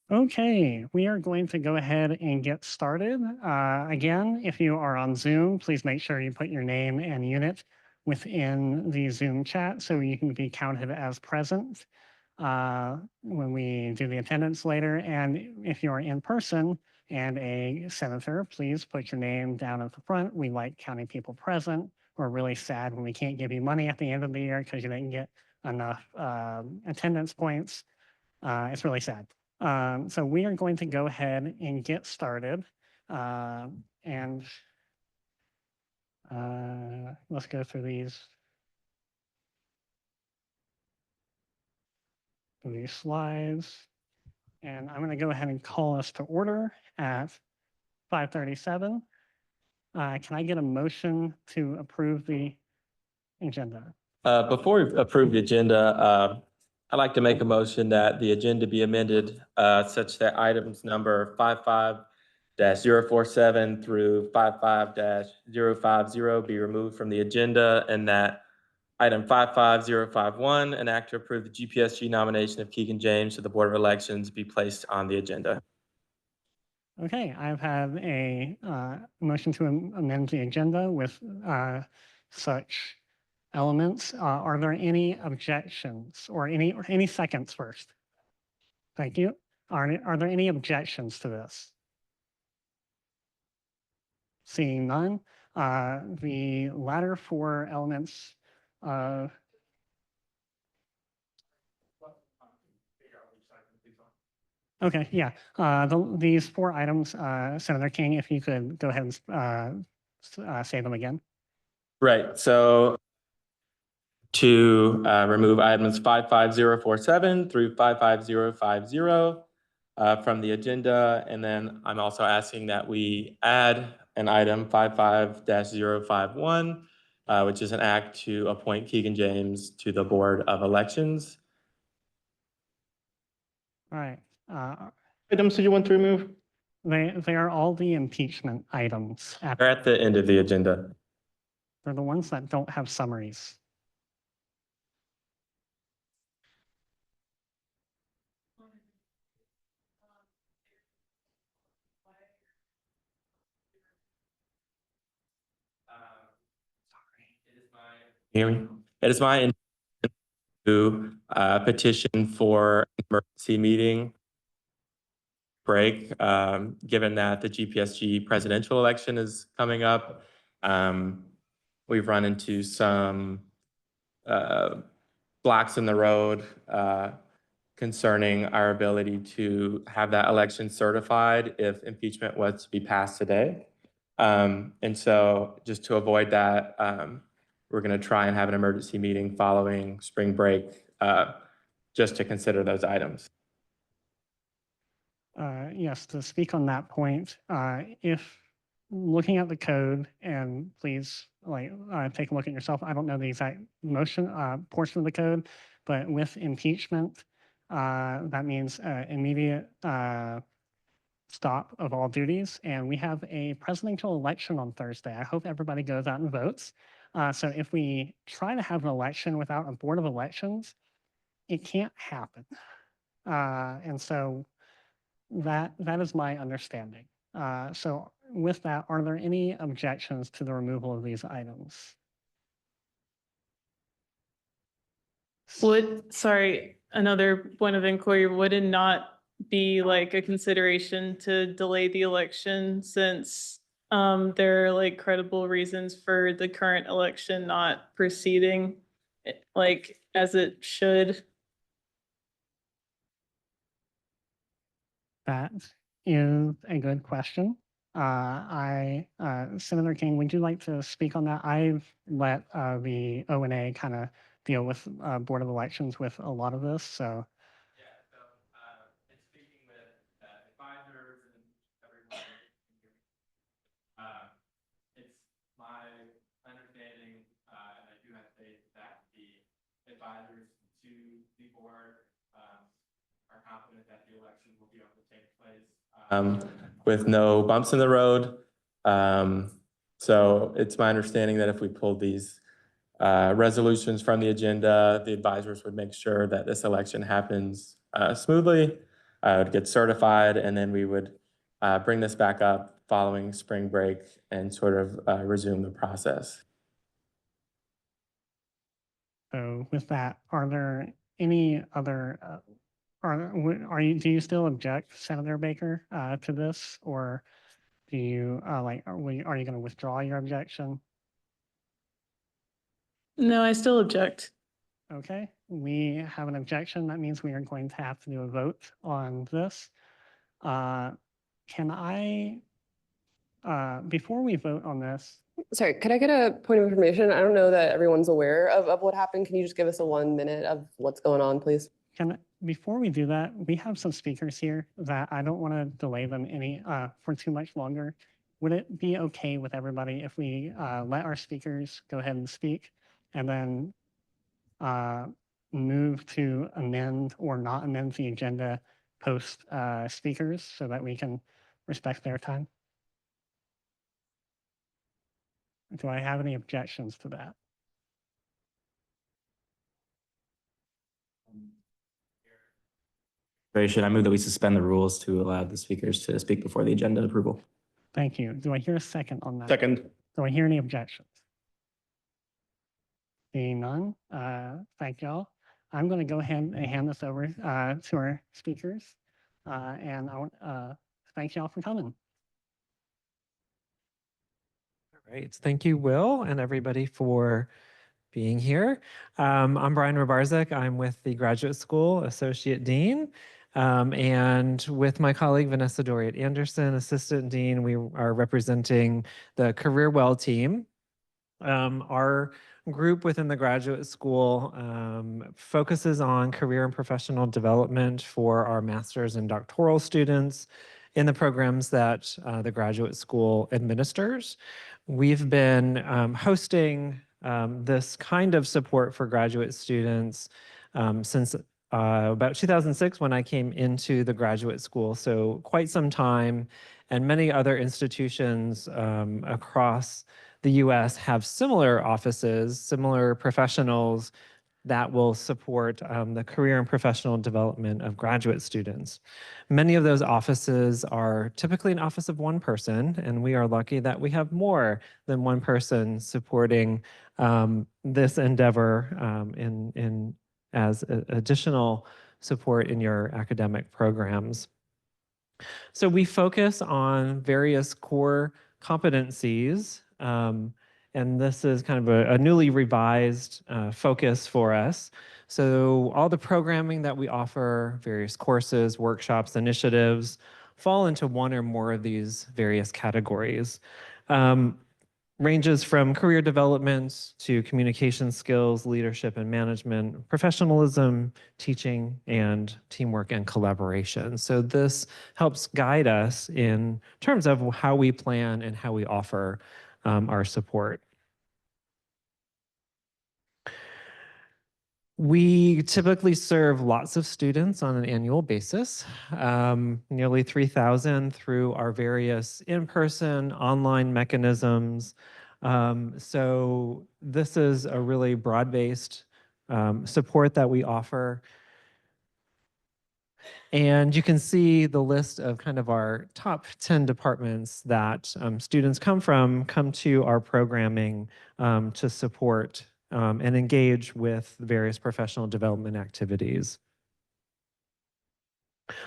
Okay, we are going to go ahead and get started. Again, if you are on Zoom, please make sure you put your name and unit within the Zoom chat so you can be counted as present when we do the attendance later. And if you're in person and a senator, please put your name down at the front. We like counting people present. We're really sad when we can't give you money at the end of the year because you didn't get enough attendance points. It's really sad. So we are going to go ahead and get started. And let's go through these slides. And I'm going to go ahead and call us to order at 5:37. Can I get a motion to approve the agenda? Before we approve the agenda, I'd like to make a motion that the agenda be amended such that items number 55-047 through 55-050 be removed from the agenda, and that item 55051, an act to approve the GPSG nomination of Keegan James to the Board of Elections, be placed on the agenda. Okay, I've had a motion to amend the agenda with such elements. Are there any objections or any seconds first? Thank you. Are there any objections to this? Seeing none, the latter four elements okay, yeah. These four items, Senator King, if you could go ahead and say them again. Right. So to remove items 55047 through 55050 from the agenda. And then I'm also asking that we add an item 55-051, which is an act to appoint Keegan James to the Board of Elections. All right. Items did you want to remove? They are all the impeachment items. They're at the end of the agenda. They're the ones that don't have summaries. Hear me? It is my intention to petition for an emergency meeting break, given that the GPSG presidential election is coming up. We've run into some blocks in the road concerning our ability to have that election certified if impeachment was to be passed today. And so just to avoid that, we're going to try and have an emergency meeting following spring break just to consider those items. Yes, to speak on that point, if looking at the code, and please take a look at yourself. I don't know the exact portion of the code, but with impeachment, that means immediate stop of all duties. And we have a presidential election on Thursday. I hope everybody goes out and votes. So if we try to have an election without a board of elections, it can't happen. And so that is my understanding. So with that, are there any objections to the removal of these items? Another point of inquiry, would it not be like a consideration to delay the election since there are like credible reasons for the current election not proceeding like as it should? That is a good question. Senator King, would you like to speak on that? I've let the O&A kind of deal with Board of Elections with a lot of this, so. Yeah, so in speaking with advisors and everyone, it's my understanding, and I do have faith that the advisors to the board are confident that the election will be able to take place with no bumps in the road. So it's my understanding that if we pulled these resolutions from the agenda, the advisors would make sure that this election happens smoothly. would get certified, and then we would bring this back up following spring break and sort of resume the process. So with that, are there any other, do you still object, Senator Baker, to this? Or do you, are you going to withdraw your objection? No, I still object. Okay, we have an objection. That means we are going to have to do a vote on this. Can I, before we vote on this, Sorry, could I get a point of information? I don't know that everyone's aware of what happened. Can you just give us a 1 minute of what's going on, please? before we do that, we have some speakers here that I don't want to delay them for too much longer. Would it be okay with everybody if we let our speakers go ahead and speak and then move to amend or not amend the agenda post speakers so that we can respect their time? Do I have any objections to that? I move that we suspend the rules to allow the speakers to speak before the agenda approval. Thank you. Do I hear a second on that? Second. Do I hear any objections? Seeing none, thank y'all. I'm going to go ahead and hand this over to our speakers. And I want thank y'all for coming. All right. Thank you, Will, and everybody for being here. I'm Brian Rabarzik. I'm with the Graduate School Associate Dean. And with my colleague, Vanessa Doriot Anderson, Assistant Dean, we are representing the Career Well team. Our group within the graduate school focuses on career and professional development for our master's and doctoral students in the programs that the graduate school administers. We've been hosting this kind of support for graduate students since about 2006 when I came into the graduate school, so quite some time, and many other institutions across the US have similar offices, similar professionals that will support the career and professional development of graduate students. Many of those offices are typically an office of one person, and we are lucky that we have more than one person supporting this endeavor as additional support in your academic programs. So we focus on various core competencies, and this is kind of a newly revised focus for us. So all the programming that we offer, various courses, workshops, initiatives, fall into one or more of these various categories. Ranges from career development to communication skills, leadership and management, professionalism, teaching, and teamwork and collaboration. So this helps guide us in terms of how we plan and how we offer our support. We typically serve lots of students on an annual basis, nearly 3,000 through our various in-person, online mechanisms. So this is a really broad-based support that we offer. And you can see the list of kind of our top 10 departments that students come to our programming to support and engage with various professional development activities.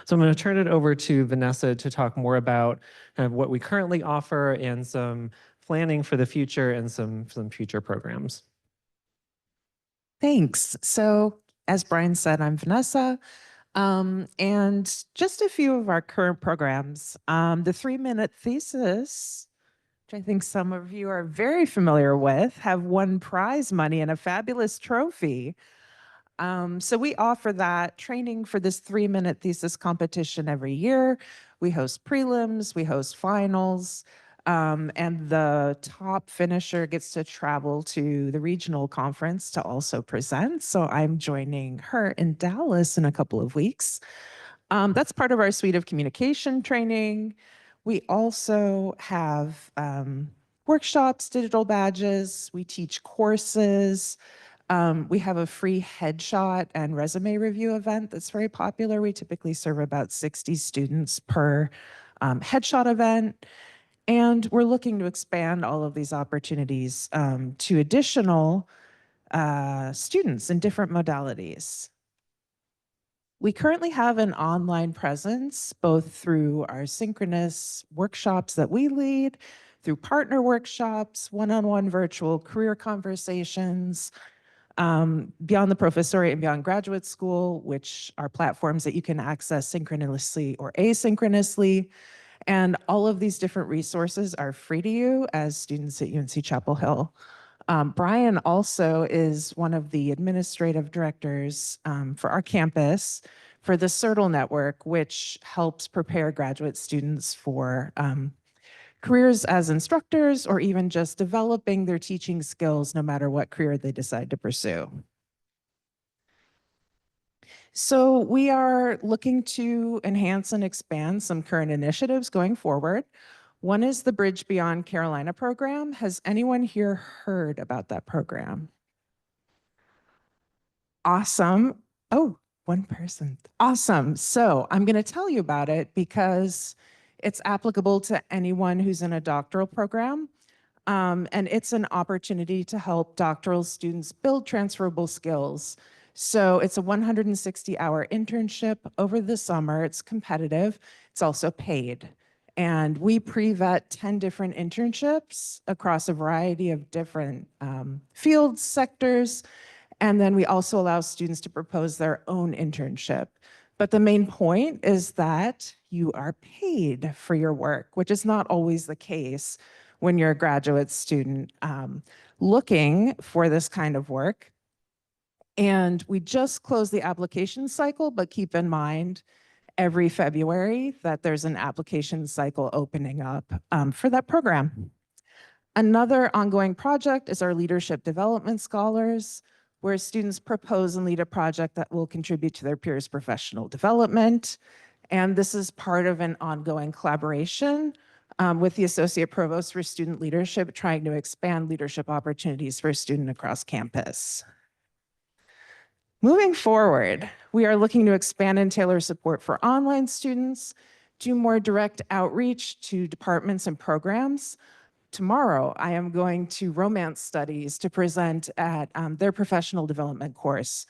So I'm going to turn it over to Vanessa to talk more about kind of what we currently offer and some planning for the future and some future programs. Thanks. So as Brian said, I'm Vanessa. And just a few of our current programs. The 3-minute thesis, which I think some of you are very familiar with, have won prize money and a fabulous trophy. So we offer that training for this 3-minute thesis competition every year. We host prelims, we host finals, and the top finisher gets to travel to the regional conference to also present. So I'm joining her in Dallas in a couple of weeks. That's part of our suite of communication training. We also have workshops, digital badges. We teach courses. We have a free headshot and resume review event that's very popular. We typically serve about 60 students per headshot event. And we're looking to expand all of these opportunities to additional students in different modalities. We currently have an online presence, both through our synchronous workshops that we lead, through partner workshops, one-on-one virtual career conversations, Beyond the Professoriate and Beyond Graduate School, which are platforms that you can access synchronously or asynchronously. And all of these different resources are free to you as students at UNC Chapel Hill. Brian also is one of the administrative directors for our campus for the CERTL network, which helps prepare graduate students for careers as instructors or even just developing their teaching skills no matter what career they decide to pursue. So we are looking to enhance and expand some current initiatives going forward. One is the Bridge Beyond Carolina program. Has anyone here heard about that program? Awesome. Oh, one person. Awesome. So I'm going to tell you about it because it's applicable to anyone who's in a doctoral program. And it's an opportunity to help doctoral students build transferable skills. So it's a 160-hour internship over the summer. It's competitive. It's also paid. And we pre-vet 10 different internships across a variety of different fields, sectors. And then we also allow students to propose their own internship. But the main point is that you are paid for your work, which is not always the case when you're a graduate student looking for this kind of work. And we just closed the application cycle, but keep in mind every February that there's an application cycle opening up for that program. Another ongoing project is our Leadership Development Scholars, where students propose and lead a project that will contribute to their peers' professional development. And this is part of an ongoing collaboration with the Associate Provost for Student Leadership, trying to expand leadership opportunities for students across campus. Moving forward, we are looking to expand and tailor support for online students, do more direct outreach to departments and programs. Tomorrow, I am going to Romance Studies to present at their professional development course.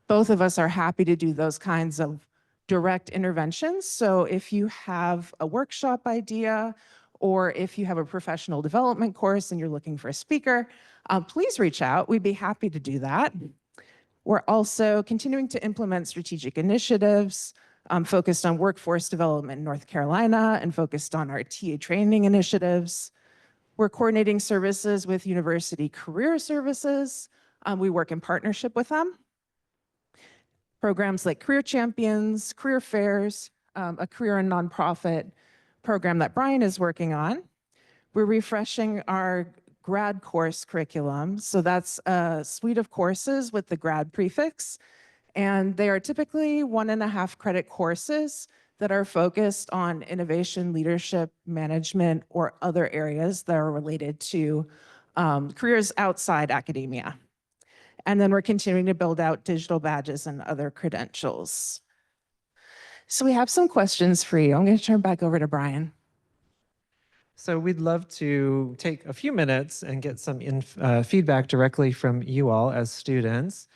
Both of us are happy to do those kinds of direct interventions. So if you have a workshop idea, or if you have a professional development course and you're looking for a speaker, please reach out. We'd be happy to do that. We're also continuing to implement strategic initiatives focused on workforce development in North Carolina and focused on our TA training initiatives. We're coordinating services with University Career Services. We work in partnership with them. Programs like Career Champions, Career Fairs, a career and nonprofit program that Brian is working on. We're refreshing our grad course curriculum. So that's a suite of courses with the grad prefix. And they are typically 1.5 credit courses that are focused on innovation, leadership, management, or other areas that are related to careers outside academia. And then we're continuing to build out digital badges and other credentials. So we have some questions for you. I'm going to turn back over to Brian. So we'd love to take a few minutes and get some feedback directly from you all as students.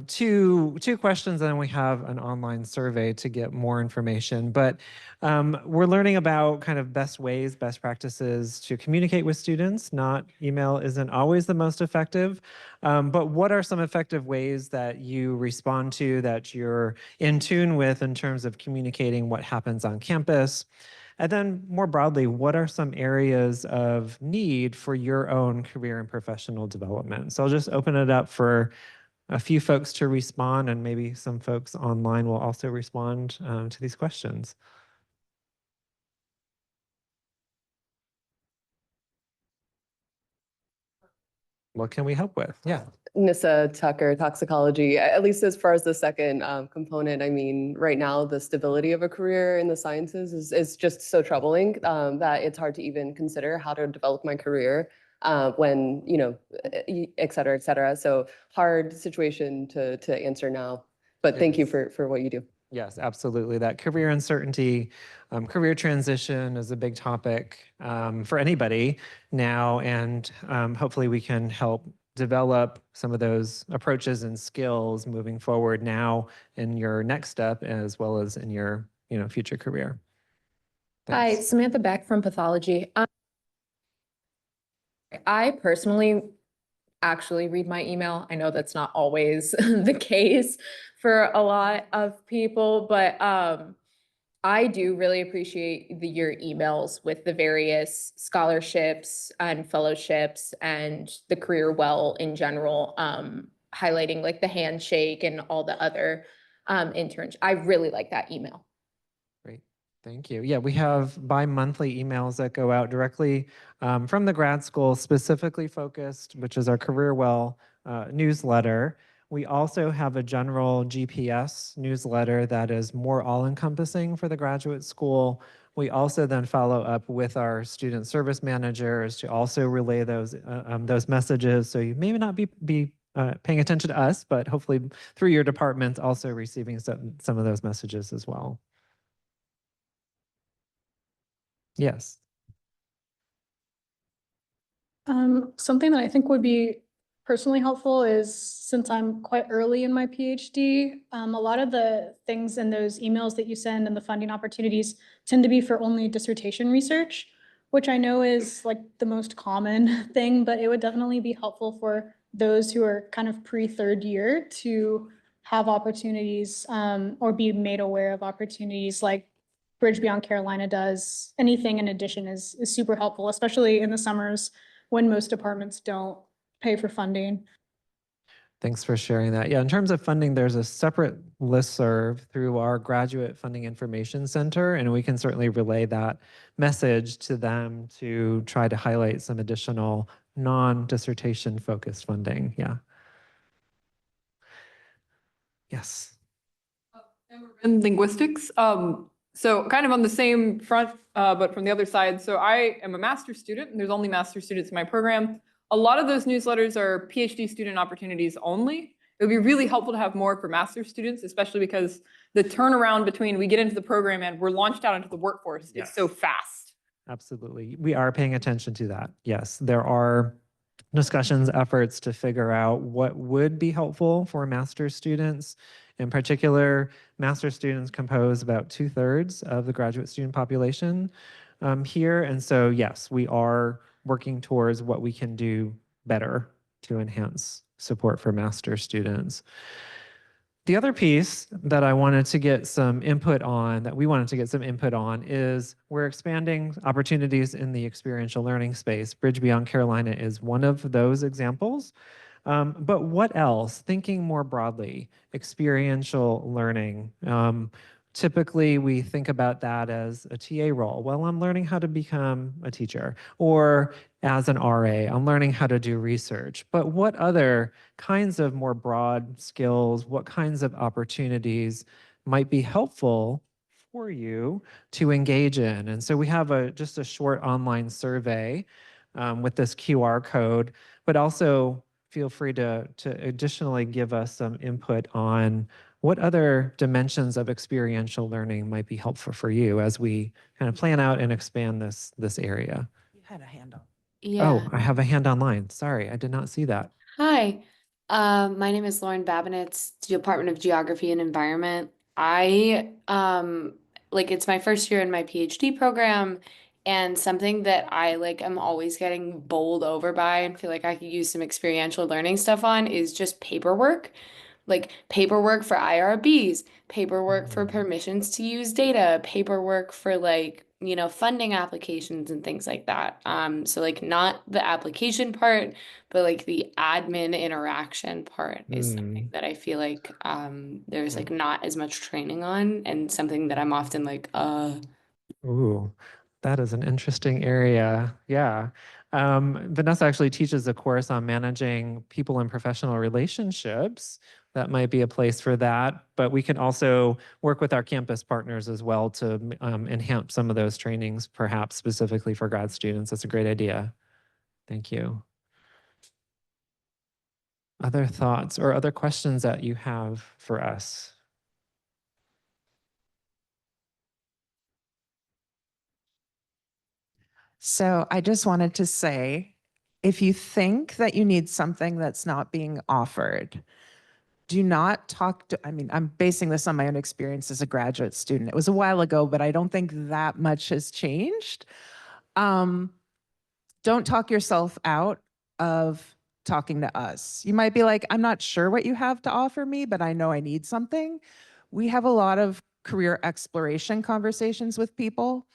Two questions, and then we have an online survey to get more information. But we're learning about kind of best ways, best practices to communicate with students. Not email isn't always the most effective, but what are some effective ways that you respond to, that you're in tune with in terms of communicating what happens on campus? And then more broadly, what are some areas of need for your own career and professional development? So I'll just open it up for a few folks to respond, and maybe some folks online will also respond to these questions. What can we help with? Yeah. Nissa Tucker, toxicology, at least as far as the second component. I mean, right now, the stability of a career in the sciences is just so troubling that it's hard to even consider how to develop my career. when, et cetera, et cetera. So hard situation to answer now, but thank you for what you do. Yes, absolutely. That career uncertainty, career transition is a big topic for anybody now, and hopefully we can help develop some of those approaches and skills moving forward now in your next step as well as in your future career. Hi, Thanks. Samantha Beck from Pathology. I personally actually read my email. I know that's not always the case for a lot of people, but I do really appreciate your emails with the various scholarships and fellowships and the career well in general, highlighting like the handshake and all the other interns. I really like that email. Great. Thank you. Yeah, we have bi-monthly emails that go out directly from the grad school, specifically focused, which is our Career Well newsletter. We also have a general GPS newsletter that is more all-encompassing for the graduate school. We also then follow up with our student service managers to also relay those messages. So you may not be paying attention to us, but hopefully through your departments also receiving some of those messages as well. Yes. Something that I think would be personally helpful is, since I'm quite early in my PhD, a lot of the things in those emails that you send and the funding opportunities tend to be for only dissertation research, which I know is like the most common thing, but it would definitely be helpful for those who are kind of pre-third year to have opportunities or be made aware of opportunities like Bridge Beyond Carolina does. Anything in addition is super helpful, especially in the summers when most departments don't pay for funding. Thanks for sharing that. Yeah, in terms of funding, there's a separate listserv through our Graduate Funding Information Center, and we can certainly relay that message to them to try to highlight some additional non-dissertation focused funding. Yeah. Yes. In linguistics. So kind of on the same front, but from the other side. So I am a master's student, and there's only master's students in my program. A lot of those newsletters are PhD student opportunities only. It would be really helpful to have more for master's students, especially because the turnaround between we get into the program and we're launched out into the workforce is so fast. Absolutely. We are paying attention to that. Yes, there are discussions, efforts to figure out what would be helpful for master's students. In particular, master's students compose about 2/3 of the graduate student population here. And so, yes, we are working towards what we can do better to enhance support for master's students. The other piece that I wanted to get some input on, that we wanted to get some input on, is we're expanding opportunities in the experiential learning space. Bridge Beyond Carolina is one of those examples. But what else? Thinking more broadly, experiential learning. Typically, we think about that as a TA role. Well, I'm learning how to become a teacher. Or as an RA, I'm learning how to do research. But what other kinds of more broad skills, what kinds of opportunities might be helpful for you to engage in? And so we have just a short online survey with this QR code, but also feel free to additionally give us some input on what other dimensions of experiential learning might be helpful for you as we kind of plan out and expand this area. You had a hand up. Yeah. Oh, I have a hand online. Sorry, I did not see that. Hi. My name is Lauren Babinetz, Department of Geography and Environment. It's my first year in my PhD program, and something that I am always getting bowled over by and feel like I could use some experiential learning stuff on is just paperwork. Like paperwork for IRBs, paperwork for permissions to use data, paperwork for funding applications and things like that. So not the application part, but the admin interaction part is something that I feel like there's not as much training on, and something that I'm often Ooh, that is an interesting area. Yeah. Vanessa actually teaches a course on managing people and professional relationships. That might be a place for that, but we can also work with our campus partners as well to enhance some of those trainings, perhaps specifically for grad students. That's a great idea. Thank you. Other thoughts or other questions that you have for us? So I just wanted to say, if you think that you need something that's not being offered, do not talk to, I mean, I'm basing this on my own experience as a graduate student. It was a while ago, but I don't think that much has changed. Don't talk yourself out of talking to us. You might be like, I'm not sure what you have to offer me, but I know I need something. We have a lot of career exploration conversations with people.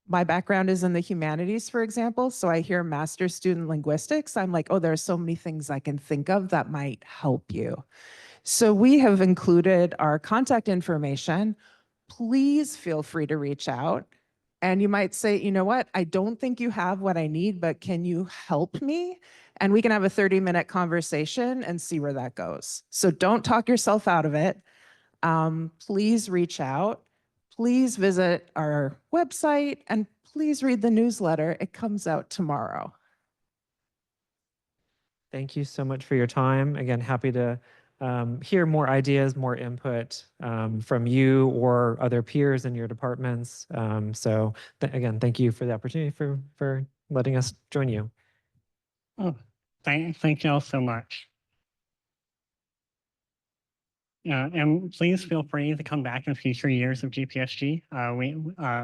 My background is in the humanities, for example. So I hear master's student linguistics. I'm like, oh, there are so many things I can think of that might help you. So we have included our contact information. Please feel free to reach out. And you might say, you know what, I don't think you have what I need, but can you help me? And we can have a 30-minute conversation and see where that goes. So don't talk yourself out of it. Please reach out. Please visit our website and please read the newsletter. It comes out tomorrow. Thank you so much for your time. Again, happy to hear more ideas, more input from you or other peers in your departments. So again, thank you for the opportunity for letting us join you. Oh, thank y'all so much. And please feel free to come back in future years of GPSG.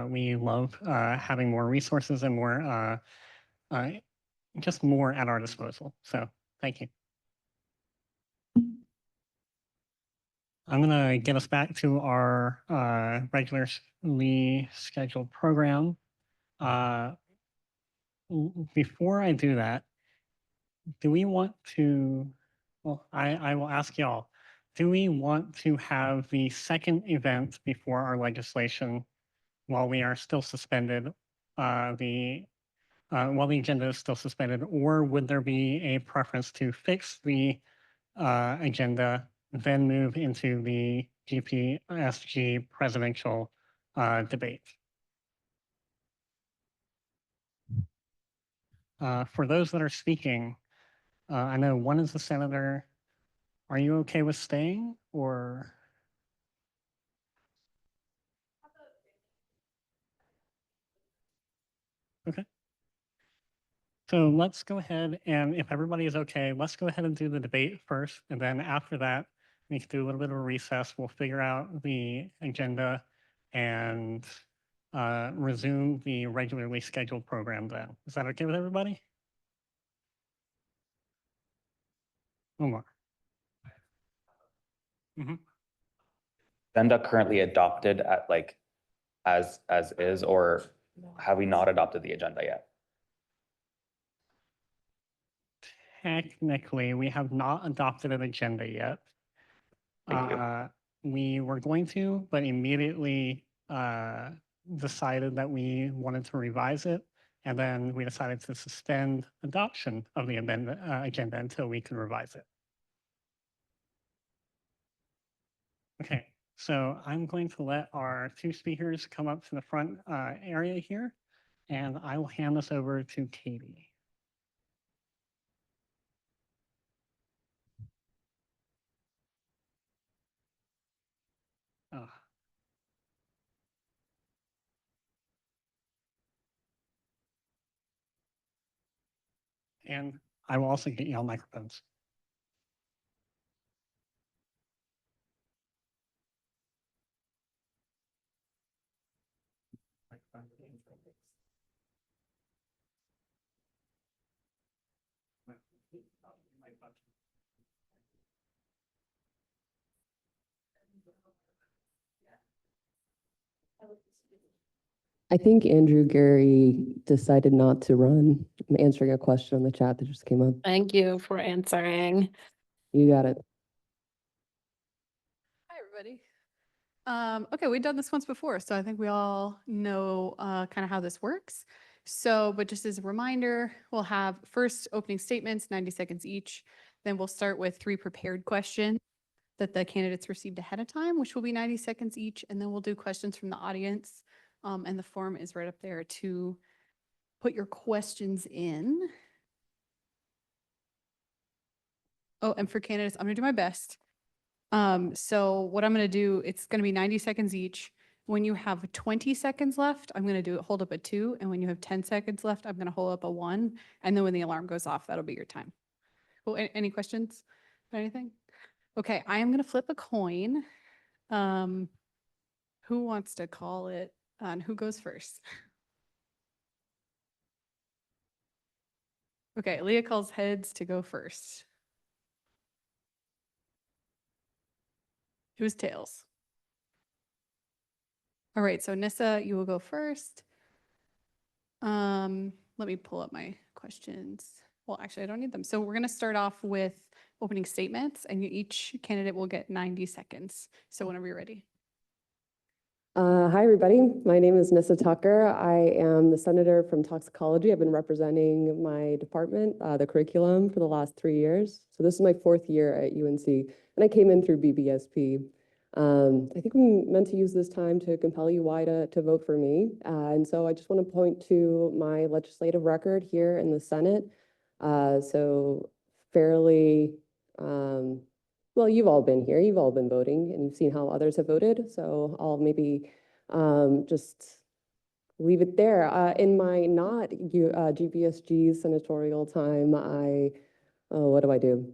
We love having more resources and more, just more at our disposal. So thank you. I'm gonna get us back to our regularly scheduled program. Before I do that, do we want to, well, I will ask y'all, do we want to have the second event before our legislation while we are still suspended, while the agenda is still suspended, or would there be a preference to fix the agenda, then move into the GPSG presidential debate? For those that are speaking, I know one is the senator. Are you okay with staying or? Okay. So let's go ahead and if everybody is okay, let's go ahead and do the debate first. And then after that, we can do a little bit of a recess. We'll figure out the agenda and resume the regularly scheduled program then. Is that okay with everybody? Omar. Mhm. Agenda currently adopted at like as is, or have we not adopted the agenda yet? Technically, we have not adopted an agenda yet. Thank you. We were going to, but immediately decided that we wanted to revise it. And then we decided to suspend adoption of the agenda until we can revise it. Okay, so I'm going to let our two speakers come up to the front area here, and I will hand this over to Katie. Oh. And I will also get you all microphones. I think Andrew Gary decided not to run. I'm answering a question on the chat that just came up. Thank you for answering. You got it. Hi, everybody. Okay, we've done this once before, so I think we all know kind of how this works. So, but just as a reminder, we'll have first opening statements, 90 seconds each. Then we'll start with 3 prepared questions that the candidates received ahead of time, which will be 90 seconds each. And then we'll do questions from the audience. And the form is right up there to put your questions in. Oh, and for candidates, I'm gonna do my best. So what I'm gonna do, it's gonna be 90 seconds each. When you have 20 seconds left, I'm gonna hold up a 2, and when you have 10 seconds left, I'm gonna hold up a 1, and then when the alarm goes off, that'll be your time. Cool. Any questions or anything? Okay, I am gonna flip a coin. Who wants to call it? And who goes first? Okay, Leah calls heads to go first. Who's tails? All right, so Nissa, you will go first. Let me pull up my questions. Well, actually, I don't need them. So we're going to start off with opening statements, and each candidate will get 90 seconds. So whenever you're ready. Hi, everybody. My name is Nissa Tucker. I am the senator from toxicology. I've been representing my department, the curriculum, for the last 3 years. So this is my 4th year at UNC, and I came in through BBSP. I think we meant to use this time to compel you why to vote for me. And so I just want to point to my legislative record here in the Senate. So fairly, well, you've all been here, you've all been voting, and you've seen how others have voted. So I'll maybe just leave it there. In my not GPSG senatorial time, what do?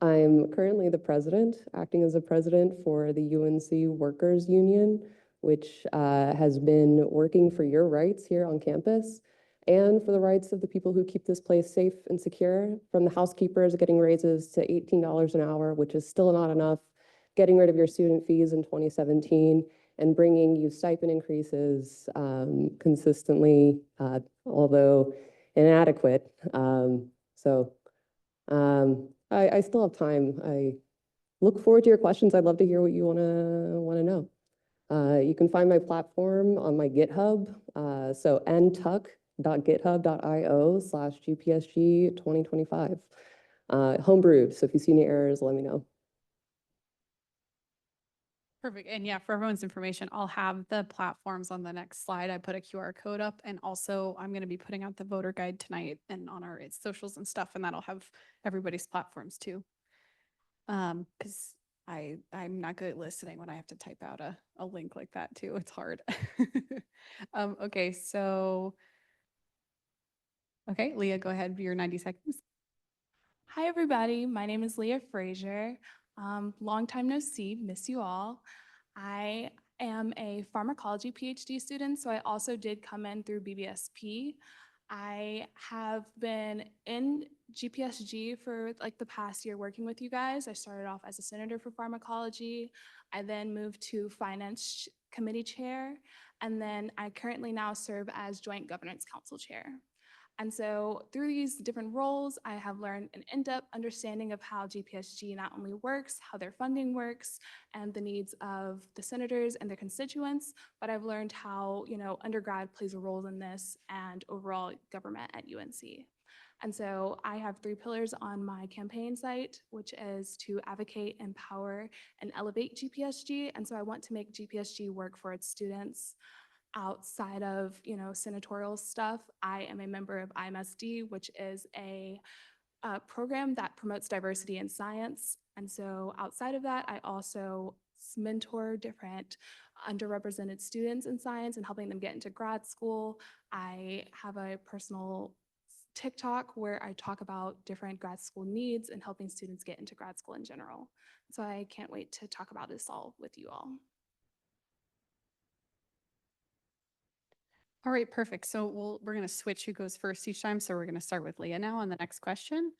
I'm currently the president, acting as a president for the UNC Workers Union, which has been working for your rights here on campus and for the rights of the people who keep this place safe and secure, from the housekeepers getting raises to $18 an hour, which is still not enough, getting rid of your student fees in 2017, and bringing you stipend increases consistently, although inadequate. I still have time. I look forward to your questions. I'd love to hear what you wanna know. You can find my platform on my GitHub. So ntuck.github.io/GPSG 2025. Homebrewed. So if you see any errors, let me know. Perfect. And yeah, for everyone's information, I'll have the platforms on the next slide. I put a QR code up, and also I'm going to be putting out the voter guide tonight and on our socials and stuff, and that'll have everybody's platforms too. Because I'm not good at listening when I have to type out a link like that too. It's hard. Okay, so okay, Leah, go ahead. Your 90 seconds. Hi, everybody. My name is Leah Frazier. Long time no see, miss you all. I am a pharmacology PhD student, so I also did come in through BBSP. I have been in GPSG for like the past year working with you guys. I started off as a senator for pharmacology. I then moved to finance committee chair, and then I currently now serve as joint governance council chair. And so through these different roles, I have learned an in-depth understanding of how GPSG not only works, how their funding works, and the needs of the senators and their constituents, but I've learned how, undergrad plays a role in this and overall government at UNC. And so I have 3 pillars on my campaign site, which is to advocate, empower, and elevate GPSG. And so I want to make GPSG work for its students. Outside of, senatorial stuff, I am a member of IMSD, which is a program that promotes diversity in science. And so outside of that, I also mentor different underrepresented students in science and helping them get into grad school. I have a personal TikTok where I talk about different grad school needs and helping students get into grad school in general. So I can't wait to talk about this all with you all. All right, perfect. So we're going to switch who goes first each time. So we're going to start with Leah now on the next question.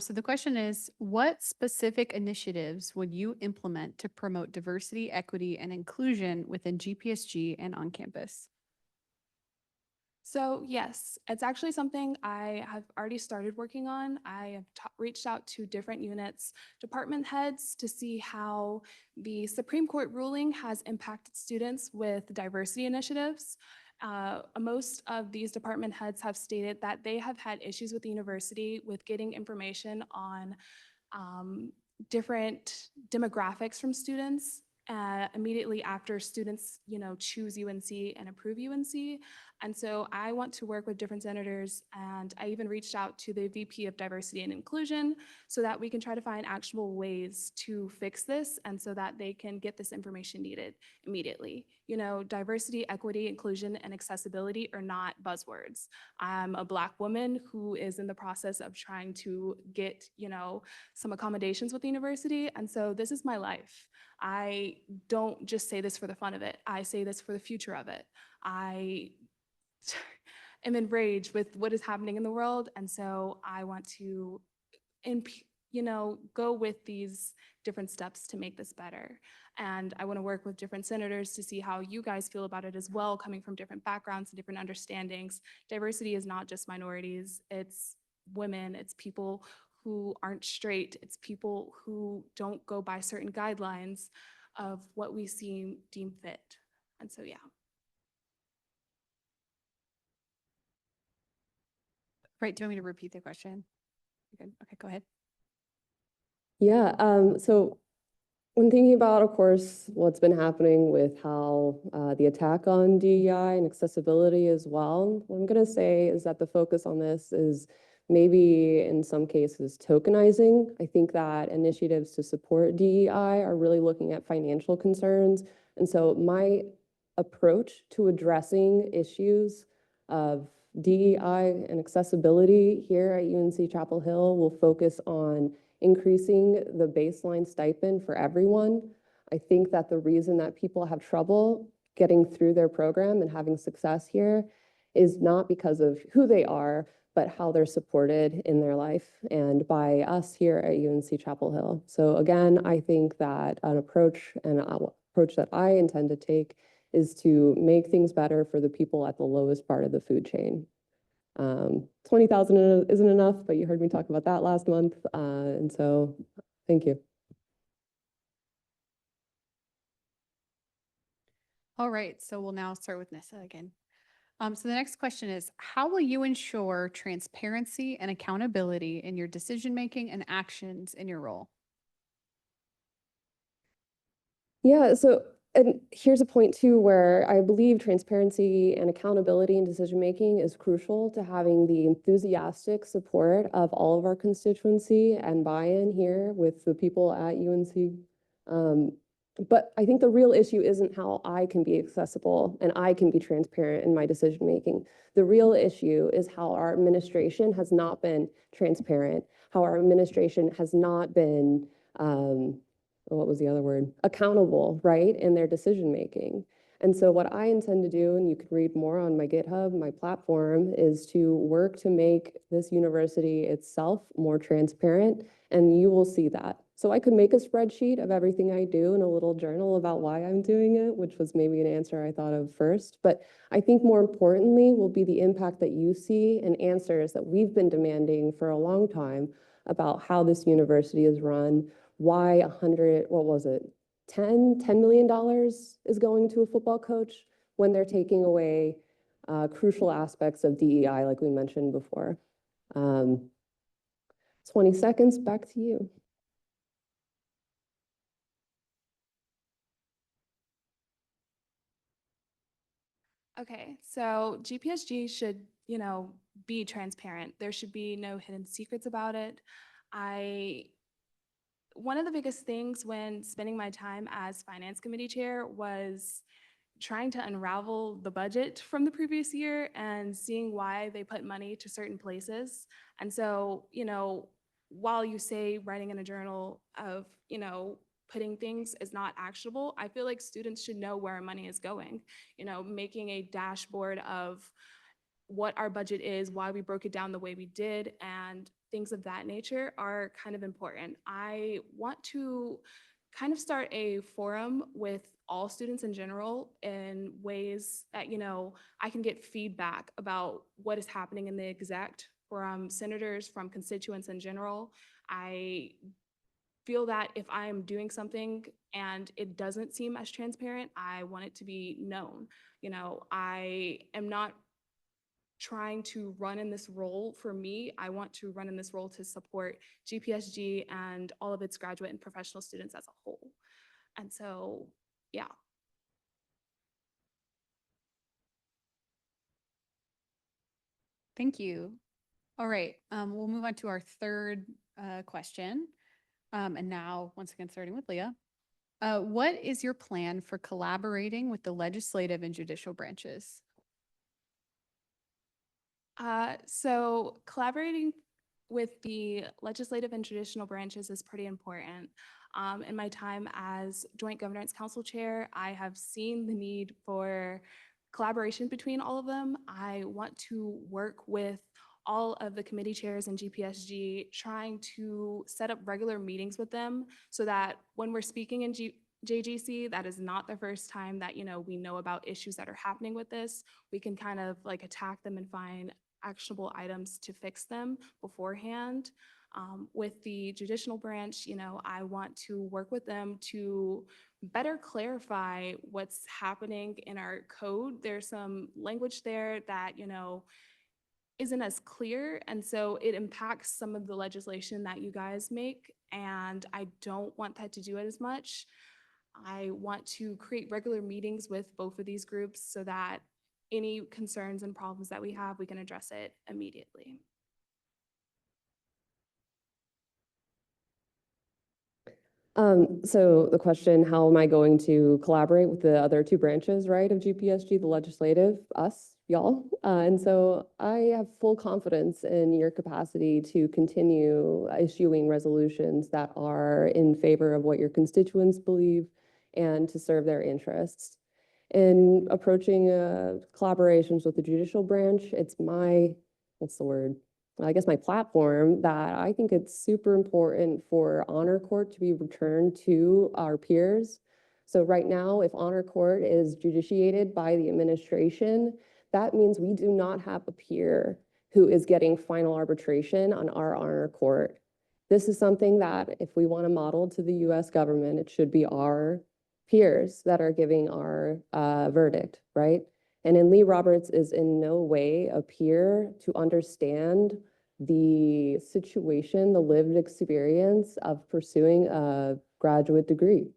So the question is, what specific initiatives would you implement to promote diversity, equity, and inclusion within GPSG and on campus? So yes, it's actually something I have already started working on. I have reached out to different units, department heads, to see how the Supreme Court ruling has impacted students with diversity initiatives. Most of these department heads have stated that they have had issues with the university with getting information on different demographics from students immediately after students, choose UNC and approve UNC. And so I want to work with different senators, and I even reached out to the VP of Diversity and Inclusion so that we can try to find actionable ways to fix this and so that they can get this information needed immediately. You know, diversity, equity, inclusion, and accessibility are not buzzwords. I'm a Black woman who is in the process of trying to get, you know, some accommodations with the university. And so this is my life. I don't just say this for the fun of it. I say this for the future of it. I am enraged with what is happening in the world. And so I want to, you know, go with these different steps to make this better. And I want to work with different senators to see how you guys feel about it as well, coming from different backgrounds and different understandings. Diversity is not just minorities, it's women, it's people who aren't straight, it's people who don't go by certain guidelines of what we deem fit. And so, yeah. Right, do you want me to repeat the question? You're good. Okay, go ahead. Yeah, so when thinking about, of course, what's been happening with how the attack on DEI and accessibility as well, what I'm going to say is that the focus on this is maybe in some cases tokenizing. I think that initiatives to support DEI are really looking at financial concerns. And so my approach to addressing issues of DEI and accessibility here at UNC Chapel Hill will focus on increasing the baseline stipend for everyone. I think that the reason that people have trouble getting through their program and having success here is not because of who they are, but how they're supported in their life and by us here at UNC Chapel Hill. So again, I think that an approach that I intend to take is to make things better for the people at the lowest part of the food chain. 20,000 isn't enough, but you heard me talk about that last month. And so thank you. All right, so we'll now start with Nessa again. So the next question is, how will you ensure transparency and accountability in your decision-making and actions in your role? Yeah, so and here's a point too where I believe transparency and accountability in decision-making is crucial to having the enthusiastic support of all of our constituency and buy-in here with the people at UNC. But I think the real issue isn't how I can be accessible and I can be transparent in my decision-making. The real issue is how our administration has not been transparent, how our administration has not been, what was the other word? Accountable, right, in their decision-making. And so what I intend to do, and you can read more on my GitHub, my platform, is to work to make this university itself more transparent, and you will see that. So I could make a spreadsheet of everything I do and a little journal about why I'm doing it, which was maybe an answer I thought of first. But I think more importantly will be the impact that you see and answers that we've been demanding for a long time about how this university is run, why 100, what was it, $10 million is going to a football coach when they're taking away crucial aspects of DEI, like we mentioned before. 20 seconds, back to you. Okay, so GPSG should, you know, be transparent. There should be no hidden secrets about it. One of the biggest things when spending my time as finance committee chair was trying to unravel the budget from the previous year and seeing why they put money to certain places. And so, you know, while you say writing in a journal of, you know, putting things is not actionable, I feel like students should know where our money is going. You know, making a dashboard of what our budget is, why we broke it down the way we did, and things of that nature are kind of important. I want to kind of start a forum with all students in general in ways that, you know, I can get feedback about what is happening in the exec from senators, from constituents in general. I feel that if I am doing something and it doesn't seem as transparent, I want it to be known. You know, I am not trying to run in this role for me. I want to run in this role to support GPSG and all of its graduate and professional students as a whole. And so, yeah. Thank you. All right, we'll move on to our third question. And now, once again, starting with Leah. What is your plan for collaborating with the legislative and judicial branches? So collaborating with the legislative and traditional branches is pretty important. In my time as Joint Governance Council Chair, I have seen the need for collaboration between all of them. I want to work with all of the committee chairs in GPSG, trying to set up regular meetings with them so that when we're speaking in JGC, that is not the first time that, we know about issues that are happening with this. We can kind of like attack them and find actionable items to fix them beforehand. With the judicial branch, I want to work with them to better clarify what's happening in our code. There's some language there that, isn't as clear. And so it impacts some of the legislation that you guys make. And I don't want that to do it as much. I want to create regular meetings with both of these groups so that any concerns and problems that we have, we can address it immediately. So the question, how am I going to collaborate with the other two branches, right, of GPSG, the legislative, us, y'all? And so I have full confidence in your capacity to continue issuing resolutions that are in favor of what your constituents believe and to serve their interests. In approaching collaborations with the judicial branch, it's my, what's the word? I guess my platform that I think it's super important for honor court to be returned to our peers. So right now, if honor court is judiciated by the administration, that means we do not have a peer who is getting final arbitration on our honor court. This is something that if we want to model to the US government, it should be our peers that are giving our verdict, right? And then Lee Roberts is in no way a peer to understand the situation, the lived experience of pursuing a graduate degree.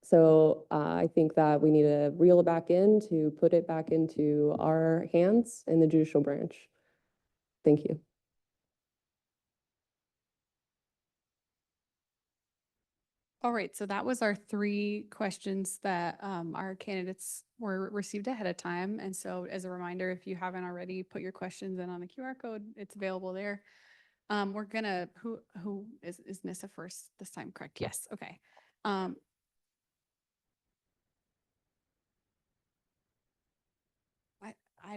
So I think that we need to reel it back in to put it back into our hands in the judicial branch. Thank you. All right, so that was our three questions that our candidates were received ahead of time. And so as a reminder, if you haven't already put your questions in on the QR code, it's available there. We're gonna, who is Nissa first this time, correct? Yes, okay. I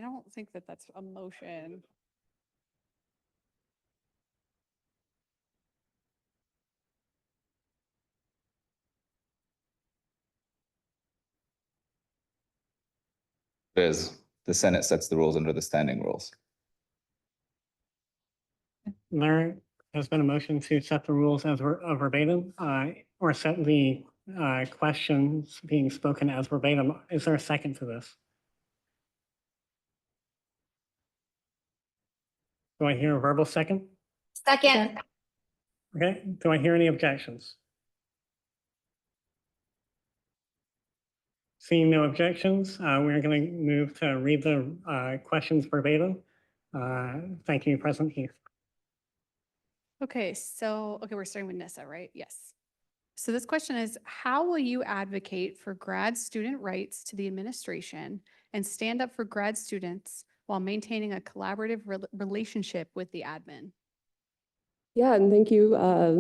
don't think that that's a motion. Is the Senate sets the rules under the standing rules. There has been a motion to set the rules as verbatim, or set the questions being spoken as verbatim. Is there a second to this? Do I hear a verbal second? Second. Okay, do I hear any objections? Seeing no objections, we're going to move to read the questions verbatim. Thank you, President Heath. Okay, so, we're starting with Nissa, right? Yes. So this question is, how will you advocate for grad student rights to the administration and stand up for grad students while maintaining a collaborative relationship with the admin? Yeah, and thank you,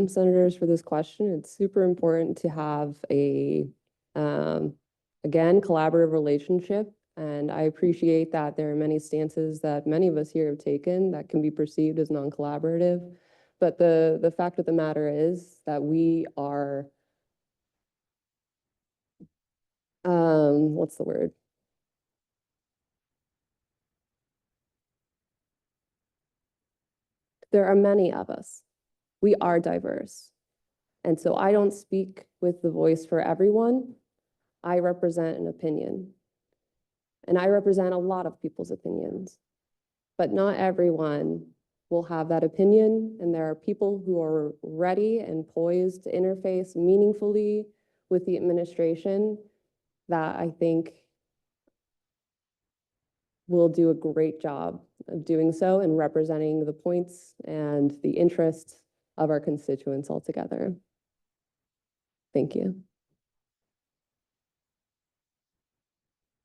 senators, for this question. It's super important to have a, again, collaborative relationship. And I appreciate that there are many stances that many of us here have taken that can be perceived as non-collaborative. But the fact of the matter is that we are, what's the word? There are many of us. We are diverse. And so I don't speak with the voice for everyone. I represent an opinion. And I represent a lot of people's opinions. But not everyone will have that opinion. And there are people who are ready and poised to interface meaningfully with the administration that I think will do a great job of doing so and representing the points and the interests of our constituents altogether. Thank you.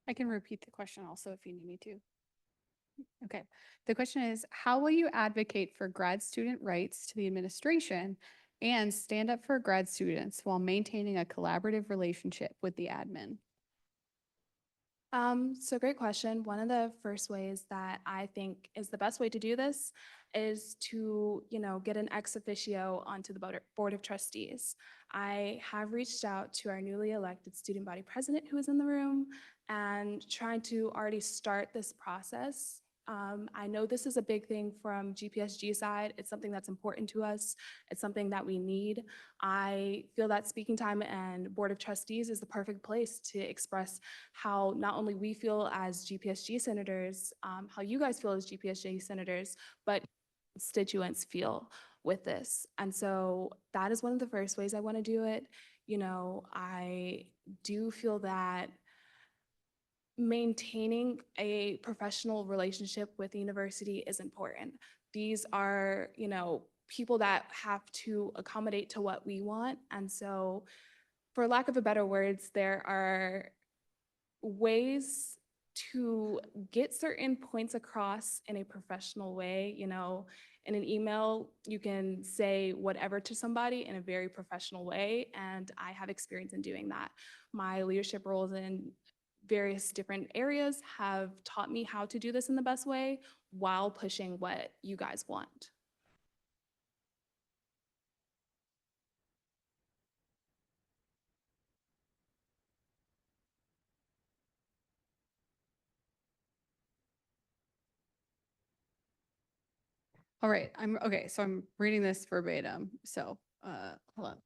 I can repeat the question also if you need me to. Okay, the question is, how will you advocate for grad student rights to the administration and stand up for grad students while maintaining a collaborative relationship with the admin? So great question. One of the first ways that I think is the best way to do this is to, get an ex officio onto the Board of Trustees. I have reached out to our newly elected student body president who is in the room and trying to already start this process. I know this is a big thing from GPSG side. It's something that's important to us. It's something that we need. I feel that speaking time and Board of Trustees is the perfect place to express how not only we feel as GPSG senators, how you guys feel as GPSG senators, but constituents feel with this. And so that is one of the first ways I want to do it. I do feel that maintaining a professional relationship with the university is important. These are, people that have to accommodate to what we want. And so, for lack of a better words, there are ways to get certain points across in a professional way. In an email, you can say whatever to somebody in a very professional way. And I have experience in doing that. My leadership roles in various different areas have taught me how to do this in the best way while pushing what you guys want. All right, so I'm reading this verbatim. So, hold on.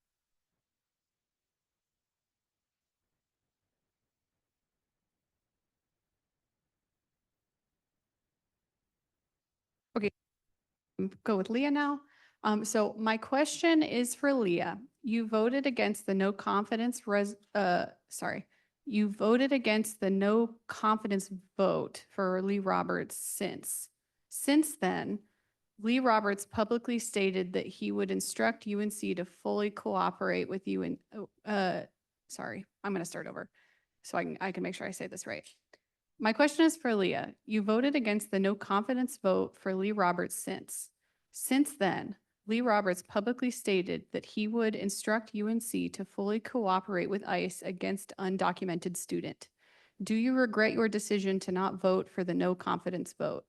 Okay, go with Leah now. So my question is for Leah. You voted against the no confidence you voted against the no confidence vote for Lee Roberts Since then, Lee Roberts publicly stated that he would instruct UNC to fully cooperate with you and, sorry, I'm going to start over so I can make sure I say this right. My question is for Leah. You voted against the no confidence vote for Lee Roberts Since then, Lee Roberts publicly stated that he would instruct UNC to fully cooperate with ICE against undocumented student. Do you regret your decision to not vote for the no confidence vote?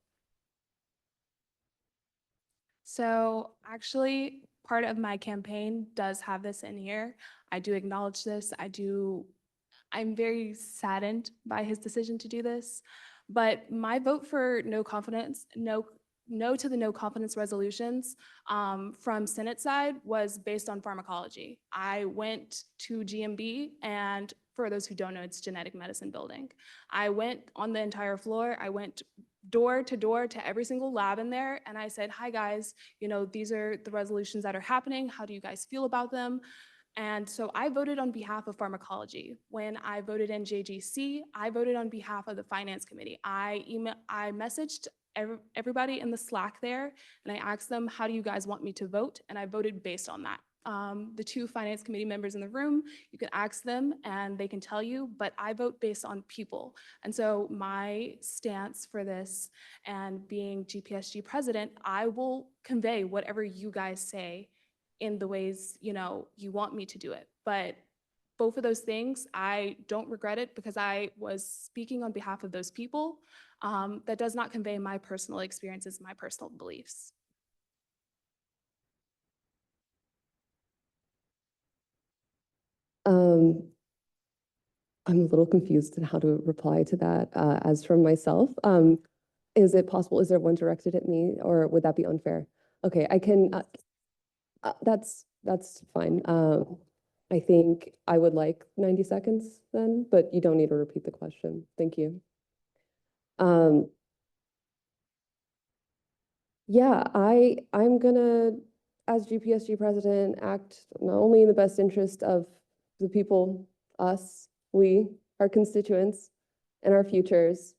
So actually, part of my campaign does have this in here. I do acknowledge this. I'm very saddened by his decision to do this, but my vote for no to the no confidence resolutions from Senate side was based on pharmacology. I went to GMB, and for those who don't know, it's genetic medicine building. I went on the entire floor. I went door to every single lab in there, and I said, hi guys, these are the resolutions that are happening. How do you guys feel about them? And so I voted on behalf of pharmacology. When I voted in JGC, I voted on behalf of the finance committee. I messaged everybody in the Slack there, and I asked them, how do you guys want me to vote? And I voted based on that. The two finance committee members in the room, you can ask them and they can tell you, but I vote based on people. And so my stance for this, and being GPSG president, I will convey whatever you guys say in the ways, you want me to do it. But both of those things, I don't regret it because I was speaking on behalf of those people. That does not convey my personal experiences, my personal beliefs. I'm a little confused in how to reply to that. As from myself, is it possible, is there one directed at me, or would that be unfair? Okay, I can, that's fine. I think I would like 90 seconds then, but you don't need to repeat the question. Thank you. Yeah, I'm gonna, as GPSG president, act not only in the best interest of the people, us, we, our constituents, and our futures,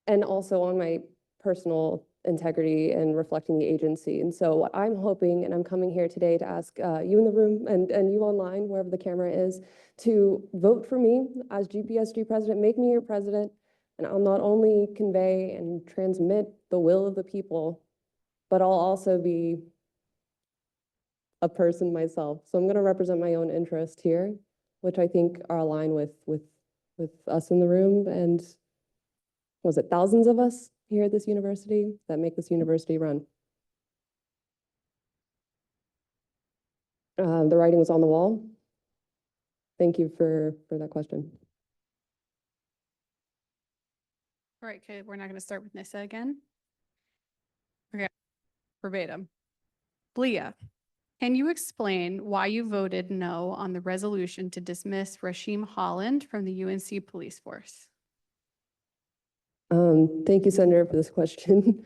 and also on my personal integrity and reflecting the agency. And so what I'm hoping, and I'm coming here today to ask you in the room and you online, wherever the camera is, to vote for me as GPSG president, make me your president, and I'll not only convey and transmit the will of the people, but I'll also be a person myself. So I'm going to represent my own interest here, which I think are aligned with us in the room, and was it thousands of us here at this university that make this university run. The writing was on the wall. Thank you for that question. All right, okay, we're not going to start with Nissa again. Okay, verbatim. Leah, can you explain why you voted no on the resolution to dismiss Rashim Holland from the UNC police force? Thank you, Senator, for this question.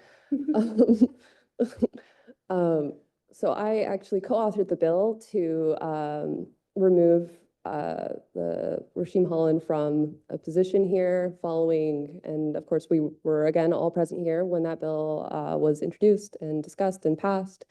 So I actually co-authored the bill to remove the Rashim Holland from a position here following, and of course we were again all present here when that bill was introduced and discussed and passed.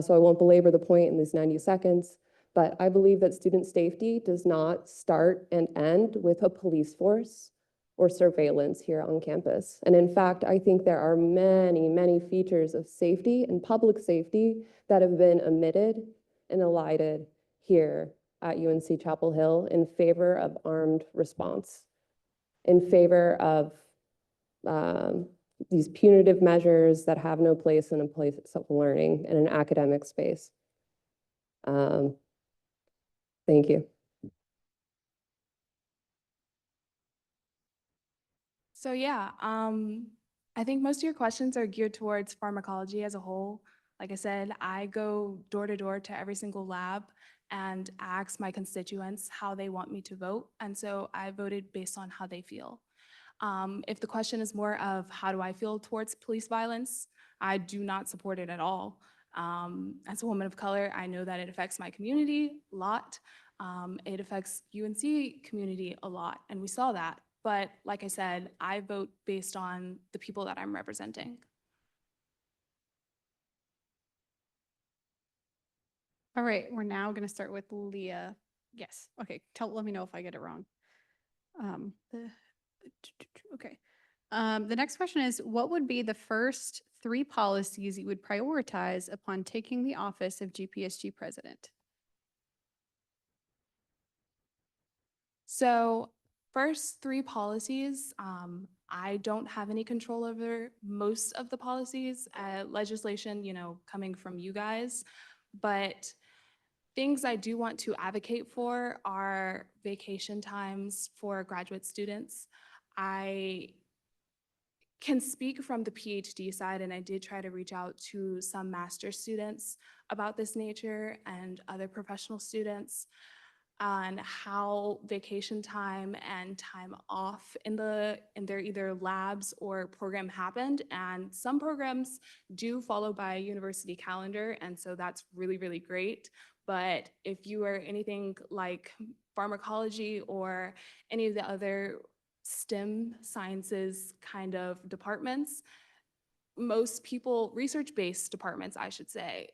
So I won't belabor the point in these 90 seconds, but I believe that student safety does not start and end with a police force or surveillance here on campus. And in fact, I think there are many, many features of safety and public safety that have been omitted and elided here at UNC Chapel Hill in favor of armed response, in favor of these punitive measures that have no place in a place of learning in an academic space. Thank you. So yeah, I think most of your questions are geared towards pharmacology as a whole. Like I said, I go door to door to every single lab and ask my constituents how they want me to vote. And so I voted based on how they feel. If the question is more of how do I feel towards police violence, I do not support it at all. As a woman of color, I know that it affects my community a lot. It affects UNC community a lot, and we saw that. But like I said, I vote based on the people that I'm representing. All right, we're now going to start with Leah. Yes, okay, let me know if I get it wrong. Okay. The next question is, what would be the first 3 policies you would prioritize upon taking the office of GPSG president? So first 3 policies, I don't have any control over most of the policies, legislation, coming from you guys, but things I do want to advocate for are vacation times for graduate students. I can speak from the PhD side, and I did try to reach out to some master's students about this nature and other professional students on how vacation time and time off in their either labs or program happened. And some programs do follow by university calendar, and so that's really, really great. But if you are anything like pharmacology or any of the other STEM sciences kind of departments, most people, research-based departments, I should say,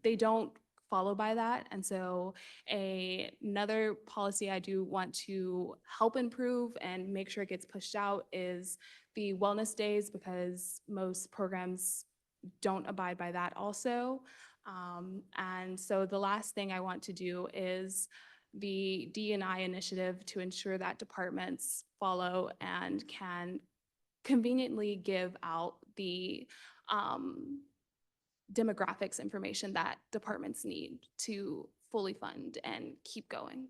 they don't follow by that. And so another policy I do want to help improve and make sure it gets pushed out is the wellness days, because most programs don't abide by that also. And so the last thing I want to do is the D&I initiative to ensure that departments follow and can conveniently give out the demographics information that departments need to fully fund and keep going.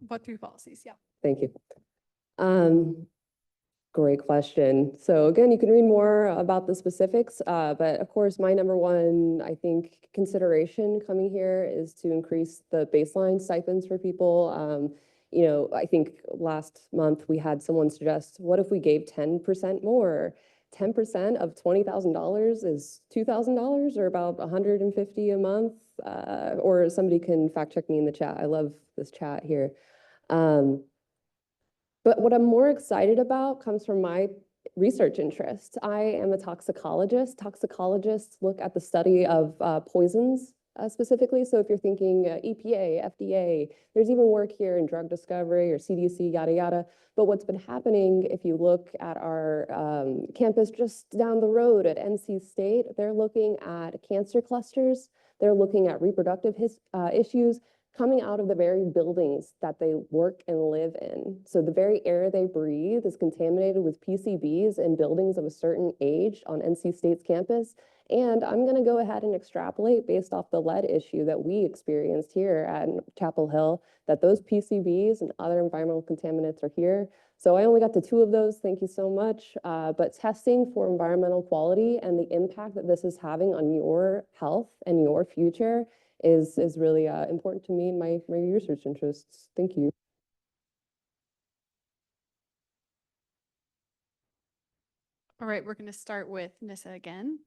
What 3 policies? Yeah. Thank you. Great question. So again, you can read more about the specifics, but of course, my number one, I think, consideration coming here is to increase the baseline stipends for people. I think last month we had someone suggest, what if we gave 10% more? 10% of $20,000 is $2,000 or about $150 a month. or somebody can fact check me in the chat. I love this chat here. But what I'm more excited about comes from my research interests. I am a toxicologist. Toxicologists look at the study of poisons specifically. So if you're thinking EPA, FDA, there's even work here in drug discovery or CDC, yada, yada. But what's been happening, if you look at our campus just down the road at NC State, they're looking at cancer clusters. They're looking at reproductive issues coming out of the very buildings that they work and live in. So the very air they breathe is contaminated with PCBs in buildings of a certain age on NC State's campus. And I'm going to go ahead and extrapolate based off the lead issue that we experienced here at Chapel Hill, that those PCBs and other environmental contaminants are here. So I only got to 2 of those, thank you so much. But testing for environmental quality and the impact that this is having on your health and your future is really important to me and my research interests. Thank you. All right, we're going to start with Nissa again.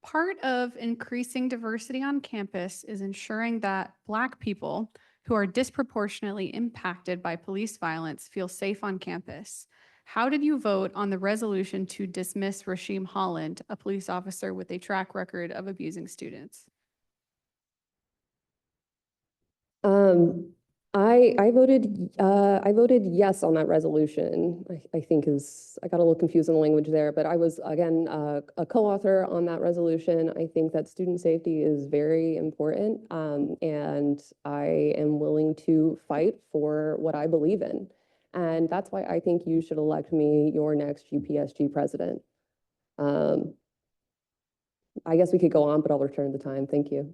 Part of increasing diversity on campus is ensuring that Black people who are disproportionately impacted by police violence feel safe on campus. How did you vote on the resolution to dismiss Rasheem Holland, a police officer with a track record of abusing students? I voted yes on that resolution. I think I got a little confused in the language there, but I was again a co-author on that resolution. I think that student safety is very important, and I am willing to fight for what I believe in, and that's why I think you should elect me your next GPSG president. I guess we could go on, but I'll return the time. Thank you.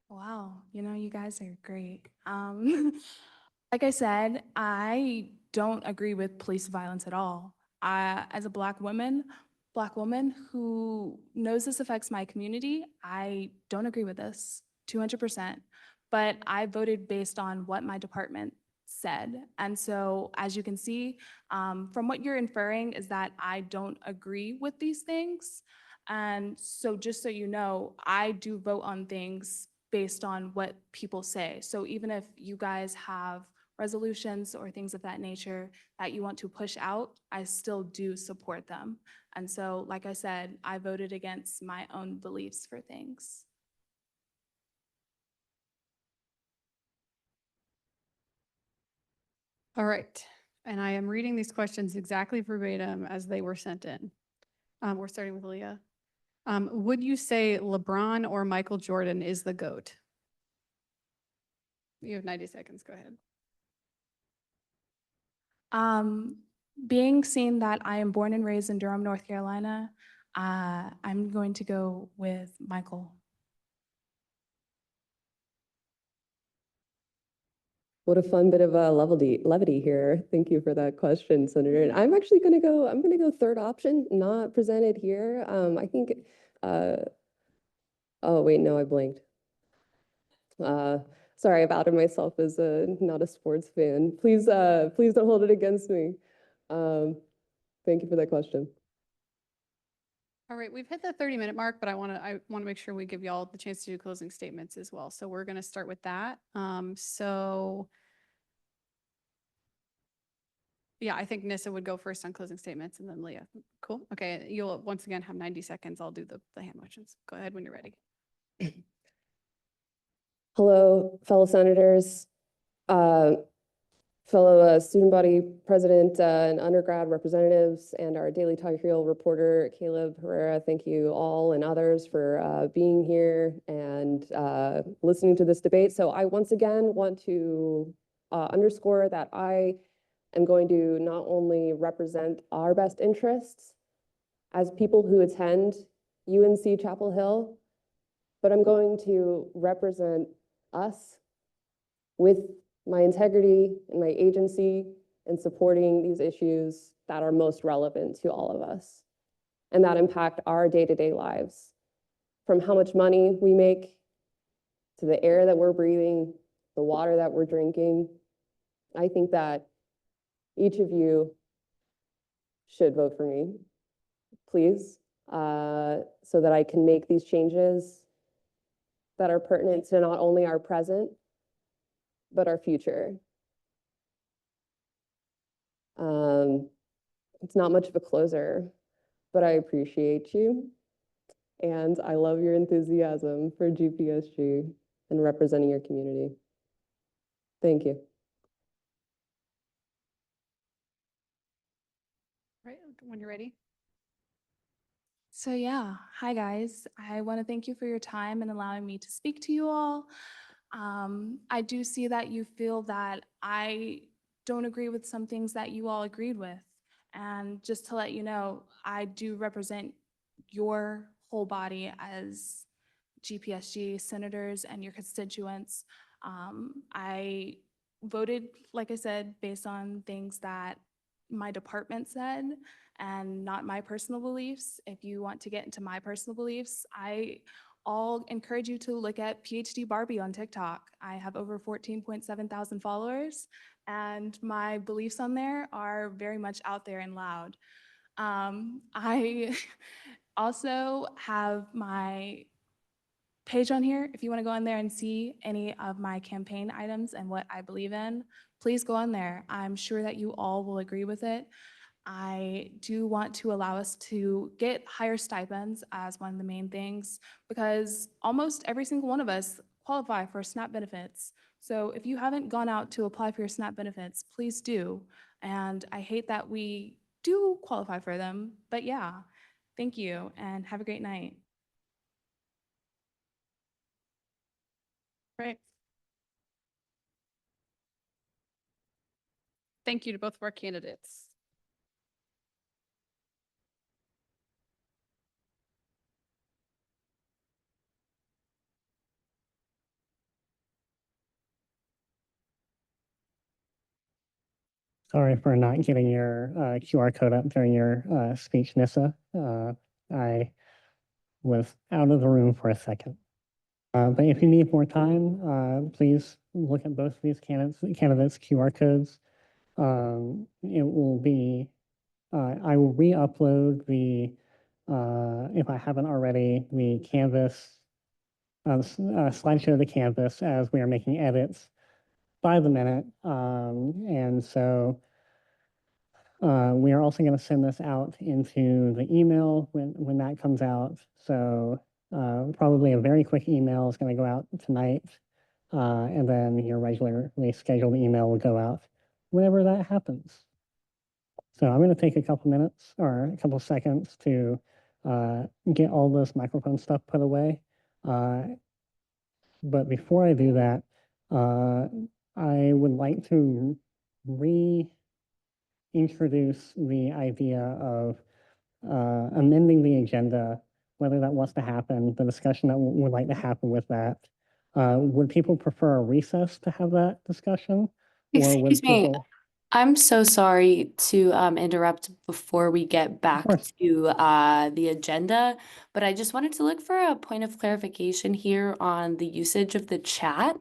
Wow, you guys are great. Like I said, I don't agree with police violence at all. As a Black woman who knows this affects my community, I don't agree with this 200%. But I voted based on what my department said. And so, as you can see, from what you're inferring is that I don't agree with these things. And so just so you know, I do vote on things based on what people say. So even if you guys have resolutions or things of that nature that you want to push out, I still do support them. And so, like I said, I voted against my own beliefs for things. All right, and I am reading these questions exactly verbatim as they were sent in. We're starting with Leah. Would you say LeBron or Michael Jordan is the GOAT? You have 90 seconds, go ahead. Being seen that I am born and raised in Durham, North Carolina, I'm going to go with Michael. What a fun bit of levity here. Thank you for that question, Senator. And I'm actually going to go third option, not presented here. I think, oh wait, no, I blanked. Sorry, I've outed myself as not a sports fan. Please don't hold it against me. Thank you for that question. All right, we've hit the 30-minute mark, but I want to make sure we give y'all the chance to do closing statements as well. So we're going to start with that. Yeah, I think Nissa would go first on closing statements and then Leah. Cool. Okay, you'll once again have 90 seconds. I'll do the hand motions. Go ahead when you're ready. Hello, fellow senators, fellow student body president and undergrad representatives, and our Daily Tar Heel reporter, Caleb Herrera. Thank you all and others for being here and listening to this debate. So I once again want to underscore that I am going to not only represent our best interests as people who attend UNC Chapel Hill, but I'm going to represent us with my integrity and my agency in supporting these issues that are most relevant to all of us and that impact our day-to-day lives, from how much money we make to the air that we're breathing, the water that we're drinking. I think that each of you should vote for me. Please, so that I can make these changes that are pertinent to not only our present, but our future. It's not much of a closer, but I appreciate you. And I love your enthusiasm for GPSG and representing your community. Thank you. Right, when you're ready. So yeah, hi guys. I want to thank you for your time and allowing me to speak to you all. I do see that you feel that I don't agree with some things that you all agreed with. And just to let you know, I do represent your whole body as GPSG senators and your constituents. I voted, like I said, based on things that my department said and not my personal beliefs. If you want to get into my personal beliefs, I'll encourage you to look at PhD Barbie on TikTok. I have over 14.7 thousand followers, and my beliefs on there are very much out there and loud. I also have my page on here. If you want to go on there and see any of my campaign items and what I believe in, please go on there. I'm sure that you all will agree with it. I do want to allow us to get higher stipends as one of the main things, because almost every single one of us qualify for SNAP benefits. So if you haven't gone out to apply for your SNAP benefits, please do. And I hate that we do qualify for them, but yeah, thank you and have a great night. Right. Thank you to both of our candidates. Sorry for not getting your QR code up during your speech, Nissa. I was out of the room for a second. But if you need more time, please look at both of these candidates' QR codes. It will be, I will re-upload the, if I haven't already, the Canvas, slideshow of the Canvas as we are making edits by the minute. And so we are also going to send this out into the email when that comes out. So probably a very quick email is going to go out tonight. And then your regularly scheduled email will go out whenever that happens. So I'm going to take a couple minutes or a couple seconds to get all this microphone stuff put away. But before I do that, I would like to reintroduce the idea of amending the agenda, whether that wants to happen, the discussion that would like to happen with that. Would people prefer a recess to have that discussion? Or would Excuse me, people? I'm so sorry to interrupt before we get back to the agenda, but I just wanted to look for a point of clarification here on the usage of the chat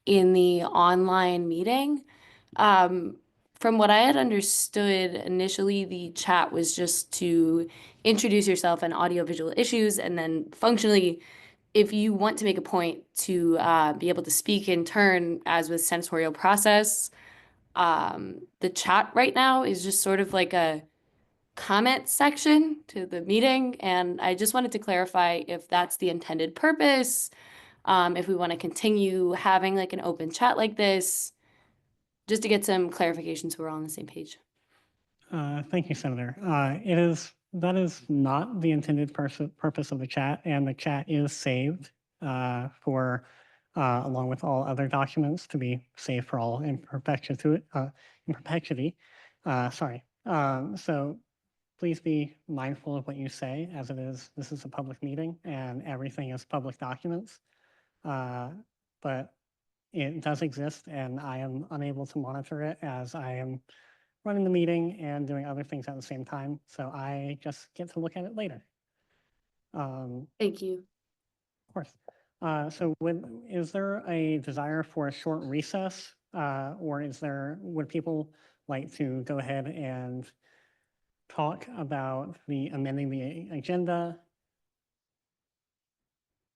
in the online meeting. From what I had understood, initially the chat was just to introduce yourself and audiovisual issues, and then functionally, if you want to make a point to be able to speak in turn, as with sensorial process, the chat right now is just sort of like a comment section to the meeting. And I just wanted to clarify if that's the intended purpose, if we want to continue having like an open chat like this, just to get some clarification so we're all on the same page. Thank you, Senator. That is not the intended purpose of the chat, and the chat is saved for along with all other documents to be saved for all in perpetuity. Sorry. So please be mindful of what you say, as it is. This is a public meeting, and everything is public documents. But it does exist, and I am unable to monitor it as I am running the meeting and doing other things at the same time. So I just get to look at it later. Thank you. Of course. So is there a desire for a short recess, or would people like to go ahead and talk about the amending the agenda,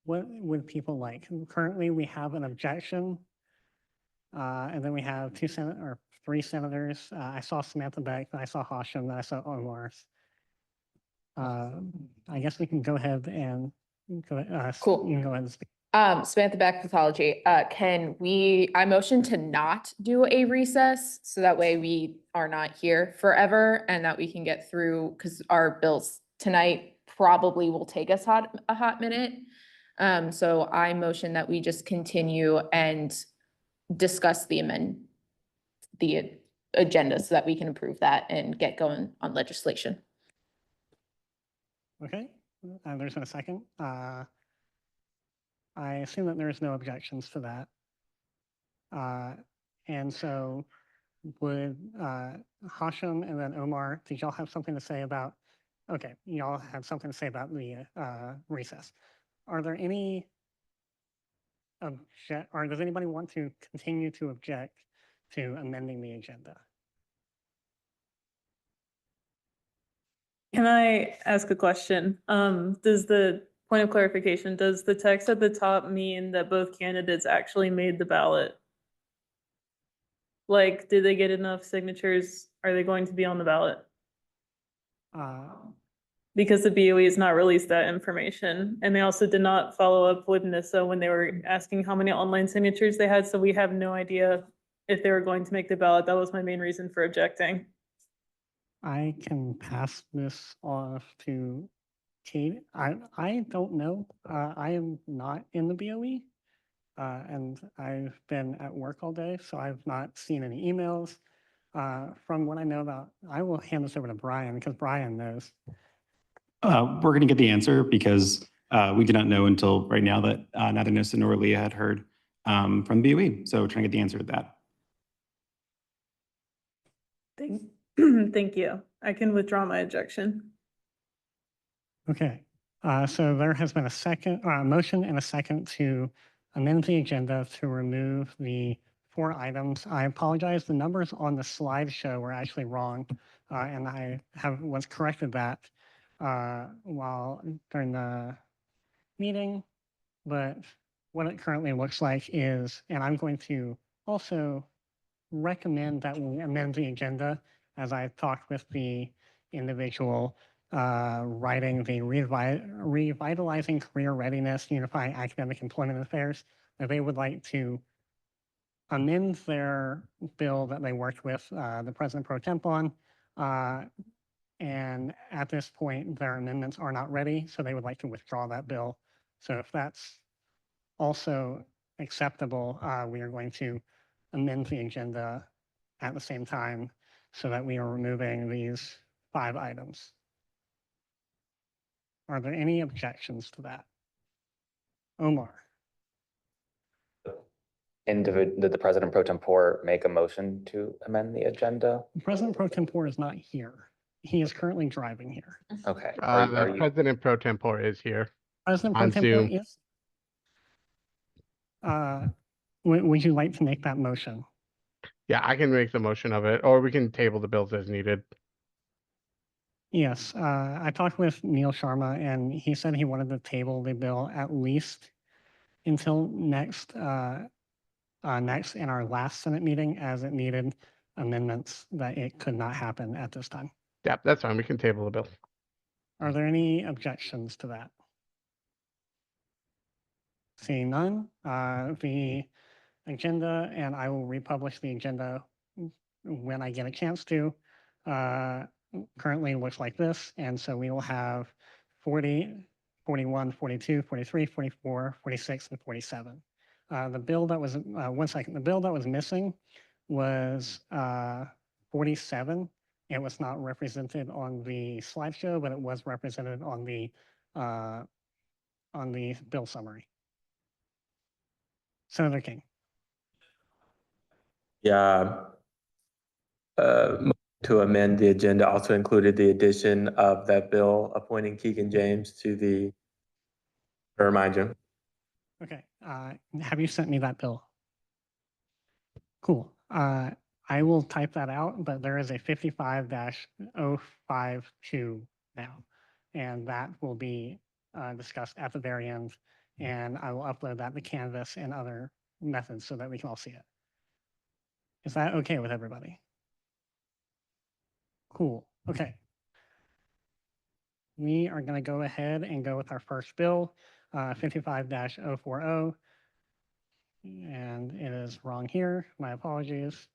what would people like? Currently, we have an objection. And then we have three senators. I saw Samantha Beck, I saw Hashem, and I saw Omar. I guess we can go ahead and go. Cool. You can go ahead and speak. Samantha Beck, pathology. I motion to not do a recess, so that way we are not here forever and that we can get through, because our bills tonight probably will take us a hot minute. So I motion that we just continue and discuss the agenda so that we can approve that and get going on legislation. Okay, there's been a second. I assume that there's no objections to that. And so would Hashem and then Omar, did y'all have something to say about, okay, y'all have something to say about the recess. Are there any or does anybody want to continue to object to amending the agenda? Can I ask a question? Does the point of clarification, does the text at the top mean that both candidates actually made the ballot? Like, did they get enough signatures? Are they going to be on the ballot? Because the BOE has not released that information. And they also did not follow up with NISA when they were asking how many online signatures they had. So we have no idea if they were going to make the ballot. That was my main reason for objecting. I can pass this off to Kate. I don't know. I am not in the BOE. And I've been at work all day, so I've not seen any emails. From what I know about, I will hand this over to Brian because Brian knows. We're going to get the answer because we did not know until right now that neither Nissa nor Leah had heard from the BOE. So we're trying to get the answer to that. Thank you. I can withdraw my objection. Okay, so there has been a second motion and a second to amend the agenda to remove the 4 items. I apologize, the numbers on the slideshow were actually wrong, and I was corrected that while during the meeting, but what it currently looks like is, and I'm going to also recommend that we amend the agenda as I talked with the individual writing the Revitalizing Career Readiness, Unifying Academic Employment Affairs, that they would like to amend their bill that they worked with the President Pro Temp on. And at this point, their amendments are not ready, so they would like to withdraw that bill. So if that's also acceptable, we are going to amend the agenda at the same time so that we are removing these 5 items. Are there any objections to that? Omar. Did the President Pro Tempore make a motion to amend the agenda? President Pro Tempore is not here. He is currently driving here. Okay. The President Pro Tempore is here. President Pro on Tempore Zoom. is. Would you like to make that motion? Yeah, I can make the motion of it, or we can table the bills as needed. Yes, I talked with Neil Sharma, and he said he wanted to table the bill at least until next in our last Senate meeting, as it needed amendments that it could not happen at this time. Yeah, that's fine. We can table the bill. Are there any objections to that? Seeing none, the agenda, and I will republish the agenda when I get a chance to. Currently looks like this, and so we will have 40, 41, 42, 43, 44, 46, and 47. The bill that was, one second, the bill that was missing was 47. It was not represented on the slideshow, but it was represented on the bill summary. Senator King. Yeah. To amend the agenda also included the addition of that bill appointing Keegan James to the, to remind you. Okay, have you sent me that bill? Cool. I I will type that out, but there is a 55-052 now. And that will be discussed at the very end. And I will upload that to Canvas and other methods so that we can all see it. Is that okay with everybody? Cool. Okay. We are going to go ahead and go with our first bill, 55-040. And it is wrong here. My apologies.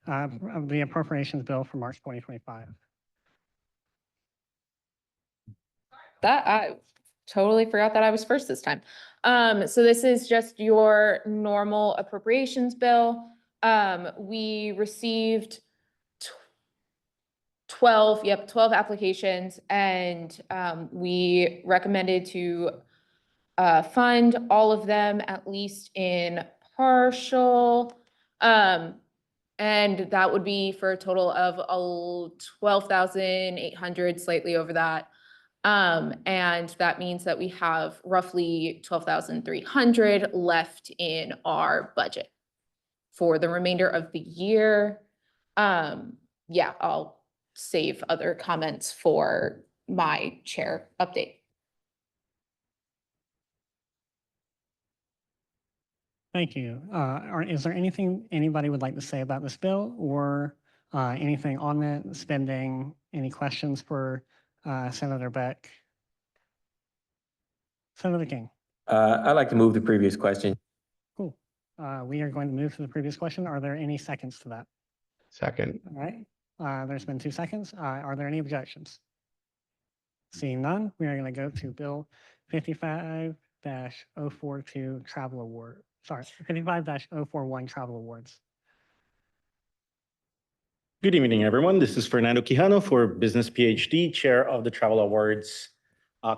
The appropriations bill for March 2025. That I totally forgot that I was first this time. So this is just your normal appropriations bill. We received 12 applications, and we recommended to fund all of them at least in partial. And that would be for a total of 12,800, slightly over that. And that means that we have roughly 12,300 left in our budget for the remainder of the year. Yeah, I'll save other comments for my chair update. Thank you. Is there anything anybody would like to say about this bill, or anything on it, spending, any questions for Senator Beck? Senator King. I'd like to move the previous question. Cool. We are going to move to the previous question. Are there any seconds to that? Second. All right. There's been 2 seconds. Are there any objections? Seeing none, we are going to go to Bill 55-042 Travel Award. Sorry, 55-041 Travel Awards. Good evening, everyone. This is Fernando Quijano for Business PhD, Chair of the Travel Awards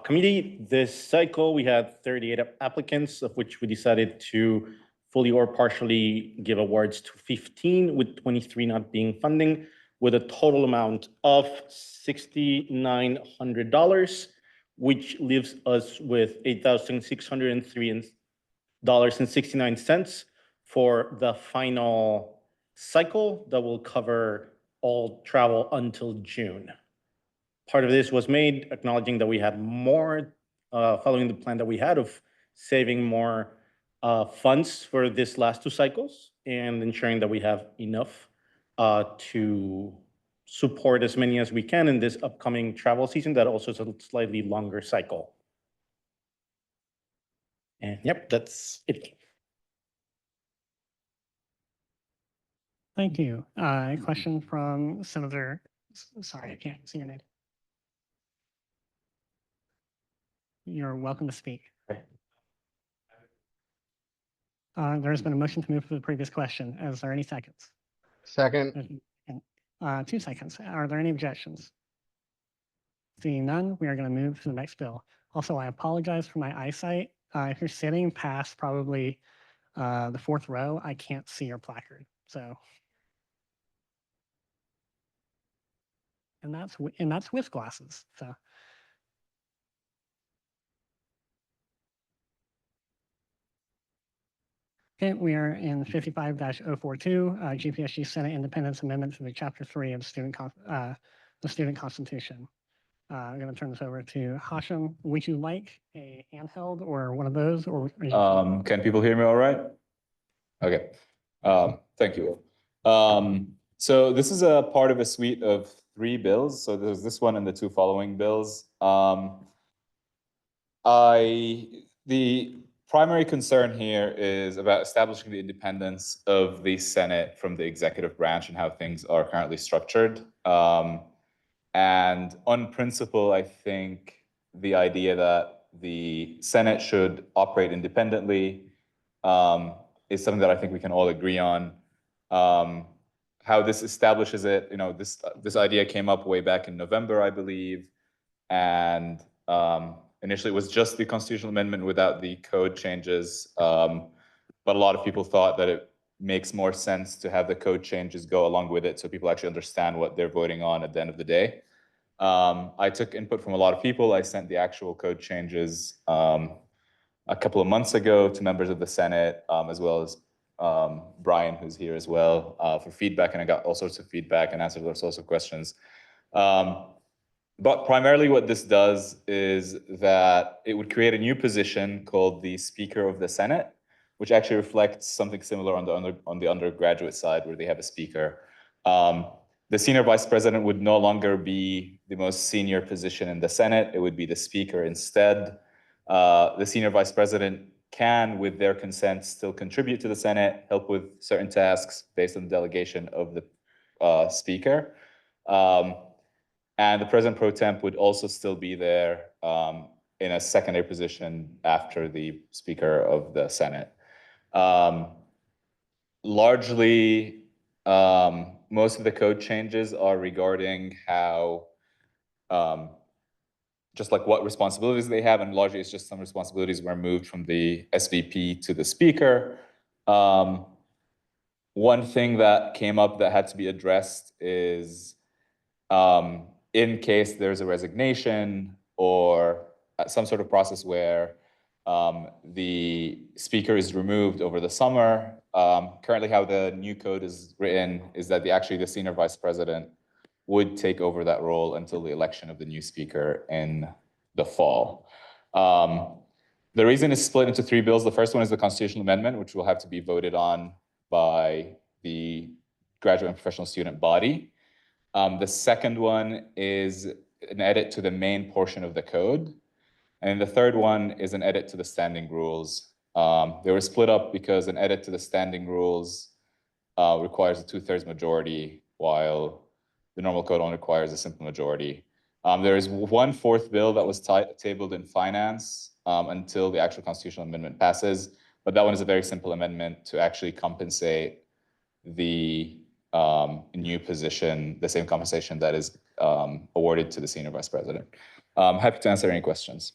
Committee. This cycle, we had 38 applicants, of which we decided to fully or partially give awards to 15, with 23 not being funding, with a total amount of $6,900, which leaves us with $8,603.69 for the final cycle that will cover all travel until June. Part of this was made acknowledging that we had more, following the plan that we had of saving more funds for this last 2 cycles and ensuring that we have enough to support as many as we can in this upcoming travel season that also is a slightly longer cycle. And yep, that's it. Thank you. A question from Senator, sorry, I can't see your name. You're welcome to speak. There's been a motion to move to the previous question. Is there any seconds? Second. 2 seconds. Are there any objections? Seeing none, we are going to move to the next bill. Also, I apologize for my eyesight. If you're sitting past probably the 4th row, I can't see your placard. So, and that's with glasses. So. Okay, we are in 55-042, GPSG Senate Independence Amendment to the Chapter 3 of the Student Constitution. I'm going to turn this over to Hashem. Would you like a handheld or one of those? Or Can people hear me all right? Okay. Thank you. So this is a part of a suite of 3 bills. So there's this one and the 2 following bills. The primary concern here is about establishing the independence of the Senate from the executive branch and how things are currently structured. And on principle, I think the idea that the Senate should operate independently is something that I think we can all agree on. How this establishes it, this idea came up way back in November, I believe, and initially it was just the constitutional amendment without the code changes, but a lot of people thought that it makes more sense to have the code changes go along with it so people actually understand what they're voting on at the end of the day. I took input from a lot of people. I sent the actual code changes a couple of months ago to members of the Senate, as well as Brian, who's here as well, for feedback, and I got all sorts of feedback and answered all sorts of questions. But primarily what this does is that it would create a new position called the Speaker of the Senate, which actually reflects something similar on the undergraduate side where they have a speaker. The Senior Vice President would no longer be the most senior position in the Senate. It would be the Speaker instead. The Senior Vice President can, with their consent, still contribute to the Senate, help with certain tasks based on the delegation of the Speaker. And the President Pro Temp would also still be there in a secondary position after the Speaker of the Senate. Largely, most of the code changes are regarding how, just like what responsibilities they have, and largely it's just some responsibilities were moved from the SVP to the Speaker. One thing that came up that had to be addressed is in case there's a resignation or some sort of process where the speaker is removed over the summer. Currently, how the new code is written is that actually the Senior Vice President would take over that role until the election of the new speaker in the fall. The reason it's split into 3 bills. The first one is the constitutional amendment, which will have to be voted on by the graduate and professional student body. The second one is an edit to the main portion of the code. And the third one is an edit to the standing rules. They were split up because an edit to the standing rules requires a 2/3 majority, while the normal code only requires a simple majority. There is 1/4 bill that was tabled in finance until the actual constitutional amendment passes. But that one is a very simple amendment to actually compensate the new position, the same compensation that is awarded to the Senior Vice President. Happy to answer any questions.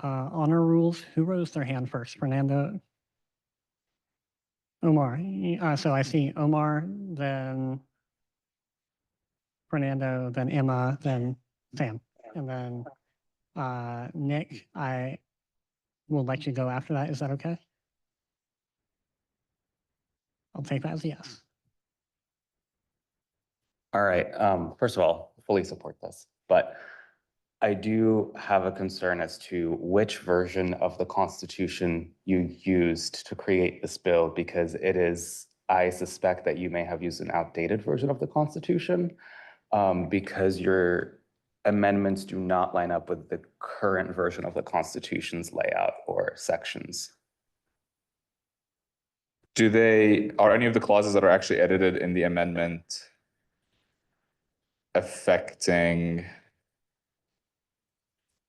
Honor rules, who rose their hand first? Fernando? Omar. So I see Omar, then Fernando, then Emma, then Sam. And then Nick, I will let you go after that. Is that okay? I'll take that as a yes. All right, first of all, fully support this, but I do have a concern as to which version of the Constitution you used to create this bill, because it is, I suspect that you may have used an outdated version of the Constitution, because your amendments do not line up with the current version of the Constitution's layout or sections. Are any of the clauses that are actually edited in the amendment affecting,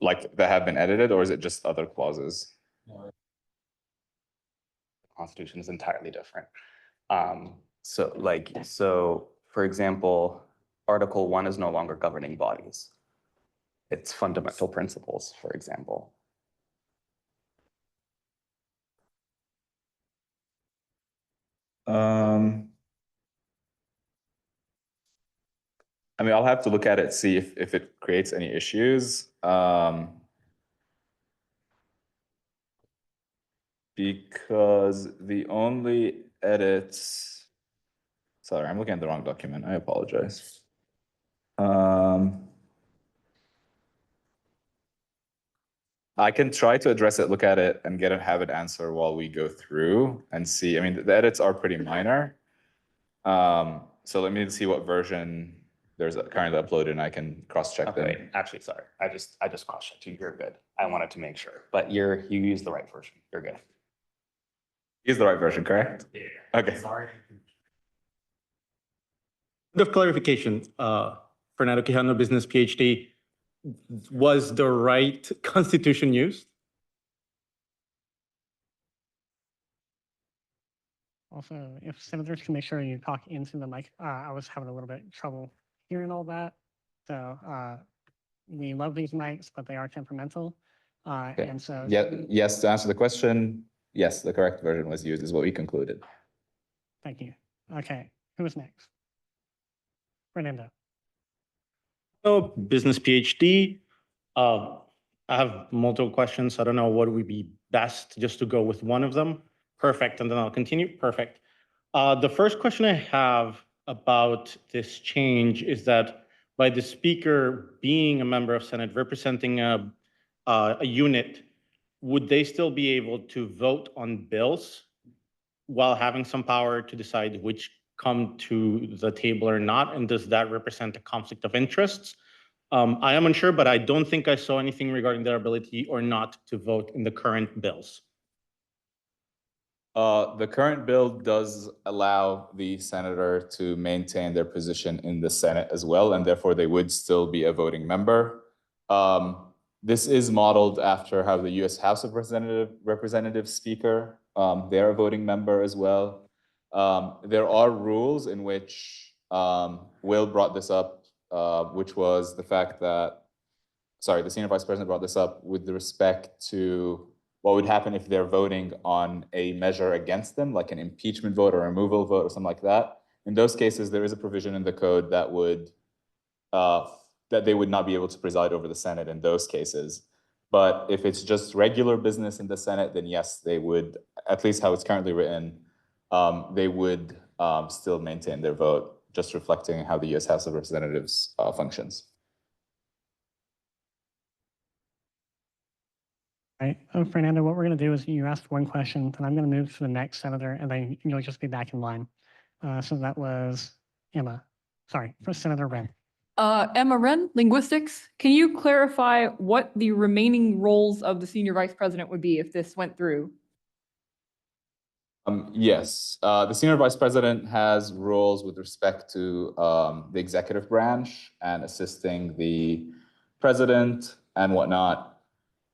like, that have been edited, or is it just other clauses? The Constitution is entirely different. So for example, Article 1 is no longer governing bodies. It's fundamental principles, for example. I mean, I'll have to look at it, see if it creates any issues. Because the only edits, sorry, I'm looking at the wrong document. I apologize. I can try to address it, look at it, and have it answer while we go through and see. I mean, the edits are pretty minor. So let me see what version there's currently uploaded, and I can cross-check them. Okay, actually, sorry, I just cross-checked you. You're good. I wanted to make sure, but you used the right version. You're good. Use the right version, correct? Yeah. Okay. Sorry. Bit of clarification, Fernando Quijano, business PhD, was the right constitution used? Also, if senators can make sure you talk into the mic, I was having a little bit of trouble hearing all that. So we love these mics, but they are temperamental. Okay. And so Yes, to answer the question, yes, the correct version was used, is what we concluded. Thank you. Okay, who is next? Fernando. Oh, business PhD. I have multiple questions. I don't know what would be best just to go with one of them. Perfect, and then I'll continue. Perfect. The first question I have about this change is that by the speaker being a member of Senate representing a unit, would they still be able to vote on bills while having some power to decide which come to the table or not? And does that represent a conflict of interests? I am unsure, but I don't think I saw anything regarding their ability or not to vote in the current bills. The current bill does allow the senator to maintain their position in the Senate as well, and therefore they would still be a voting member. This is modeled after how the U.S. House of Representatives Speaker, they're a voting member as well. There are rules in which Will brought this up, which was the fact that, sorry, the senior vice president brought this up with respect to what would happen if they're voting on a measure against them, like an impeachment vote or removal vote or something like that. In those cases, there is a provision in the code that would that they would not be able to preside over the Senate in those cases. But if it's just regular business in the Senate, then yes, they would, at least how it's currently written, they would still maintain their vote, just reflecting how the U.S. House of Representatives functions. Right. Oh, Fernando, what we're going to do is you asked one question, and I'm going to move to the next senator, and then you'll just be back in line. So that was Emma. Sorry, for Senator Wren. Emma Wren, linguistics. Can you clarify what the remaining roles of the senior vice president would be if this went through? Yes, the senior vice president has roles with respect to the executive branch and assisting the president and whatnot.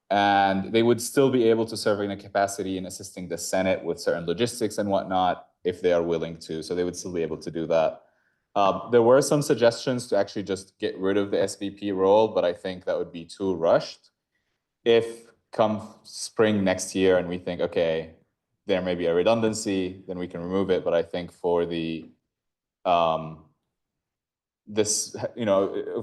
And they would still be able to serve in a capacity in assisting the Senate with certain logistics and whatnot if they are willing to. So they would still be able to do that. There were some suggestions to actually just get rid of the SVP role, but I think that would be too rushed. If come spring next year and we think, okay, there may be a redundancy, then we can remove it. But I think for the this,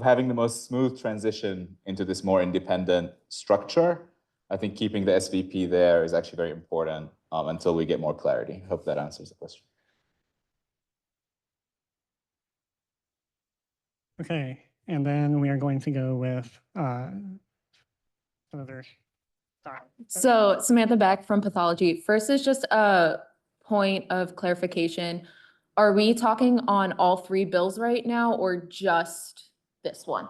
having the most smooth transition into this more independent structure, I think keeping the SVP there is actually very important until we get more clarity. I hope that answers the question. Okay, and then we are going to go with Senator. Sorry. So Samantha Beck from Pathology. First is just a point of clarification. Are we talking on all three bills right now or just this one?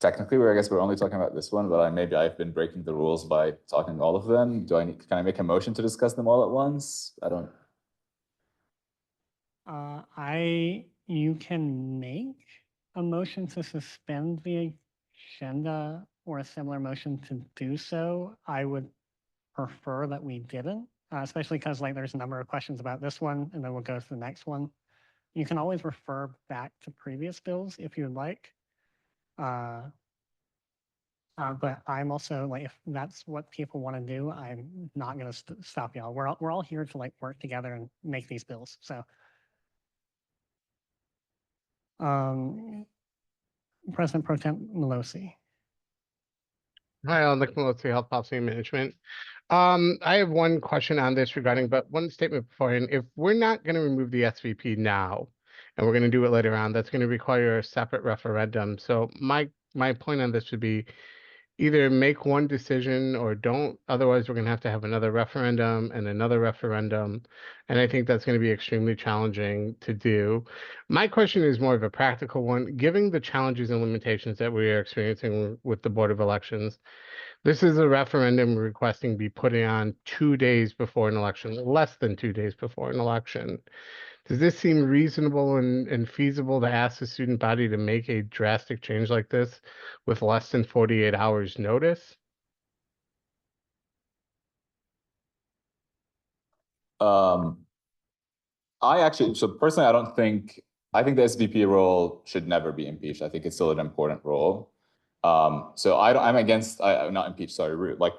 Technically, I guess we're only talking about this one, but maybe I've been breaking the rules by talking all of them. Can I make a motion to discuss them all at once? I don't. You can make a motion to suspend the agenda or a similar motion to do so. I would prefer that we didn't, especially because there's a number of questions about this one, and then we'll go to the next one. You can always refer back to previous bills if you would like. But I'm also if that's what people want to do, I'm not going to stop y'all. We're all here to work together and make these bills. So, President Pro Tem Pelosi. Hi, I'm Nick Pelosi, Health Policy and Management. I have one question on this regarding, but one statement beforehand. If we're not going to remove the SVP now, and we're going to do it later on, that's going to require a separate referendum. So my point on this would be either make one decision or don't. Otherwise, we're going to have another referendum and another referendum. And I think that's going to be extremely challenging to do. My question is more of a practical one. Given the challenges and limitations that we are experiencing with the Board of Elections, this is a referendum requesting be put on 2 days before an election, less than 2 days before an election. Does this seem reasonable and feasible to ask the student body to make a drastic change like this with less than 48 hours notice? So personally, I think the SVP role should never be impeached. I think it's still an important role. So I'm against, not impeached, sorry,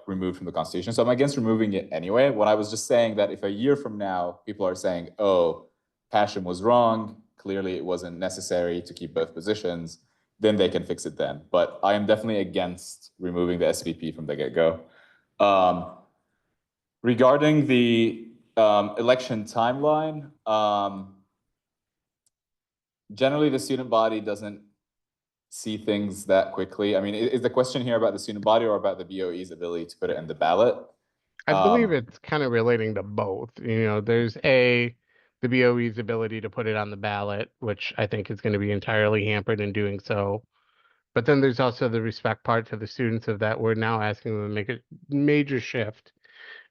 removed from the Constitution. So I'm against removing it anyway. When I was just saying that if a year from now, people are saying, oh, Passion was wrong, clearly it wasn't necessary to keep both positions, then they can fix it then. But I am definitely against removing the SVP from the get-go. Regarding the election timeline, generally the student body doesn't see things that quickly. I mean, is the question here about the student body or about the BOE's ability to put it in the ballot? I believe it's kind of relating to both. You know, there's the BOE's ability to put it on the ballot, which I think is going to be entirely hampered in doing so. But then there's also the respect part to the students of that we're now asking them to make a major shift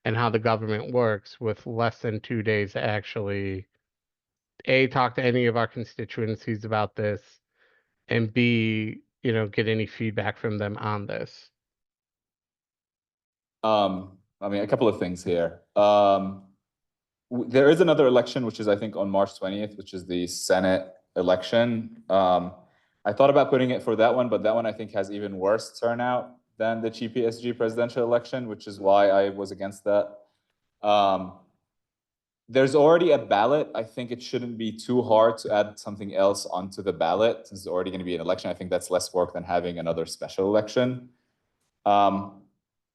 in how the government works with less than 2 days to actually talk to any of our constituencies about this, and B, you know, get any feedback from them on this. I mean, a couple of things here. There is another election, which is, I think, on March 20th, which is the Senate election. I thought about putting it for that one, but that one I think has even worse turnout than the GPSG presidential election, which is why I was against that. There's already a ballot. I think it shouldn't be too hard to add something else onto the ballot since there's already going to be an election. I think that's less work than having another special election.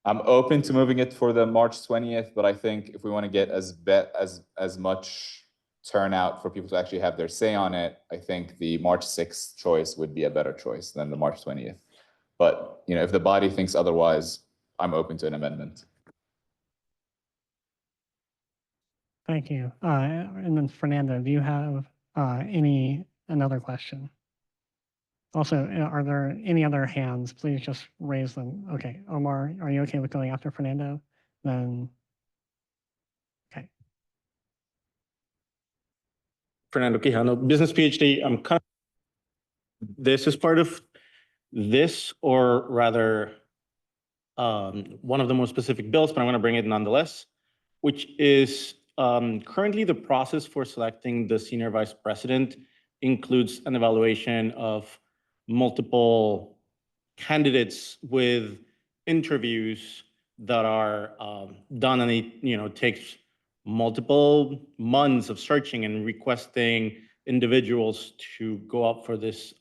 I'm open to moving it for the March 20th, but I think if we want to get as much turnout for people to actually have their say on it, I think the March 6th choice would be a better choice than the March 20th. But you know, if the body thinks otherwise, I'm open to an amendment. Thank you. And then Fernando, do you have another question? Also, are there any other hands? Please just raise them. Okay, Omar, are you okay with going after Fernando? Then, okay. Fernando Quijano, business PhD. I'm kind of, this is part of this, or rather, one of the more specific bills, but I'm going to bring it nonetheless, which is currently the process for selecting the senior vice president includes an evaluation of multiple candidates with interviews that are done, and it takes multiple months of searching and requesting individuals to go up for this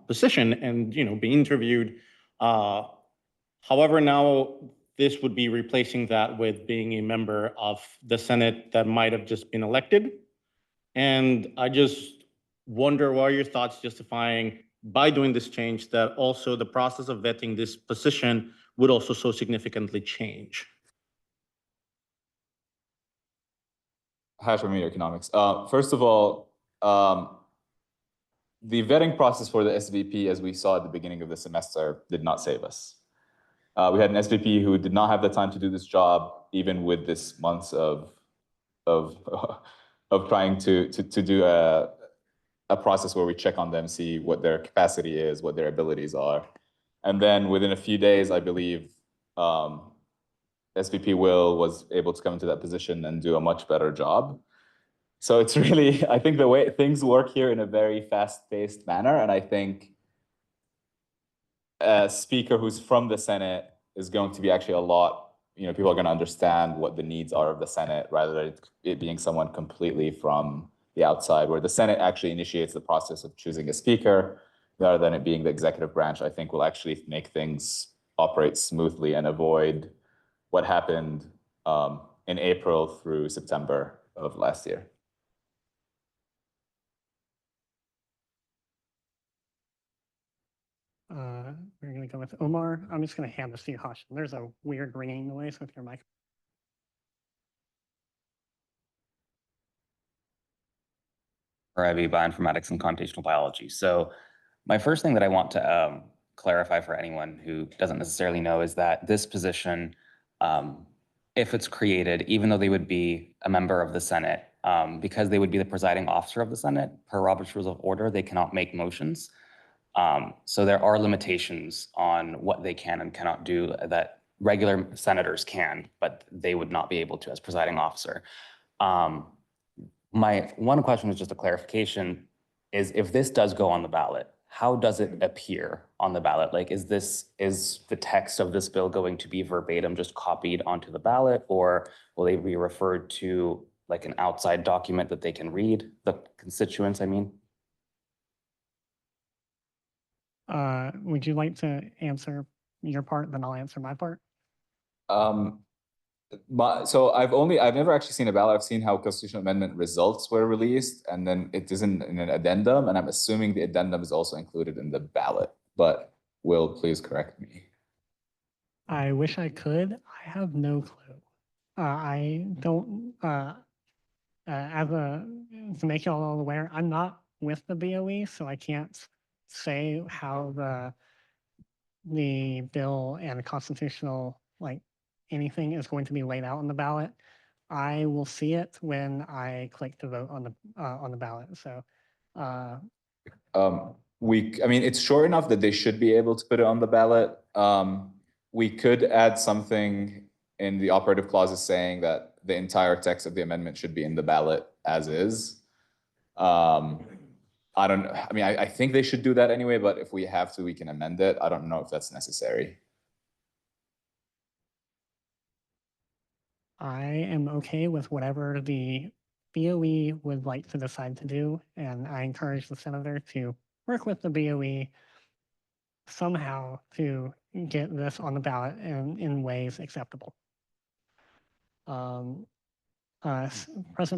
position and be interviewed. However, now this would be replacing that with being a member of the Senate that might have just been elected. And I just wonder what are your thoughts justifying by doing this change that also the process of vetting this position would also so significantly change? Hi, from Media Economics. First of all, the vetting process for the SVP, as we saw at the beginning of the semester, did not save us. We had an SVP who did not have the time to do this job, even with this months of trying to do a process where we check on them, see what their capacity is, what their abilities are. And then within a few days, I believe SVP Will was able to come into that position and do a much better job. So it's really, I think the way things work here in a very fast-paced manner, and I think a speaker who's from the Senate is going to be actually a lot, people are going to understand what the needs are of the Senate rather than it being someone completely from the outside, where the Senate actually initiates the process of choosing a speaker rather than it being the executive branch. I think will actually make things operate smoothly and avoid what happened in April through September of last year. We're going to go with Omar. I'm just going to hand this to you, Hashim. There's a weird ringing noise with your mic. IB bioinformatics and computational biology. So my first thing that I want to clarify for anyone who doesn't necessarily know is that this position, if it's created, even though they would be a member of the Senate, because they would be the presiding officer of the Senate, per Robert's Rules of Order, they cannot make motions. So there are limitations on what they can and cannot do that regular senators can, but they would not be able to as presiding officer. My one question was just a clarification, is if this does go on the ballot, how does it appear on the ballot? Like, is the text of this bill going to be verbatim just copied onto the ballot, or will they be referred to like an outside document that they can read, the constituents, I mean? Would you like to answer your part, then I'll answer my part? So I've never actually seen a ballot. I've seen how constitutional amendment results were released, and then it isn't in an addendum, and I'm assuming the addendum is also included in the ballot, but Will, please correct me. I wish I could. I have no clue. I don't, to make y'all all aware, I'm not with the BOE, so I can't say how the bill and constitutional, like, anything is going to be laid out on the ballot. I will see it when I click to vote on the ballot. So, I mean, it's short enough that they should be able to put it on the ballot. We could add something in the operative clauses saying that the entire text of the amendment should be in the ballot as is. I think they should do that anyway, but if we have to, we can amend it. I don't know if that's necessary. I am okay with whatever the BOE would like to decide to do, and I encourage the senator to work with the BOE somehow to get this on the ballot and in ways acceptable. President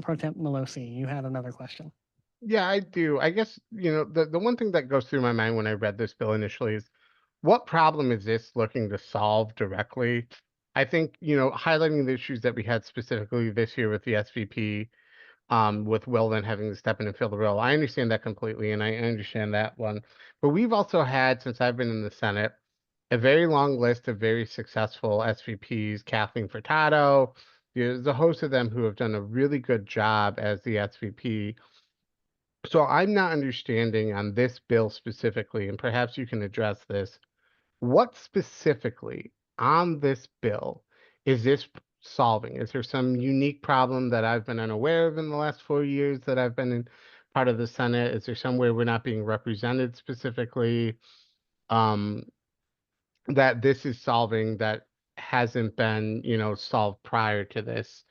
Pro Tem Pelosi, you had another question. Yeah, I do. I guess, the one thing that goes through my mind when I read this bill initially is what problem is this looking to solve directly? I think, highlighting the issues that we had specifically this year with the SVP, with Will then having to step in and fill the role. I understand that completely, and I understand that one. But we've also had, since I've been in the Senate, a very long list of very successful SVPs, Kathleen Furtado. There's a host of them who have done a really good job as the SVP. So I'm not understanding on this bill specifically, and perhaps you can address this. What specifically on this bill is this solving? Is there some unique problem that I've been unaware of in the last 4 years that I've been in part of the Senate? Is there somewhere we're not being represented specifically, that this is solving that hasn't been, solved prior to this?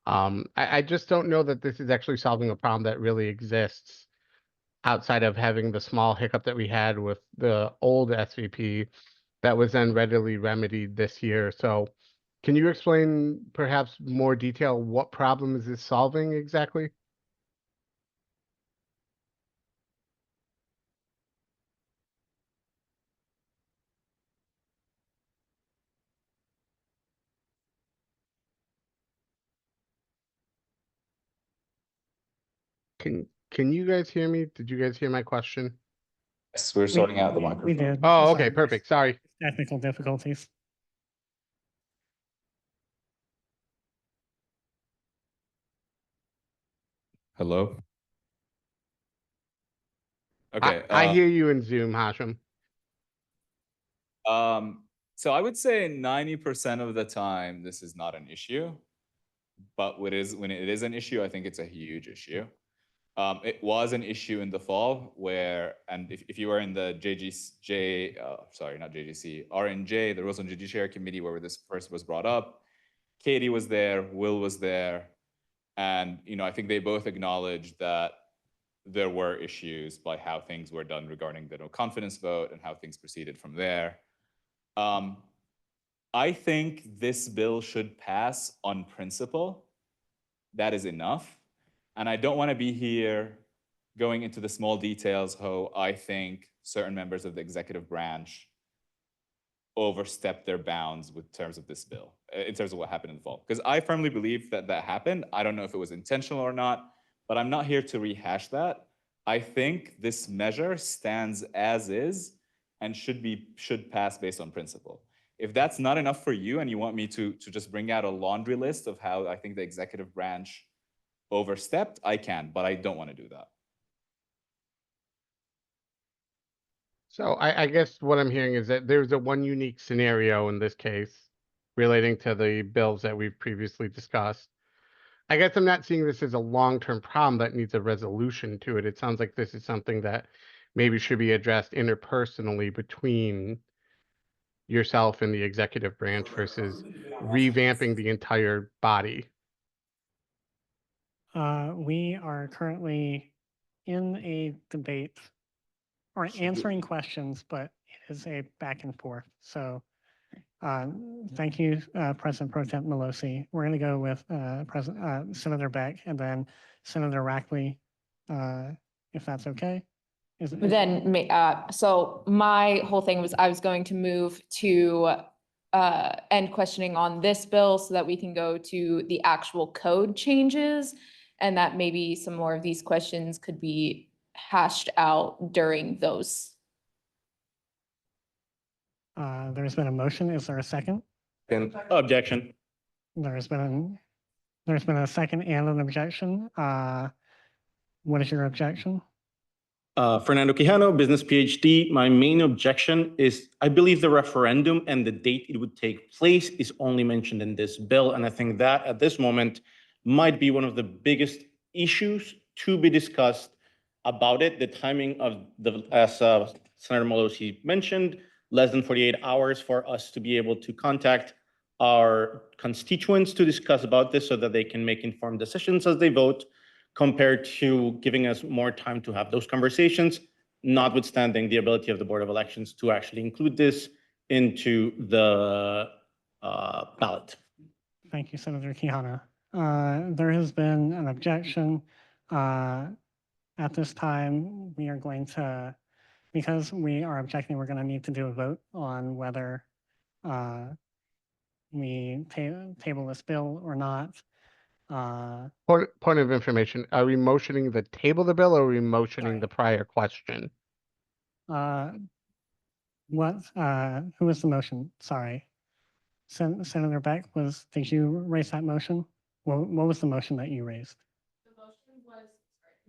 I just don't know that this is actually solving a problem that really exists outside of having the small hiccup that we had with the old SVP that was then readily remedied this year. So can you explain perhaps more detail what problem is this solving exactly? Can you guys hear me? Did you guys hear my question? Yes, we're sorting out the microphone. We did. Oh, Sorry. okay, perfect. Sorry. Technical difficulties. Hello? Okay. I hear you in Zoom, Hashem. So I would say 90% of the time, this is not an issue. But when it is an issue, I think it's a huge issue. It was an issue in the fall and if you were in the RNJ, the Rules and Judiciary Committee, where this first was brought up, Katie was there, Will was there, and I think they both acknowledged that there were issues by how things were done regarding the no confidence vote and how things proceeded from there. I think this bill should pass on principle. That is enough. And I don't want to be here going into the small details how I think certain members of the executive branch overstepped their bounds with terms of this bill, in terms of what happened in the fall. Because I firmly believe that happened. I don't know if it was intentional or not, but I'm not here to rehash that. I think this measure stands as is and should pass based on principle. If that's not enough for you and you want me to just bring out a laundry list of how I think the executive branch overstepped, I can, but I don't want to do that. So I guess what I'm hearing is that there's a one unique scenario in this case relating to the bills that we've previously discussed. I guess I'm not seeing this as a long-term problem that needs a resolution to it. It sounds like this is something that maybe should be addressed interpersonally between yourself and the executive branch versus revamping the entire body. We are currently in a debate or answering questions, but it is a back and forth. So thank you, President Pro Tem Pelosi. We're going to go with Senator Beck and then Senator Rackley, if that's okay. So my whole thing was I was going to move to end questioning on this bill so that we can go to the actual code changes, and that maybe some more of these questions could be hashed out during those. There's been a motion. Is there a second? Objection. There's been a second and an objection. What is your objection? Fernando Quijano, business PhD. My main objection is I believe the referendum and the date it would take place is only mentioned in this bill. And I think that at this moment might be one of the biggest issues to be discussed about it. The timing of as Senator Pelosi mentioned, less than 48 hours for us to be able to contact our constituents to discuss about this so that they can make informed decisions as they vote, compared to giving us more time to have those conversations, notwithstanding the ability of the Board of Elections to actually include this into the ballot. Thank you, Senator Quijano. There has been an objection. At this time, we are going to, because we are objecting, we're going to need to do a vote on whether we table this bill or not. Point of information, are we motioning the table the bill or are we motioning the prior question? Who was the motion? Sorry. Senator Beck, did you raise that motion? What was the motion that you raised? The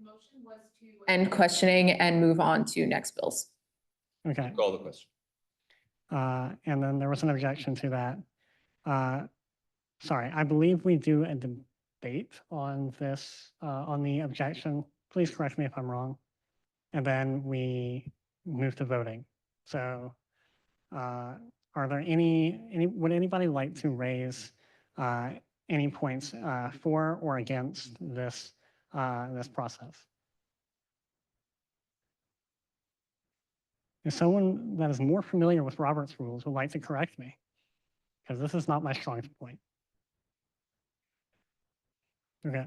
motion was to end questioning and move on to next bills. Okay. Call the question. And then there was an objection to that. Sorry, I believe we do a debate on this, on the objection. Please correct me if I'm wrong. And then we move to voting. So are there would anybody like to raise any points for or against this process? If someone that is more familiar with Robert's rules would like to correct me, because this is not my strong point. Okay.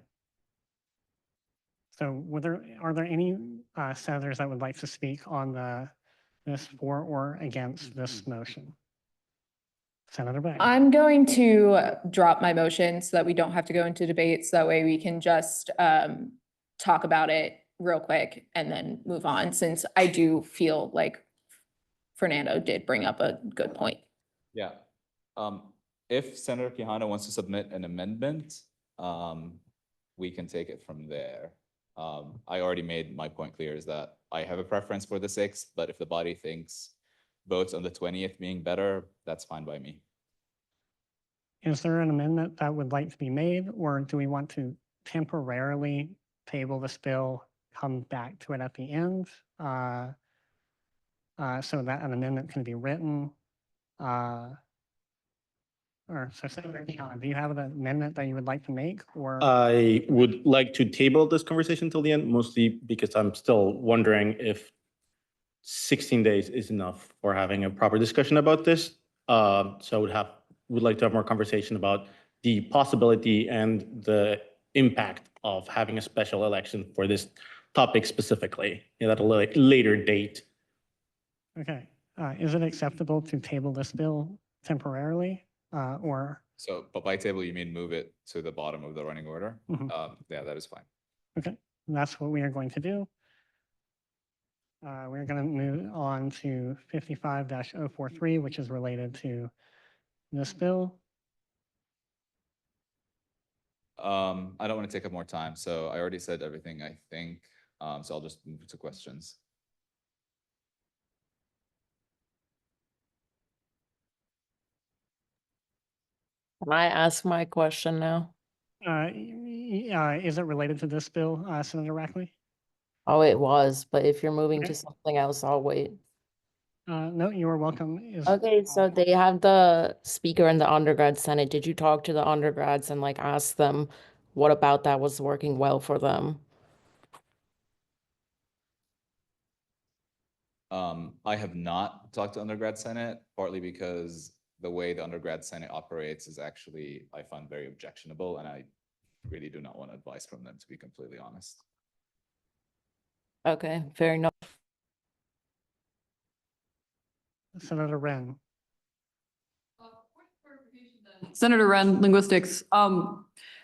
So are there any senators that would like to speak on this for or against this motion? Senator Beck. I'm going to drop my motion so that we don't have to go into debate. So that way we can just talk about it real quick and then move on, since I do feel like Fernando did bring up a good point. Yeah. If Senator Quijano wants to submit an amendment, we can take it from there. I already made my point clear, is that I have a preference for the 6th, but if the body thinks votes on the 20th being better, that's fine by me. Is there an amendment that would like to be made, or do we want to temporarily table this bill, come back to it at the end, so that an amendment can be written? So Senator Quijano, do you have an amendment that you would like to make, or? I would like to table this conversation till the end, mostly because I'm still wondering if 16 days is enough for having a proper discussion about this. So I would like to have more conversation about the possibility and the impact of having a special election for this topic specifically at a later date. Okay. Is it acceptable to table this bill temporarily, or? So, but by table, you mean move it to the bottom of the running order? Yeah, that is fine. Okay, that's what we are going to do. We're going to move on to 55-043, which is related to this bill. I don't want to take up more time, so I already said everything, I think. So I'll just move to questions. Can I ask my question now? Is it related to this bill, Senator Rackley? Oh, it was, but if you're moving Okay. to something else, I'll wait. No, you are welcome. Okay, so they have the speaker in the undergrad senate. Did you talk to the undergrads and like ask them what about that was working well for them? I have not talked to undergrad senate, partly because the way the undergrad senate operates is actually, I find very objectionable, and I really do not want advice from them, to be completely honest. Okay, fair enough. Senator Wren. Senator Wren, linguistics.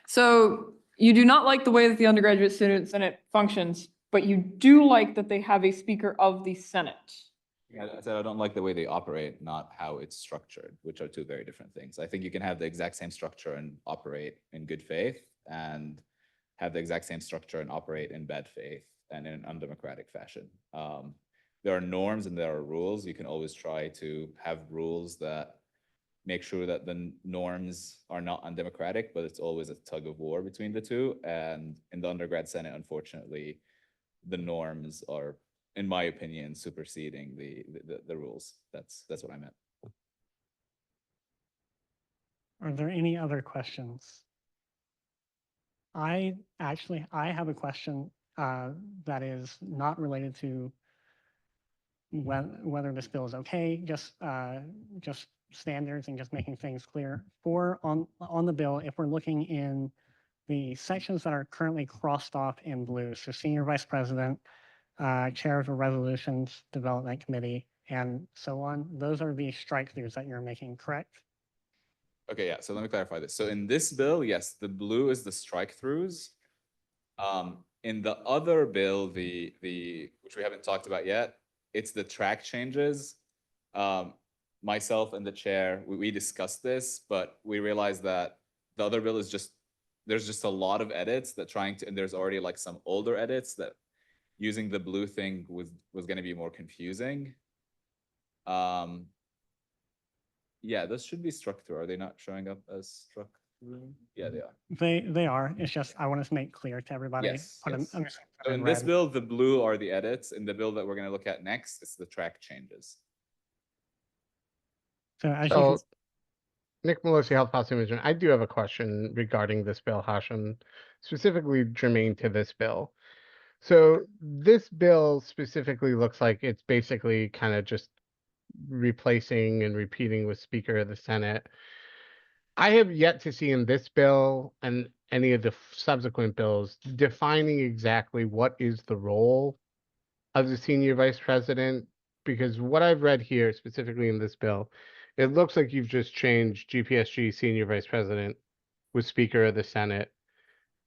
So you do not like the way that the undergraduate student senate functions, but you do like that they have a speaker of the Senate. Yeah, I said I don't like the way they operate, not how it's structured, which are two very different things. I think you can have the exact same structure and operate in good faith, and have the exact same structure and operate in bad faith and in an undemocratic fashion. There are norms and there are rules. You can always try to have rules that make sure that the norms are not undemocratic, but it's always a tug of war between the two. And in the undergrad senate, unfortunately, the norms are, in my opinion, superseding the rules. That's what I meant. Are there any other questions? I have a question that is not related to whether this bill is okay, just standards and just making things clear. On the bill, if we're looking in the sections that are currently crossed off in blue, so senior vice president, chair of the resolutions development committee, and so on, those are the strike throughs that you're making, correct? Okay, yeah, so let me clarify this. So in this bill, yes, the blue is the strike throughs. In the other bill, the which we haven't talked about yet, it's the track changes. Myself and the chair, we discussed this, but we realized that the other bill is there's just a lot of edits that and there's already like some older edits that using the blue thing was going to be more confusing. Yeah, those should be struck through. Are they not showing up as struck through? Yeah, they are. They are. It's just I want to make clear to everybody. Yes. So in this bill, the blue are the edits. In the bill that we're going to look at next, it's the track changes. So Nick Melosi, Health Policy Management. I do have a question regarding this bill, Hashem, specifically germane to this bill. So this bill specifically looks like it's basically kind of just replacing and repeating with Speaker of the Senate. I have yet to see in this bill and any of the subsequent bills defining exactly what is the role of the senior vice president, because what I've read here specifically in this bill, it looks like you've just changed GPSG senior vice president with Speaker of the Senate.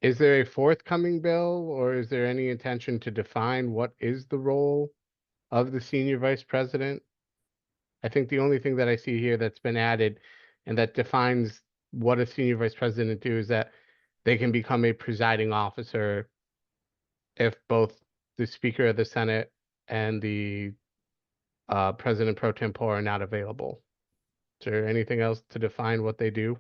Is there a forthcoming bill, or is there any intention to define what is the role of the senior vice president? I think the only thing that I see here that's been added and that defines what a senior vice president do is that they can become a presiding officer if both the Speaker of the Senate and the President pro tempore are not available. Is there anything else to define what they do?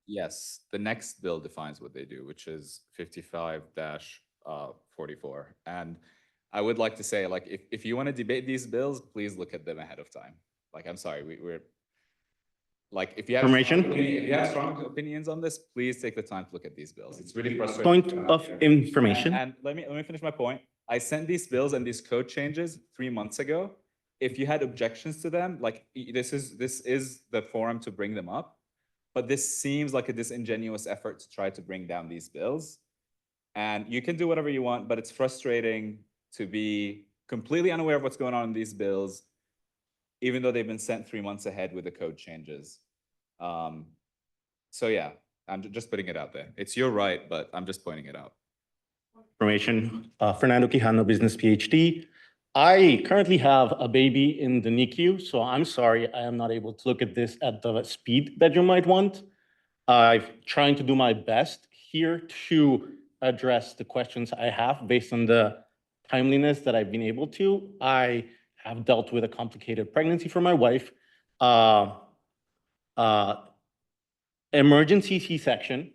Yes, the next bill defines what they do, which is 55-44. And I would like to say, like, if you want to debate these bills, please look at them ahead of time. Like, I'm sorry, we're like, if you have strong opinions on this, please take the time to look at these bills. It's really frustrating. Point of information. And let me finish my point. I sent these bills and these code changes 3 months ago. If you had objections to them, like, this is the forum to bring them up. But this seems like a disingenuous effort to try to bring down these bills. And you can do whatever you want, but it's frustrating to be completely unaware of what's going on in these bills, even though they've been sent 3 months ahead with the code changes. So yeah, I'm just putting it out there. It's your right, but I'm just pointing it out. Information, Fernando Quijano, business PhD. I currently have a baby in the NICU, so I'm sorry I am not able to look at this at the speed that you might want. I'm trying to do my best here to address the questions I have based on the timeliness that I've been able to. I have dealt with a complicated pregnancy for my wife, emergency C-section.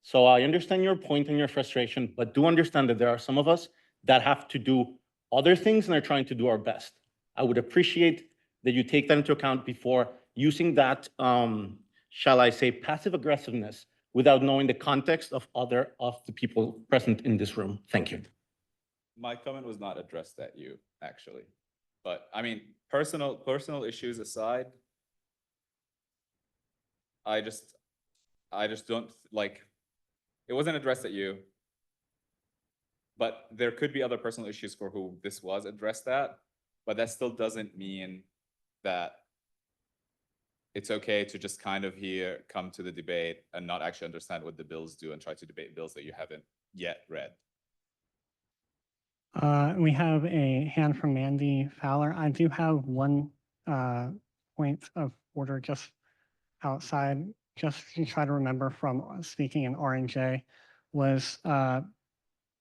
So I understand your point and your frustration, but do understand that there are some of us that have to do other things and are trying to do our best. I would appreciate that you take that into account before using that, shall I say, passive aggressiveness without knowing the context of the people present in this room. Thank you. My comment was not addressed at you, actually. But I mean, personal issues aside, I just don't like, it wasn't addressed at you. But there could be other personal issues for who this was addressed at, but that still doesn't mean that it's okay to just kind of come to the debate and not actually understand what the bills do and try to debate bills that you haven't yet read. We have a hand from Mandy Fowler. I do have one point of order just outside, just to try to remember from speaking in R&J, was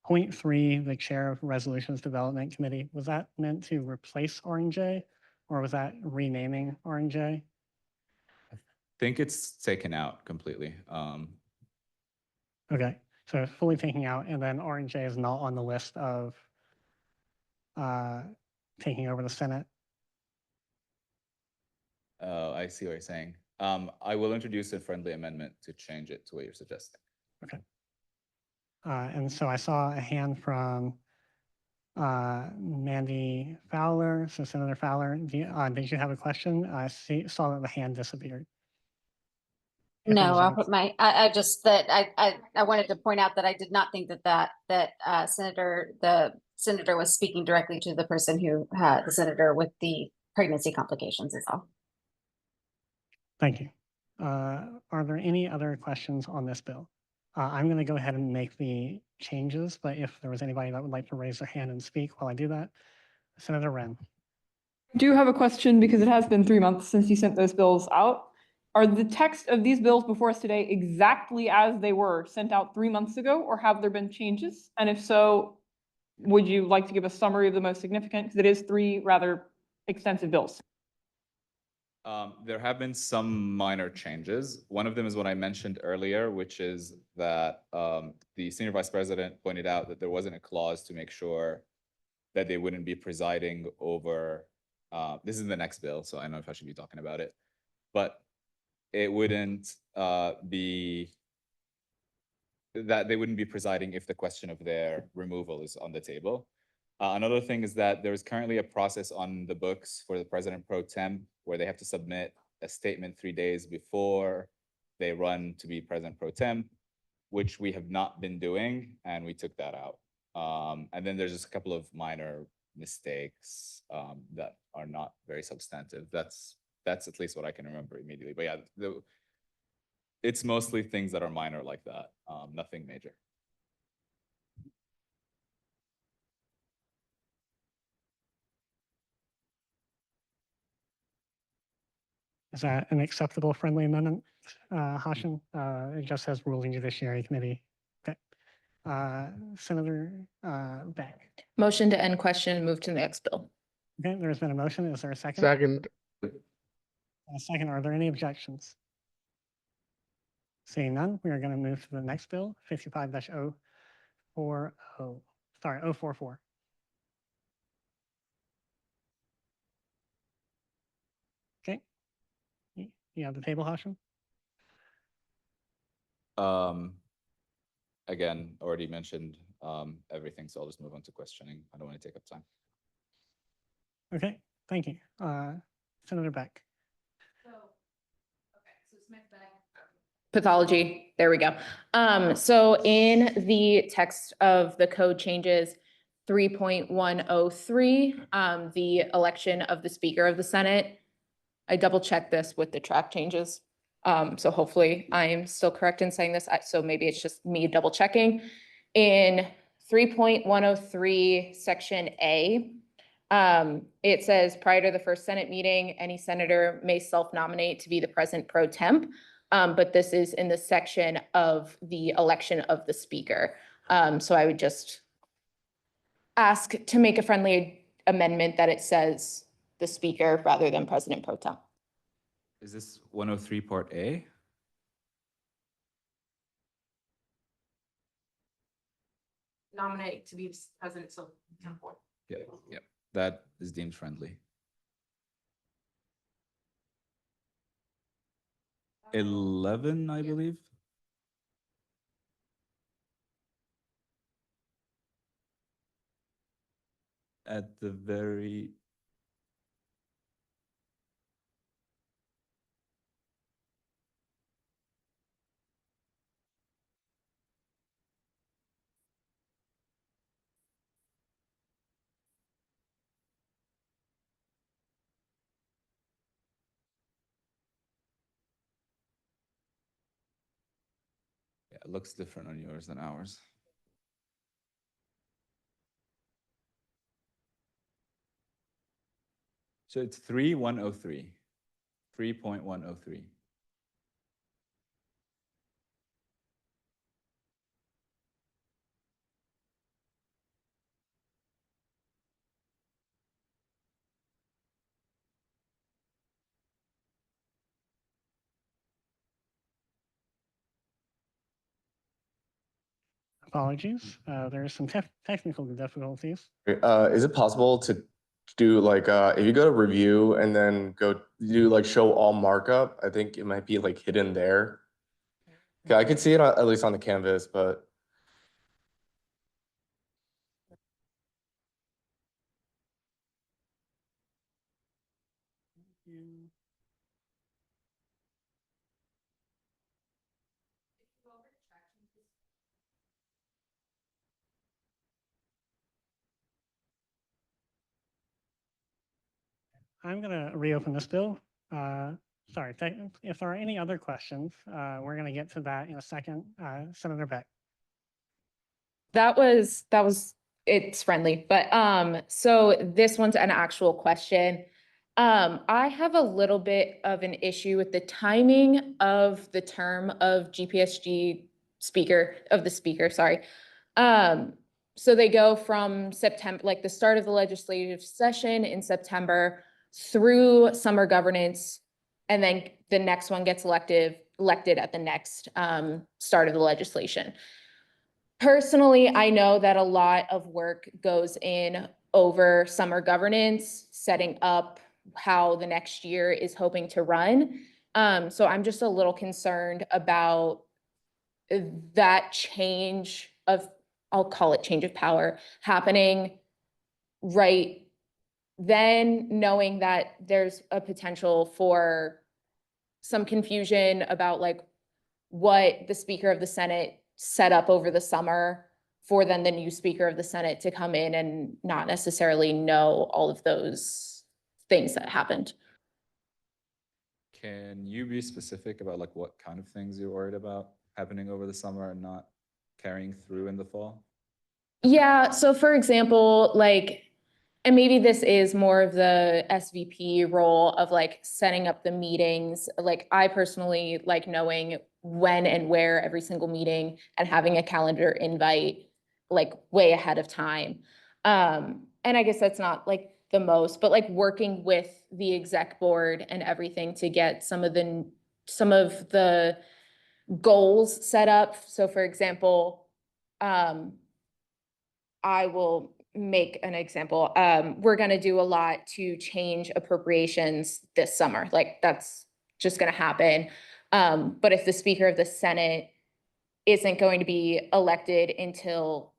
point 3, the chair of Resolutions Development Committee. Was that meant to replace R&J, or was that renaming R&J? I think it's taken out completely. Okay, so it's fully taking out, and then R&J is not on the list of taking over the Senate. Oh, I see what you're saying. I will introduce a friendly amendment to change it to what you're suggesting. Okay. And so I saw a hand from Mandy Fowler. So Senator Fowler, did you have a question? I saw that the hand disappeared. If it No, was I'll yours. put my, I just, that I wanted to point out that I did not think that the senator was speaking directly to the person who had, the senator with the pregnancy complications is all. Thank you. Are there any other questions on this bill? I'm going to go ahead and make the changes, but if there was anybody that would like to raise their hand and speak while I do that, Senator Wren. I do have a question because it has been 3 months since you sent those bills out. Are the text of these bills before us today exactly as they were sent out 3 months ago, or have there been changes? And if so, would you like to give a summary of the most significant? Because it is 3 rather extensive bills. There have been some minor changes. One of them is what I mentioned earlier, which is that the senior vice president pointed out that there wasn't a clause to make sure that they wouldn't be presiding over, this is the next bill, so I don't know if I should be talking about it, but it wouldn't be, that they wouldn't be presiding if the question of their removal is on the table. Another thing is that there is currently a process on the books for the president pro tem where they have to submit a statement 3 days before they run to be president pro tem, which we have not been doing, and we took that out. And then there's just a couple of minor mistakes that are not very substantive. That's at least what I can remember immediately. But yeah, it's mostly things that are minor like that, nothing major. Is that an acceptable friendly amendment, Hashim? It just says Rules and Judiciary Committee. Okay. Senator Beck. Motion to end question and move to the next bill. Okay, there's been a motion. Is there a second? Second. A second. Are there any objections? Seeing none, we are going to move to the next bill, 55-040. Sorry, 044. Okay. You have the table, Hashim? Again, already mentioned everything, so I'll just move on to questioning. I don't want to take up time. Okay, thank you. Senator Beck. Pathology, there we go. So in the text of the code changes 3.103, the election of the Speaker of the Senate, I double checked this with the track changes. So hopefully I am still correct in saying this. So maybe it's just me double checking. In 3.103 section A, it says prior to the first Senate meeting, any senator may self-nominate to be the president pro temp. But this is in the section of the election of the Speaker. So I would just ask to make a friendly amendment that it says the Speaker rather than President pro temp. Is this 103 Part A? Nominate to be president, so temp. Yep, yep. That is deemed friendly. 11, I believe. At the very It looks different on yours than ours. So it's 3.103. 3.103. Apologies. There are some technical difficulties. Is it possible to do like if you go to review and then go do like show all markup? I think it might be like hidden there. Yeah, I could see it at least on the canvas, but I'm going to reopen this bill. Sorry, if there are any other questions, we're going to get to that in a second. Senator Beck. That was it's friendly, but so this one's an actual question. I have a little bit of an issue with the timing of the term of GPSG speaker, sorry. So they go from September, like the start of the legislative session in September through summer governance, and then the next one gets elected at the next start of the legislation. Personally, I know that a lot of work goes in over summer governance, setting up how the next year is hoping to run. So I'm just a little concerned about that change of, I'll call it change of power, happening right then, knowing that there's a potential for some confusion about like what the Speaker of the Senate set up over the summer for then the new Speaker of the Senate to come in and not necessarily know all of those things that happened. Can you be specific about like what kind of things you're worried about happening over the summer and not carrying through in the fall? Yeah, so for example, like, and maybe this is more of the SVP role of like setting up the meetings. Like I personally like knowing when and where every single meeting and having a calendar invite like way ahead of time. And I guess that's not like the most, but like working with the exec board and everything to get some of the goals set up. So for example, I will make an example. We're going to do a lot to change appropriations this summer. Like that's just going to happen. But if the Speaker of the Senate isn't going to be elected until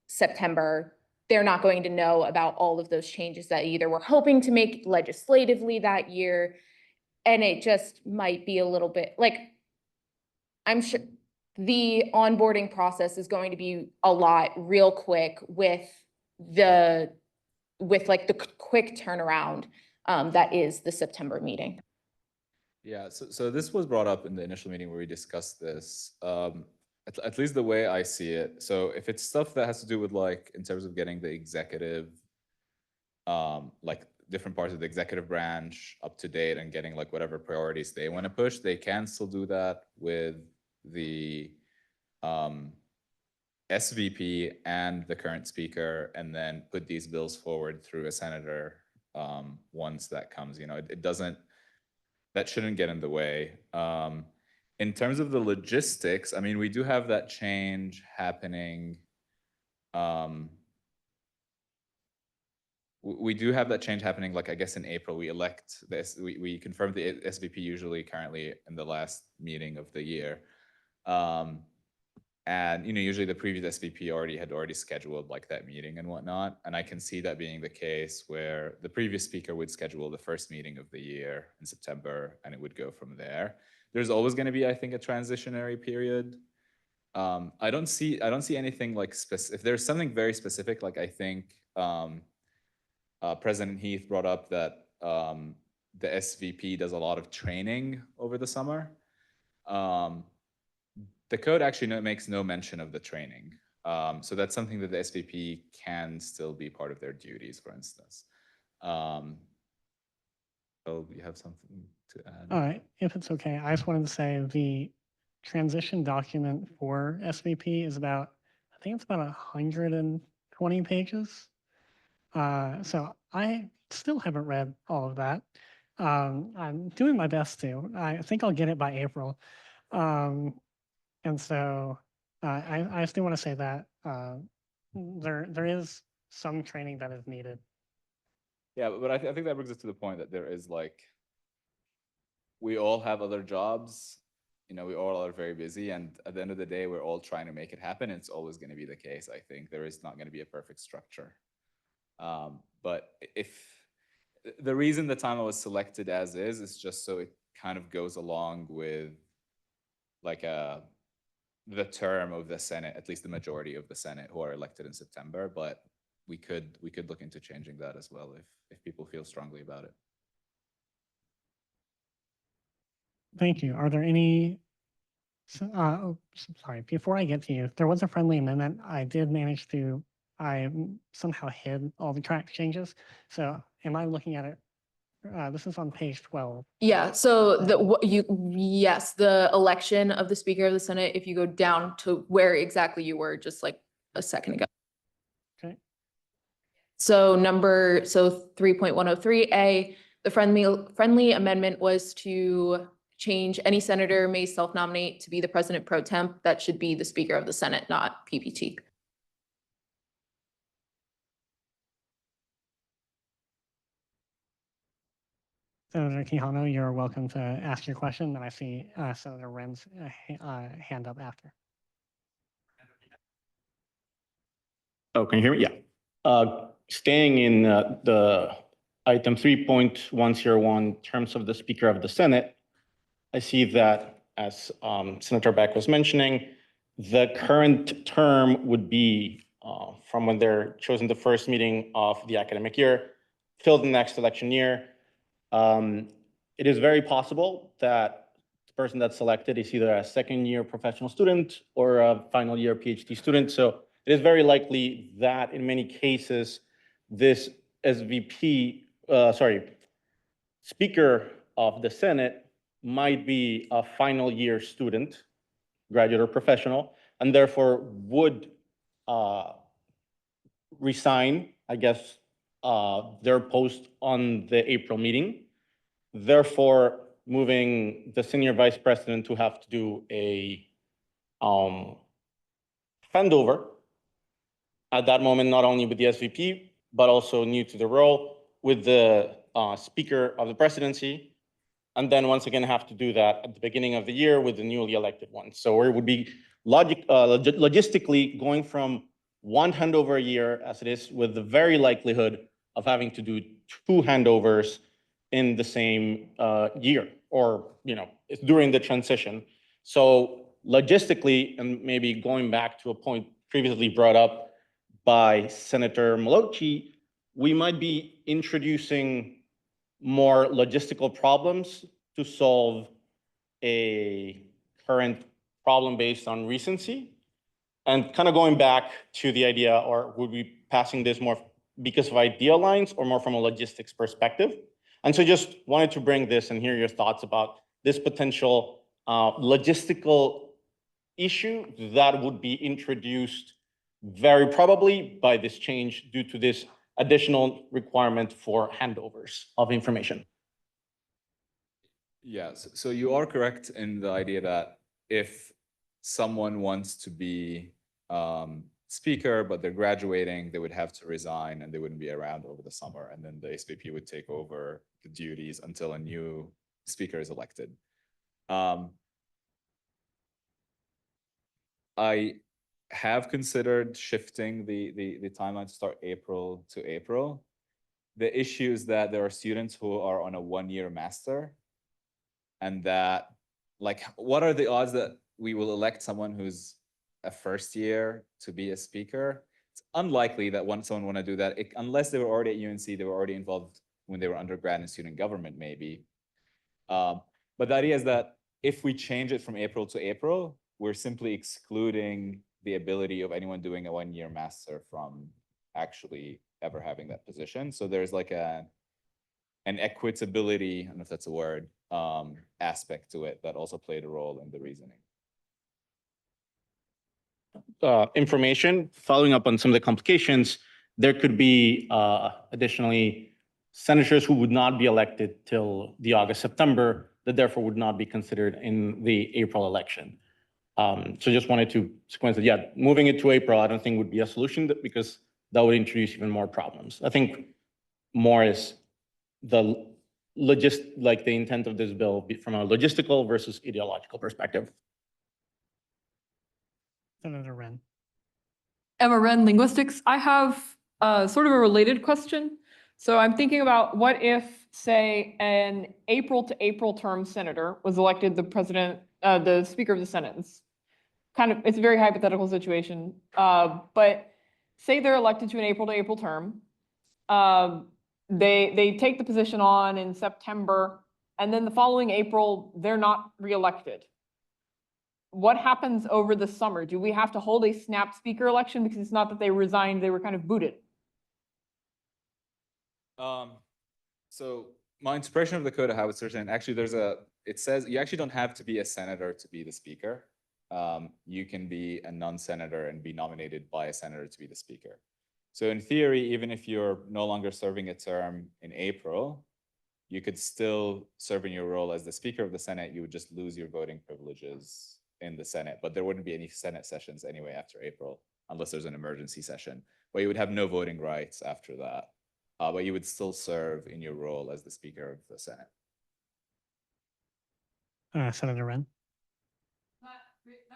September, they're not going to know about all of those changes that either we're hoping to make legislatively that year. And it just might be a little bit like, I'm sure the onboarding process is going to be a lot real quick with like the quick turnaround that is the September meeting. Yeah, so this was brought up in the initial meeting where we discussed this. At least the way I see it. So if it's stuff that has to do with like in terms of getting the executive, like different parts of the executive branch up to date and getting like whatever priorities they want to push, they can still do that with the SVP and the current speaker, and then put these bills forward through a senator once that comes. You know, it doesn't, that shouldn't get in the way. In terms of the logistics, I mean, we do have that change happening. We do have that change happening, like I guess in April, we elect this, we confirmed the SVP usually currently in the last meeting of the year. And you know, usually the previous SVP had already scheduled like that meeting and whatnot. And I can see that being the case where the previous speaker would schedule the first meeting of the year in September, and it would go from there. There's always going to be, I think, a transitionary period. I don't see anything like if there's something very specific, like I think President Heath brought up that the SVP does a lot of training over the summer. The code actually makes no mention of the training. So that's something that the SVP can still be part of their duties, for instance. So you have something to add? If it's okay, I just wanted to say the transition document for SVP is about, I think it's about 120 pages. So I still haven't read all of that. I'm doing my best to. I think I'll get it by April. And so I still want to say that there is some training that is needed. Yeah, but I think that brings us to the point that there is like, we all have other jobs, you know, we all are very busy, and at the end of the day, we're all trying to make it happen. It's always going to be the case. I think there is not going to be a perfect structure. But if the reason the timeline was selected as is just so it kind of goes along with like the term of the Senate, at least the majority of the Senate who are elected in September. But we could look into changing that as well if people feel strongly about it. Thank you. Are there any, sorry, before I get to you, there was a friendly amendment. I did manage to, I somehow hid all the track changes. So am I looking at it? This is on page 12. Yeah, so yes, the election of the Speaker of the Senate, if you go down to where exactly you were just like a second ago. Okay. So 3.103A, the friendly amendment was to change any senator may self-nominate to be the president pro temp. That should be the Speaker of the Senate, not PPT. Senator Quijano, you're welcome to ask your question. And I see Senator Wren's hand up after. Oh, can you hear me? Yeah. Staying in the item 3.101, terms of the Speaker of the Senate, I see that, as Senator Beck was mentioning, the current term would be from when they're chosen the first meeting of the academic year till the next election year. It is very possible that the person that's selected is either a second-year professional student or a final-year PhD student. So it is very likely that in many cases, this Speaker of the Senate might be a final-year student, graduate or professional, and therefore would resign, I guess, their post on the April meeting, therefore moving the senior vice president to have to do a handover at that moment, not only with the SVP, but also new to the role with the Speaker of the presidency, and then once again have to do that at the beginning of the year with the newly elected one. So it would be logistically going from one handover a year as it is, with the very likelihood of having to do two handovers in the same year, or during the transition. So logistically, and maybe going back to a point previously brought up by Senator Malocci, we might be introducing more logistical problems to solve a current problem based on recency. And kind of going back to the idea, or would we passing this more because of idea lines or more from a logistics perspective? And so just wanted to bring this and hear your thoughts about this potential logistical issue that would be introduced very probably by this change due to this additional requirement for handovers of information. Yes, so you are correct in the idea that if someone wants to be speaker, but they're graduating, they would have to resign and they wouldn't be around over the summer. And then the SVP would take over the duties until a new speaker is elected. I have considered shifting the timeline to start April to April. The issue is that there are students who are on a one-year master, and that, like, what are the odds that we will elect someone who's a first year to be a speaker? It's unlikely that someone want to do that, unless they were already at UNC, they were already involved when they were undergrad in student government, maybe. But the idea is that if we change it from April to April, we're simply excluding the ability of anyone doing a one-year master from actually ever having that position. So there's like an equitability, I don't know if that's a word, aspect to it that also played a role in the reasoning. Information, following up on some of the complications, there could be additionally senators who would not be elected till the August, September, that therefore would not be considered in the April election. So just wanted to sequence it. Yeah, moving it to April, I don't think would be a solution because that would introduce even more problems. I think more is the the intent of this bill from a logistical versus ideological perspective. Senator Wren. Emma Wren, linguistics. I have sort of a related question. So I'm thinking about what if, say, an April to April term senator was elected the Speaker of the Senate. It's a very hypothetical situation. But say they're elected to an April to April term. They take the position on in September, and then the following April, they're not reelected. What happens over the summer? Do we have to hold a snap speaker election? Because it's not that they resigned, they were kind of booted. So my interpretation of the code of how it's written, actually it says you actually don't have to be a senator to be the speaker. You can be a non-senator and be nominated by a senator to be the speaker. So in theory, even if you're no longer serving a term in April, you could still serve in your role as the Speaker of the Senate. You would just lose your voting privileges in the Senate, but there wouldn't be any Senate sessions anyway after April, unless there's an emergency session, but you would have no voting rights after that. But you would still serve in your role as the Speaker of the Senate. Senator Wren.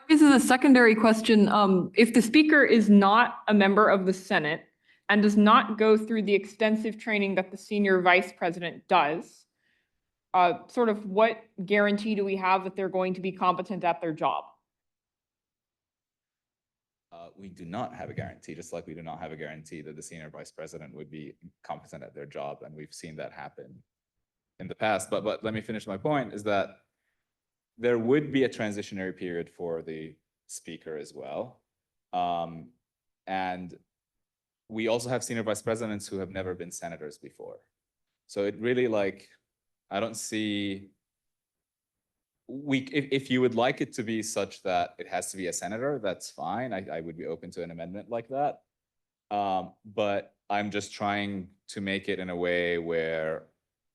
This is a secondary question. If the Speaker is not a member of the Senate and does not go through the extensive training that the senior vice president does, sort of what guarantee do we have that they're going to be competent at their job? We do not have a guarantee, just like we do not have a guarantee that the senior vice president would be competent at their job. And we've seen that happen in the past. But let me finish my point is that there would be a transitionary period for the speaker as well. And we also have senior vice presidents who have never been senators before. So it really I don't see, if you would like it to be such that it has to be a senator, that's fine. I would be open to an amendment like that. But I'm just trying to make it in a way where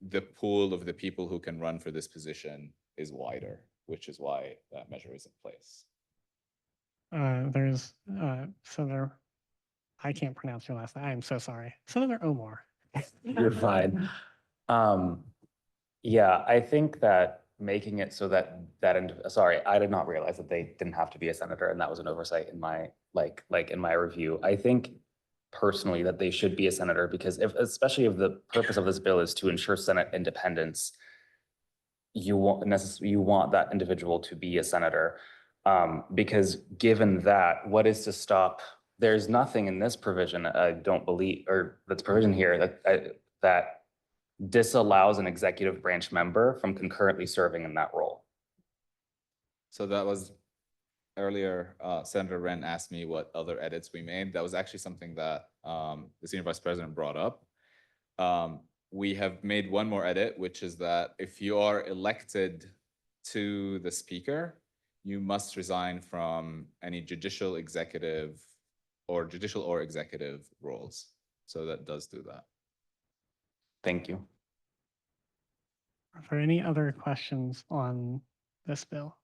the pool of the people who can run for this position is wider, which is why that measure is in place. There's Senator, I can't pronounce your last name. I'm so sorry. Senator Omar. You're fine. Yeah, I think that making it so that sorry, I did not realize that they didn't have to be a senator, and that was an oversight in my in my review. I think personally that they should be a senator because especially if the purpose of this bill is to ensure Senate independence, you want that individual to be a senator. Because given that, what is to stop? There's nothing in this provision, I don't believe, or that's provision here that disallows an executive branch member from concurrently serving in that role. So that was earlier, Senator Wren asked me what other edits we made. That was actually something that the senior vice president brought up. We have made one more edit, which is that if you are elected to the speaker, you must resign from any judicial or executive roles. So that does do that. Thank you. Are there any other questions on this bill?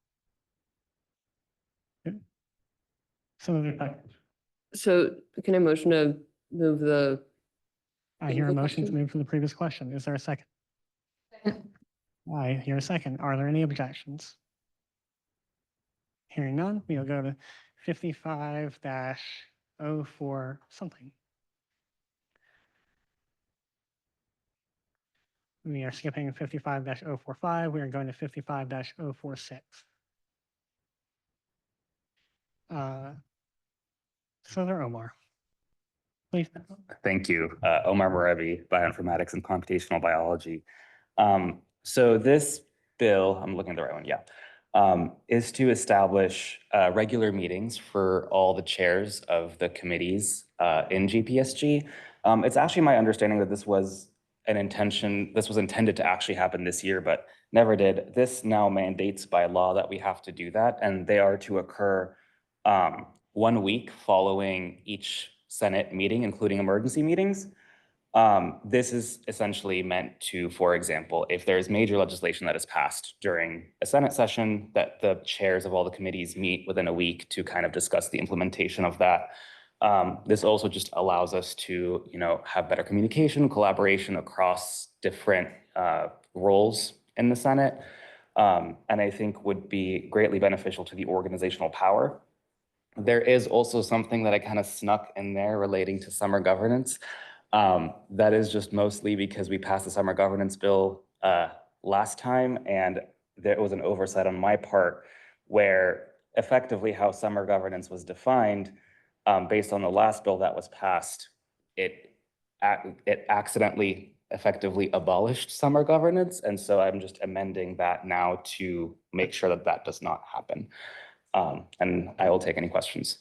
Okay. Senator Tucker. So can I motion to move the? I hear a motion to move from the previous question. Is there a second? I hear a second. Are there any objections? Hearing none, we'll go to 55-04 something. We are skipping 55-045. We are going to 55-046. Senator Omar, please. Thank you. Omar Morevi, Bioinformatics and Computational Biology. So this bill, I'm looking at the right one, yeah. is to establish regular meetings for all the chairs of the committees in GPSG. It's actually my understanding that this was intended to actually happen this year, but never did. This now mandates by law that we have to do that, and they are to occur 1 week following each Senate meeting, including emergency meetings. This is essentially meant to, for example, if there's major legislation that is passed during a Senate session, that the chairs of all the committees meet within a week to kind of discuss the implementation of that. This also just allows us to, have better communication, collaboration across different roles in the Senate, and I think would be greatly beneficial to the organizational power. There is also something that I kind of snuck in there relating to summer governance. That is just mostly because we passed the summer governance bill last time, and there was an oversight on my part where effectively how summer governance was defined based on the last bill that was passed, it accidentally effectively abolished summer governance. And so I'm just amending that now to make sure that that does not happen. And I will take any questions.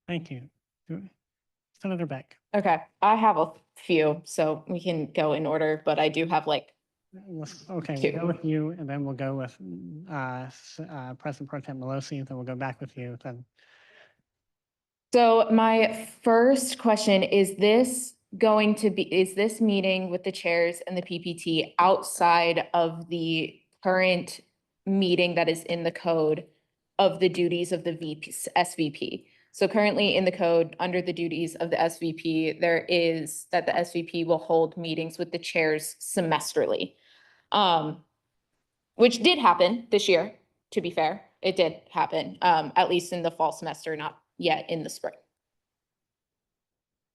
Thank you. Senator Beck. Okay, I have a few, so we can go in order, but I do have like Okay, two. we'll go with you, and then we'll go with President Pro Tem Pelosi, and then we'll go back with you. Then. So my first question is this meeting with the chairs and the PPT outside of the current meeting that is in the code of the duties of the SVP? So currently in the code, under the duties of the SVP, there is that the SVP will hold meetings with the chairs semesterly, which did happen this year, to be fair. It did happen, at least in the fall semester, not yet in the spring.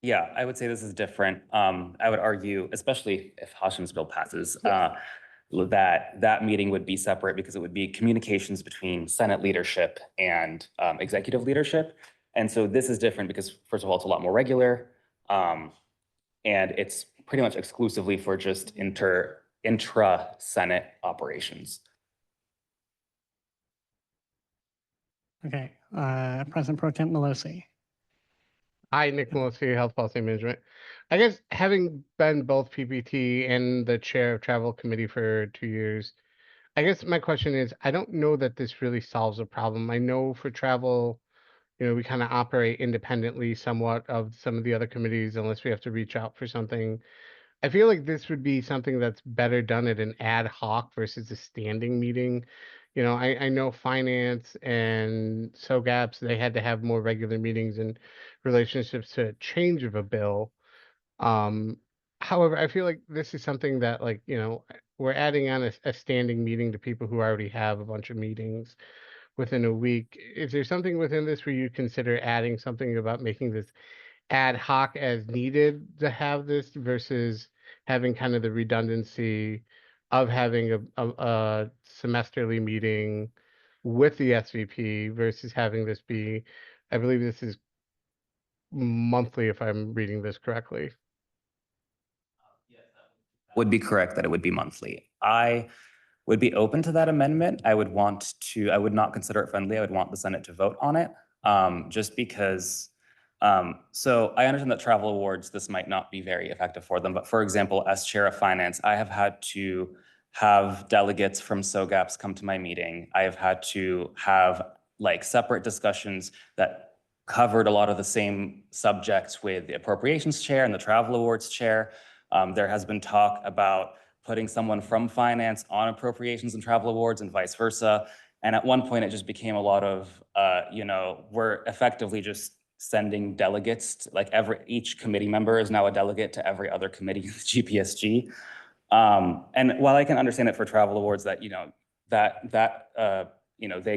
Yeah, I would say this is different. I would argue, especially if Hashim's bill passes, that meeting would be separate because it would be communications between Senate leadership and executive leadership. And so this is different because, first of all, it's a lot more regular, and it's pretty much exclusively for just intra-Senate operations. Okay, President Pro Tem Pelosi. Hi, Nick Pelosi, Health Policy Management. I guess having been both PPT and the chair of travel committee for 2 years, I guess my question is, I don't know that this really solves a problem. I know for travel, we kind of operate independently somewhat of some of the other committees unless we have to reach out for something. I feel like this would be something that's better done at an ad hoc versus a standing meeting. I know finance and SOGAPs, they had to have more regular meetings and relationships to change of a bill. However, I feel like this is something that we're adding on a standing meeting to people who already have a bunch of meetings within a week. Is there something within this where you consider adding something about making this ad hoc as needed to have this versus having kind of the redundancy of having a semesterly meeting with the SVP versus having this be, I believe this is monthly if I'm reading this correctly. Would be correct that it would be monthly. I would be open to that amendment. I would not consider it friendly. I would want the Senate to vote on it, just because. So I understand that travel awards, this might not be very effective for them, but for example, as chair of finance, I have had to have delegates from SOGAPs come to my meeting. I have had to have separate discussions that covered a lot of the same subjects with the appropriations chair and the travel awards chair. There has been talk about putting someone from finance on appropriations and travel awards and vice versa. And at one point, it just became a lot of, we're effectively just sending delegates, each committee member is now a delegate to every other committee in the GPSG. And while I can understand it for travel awards that, they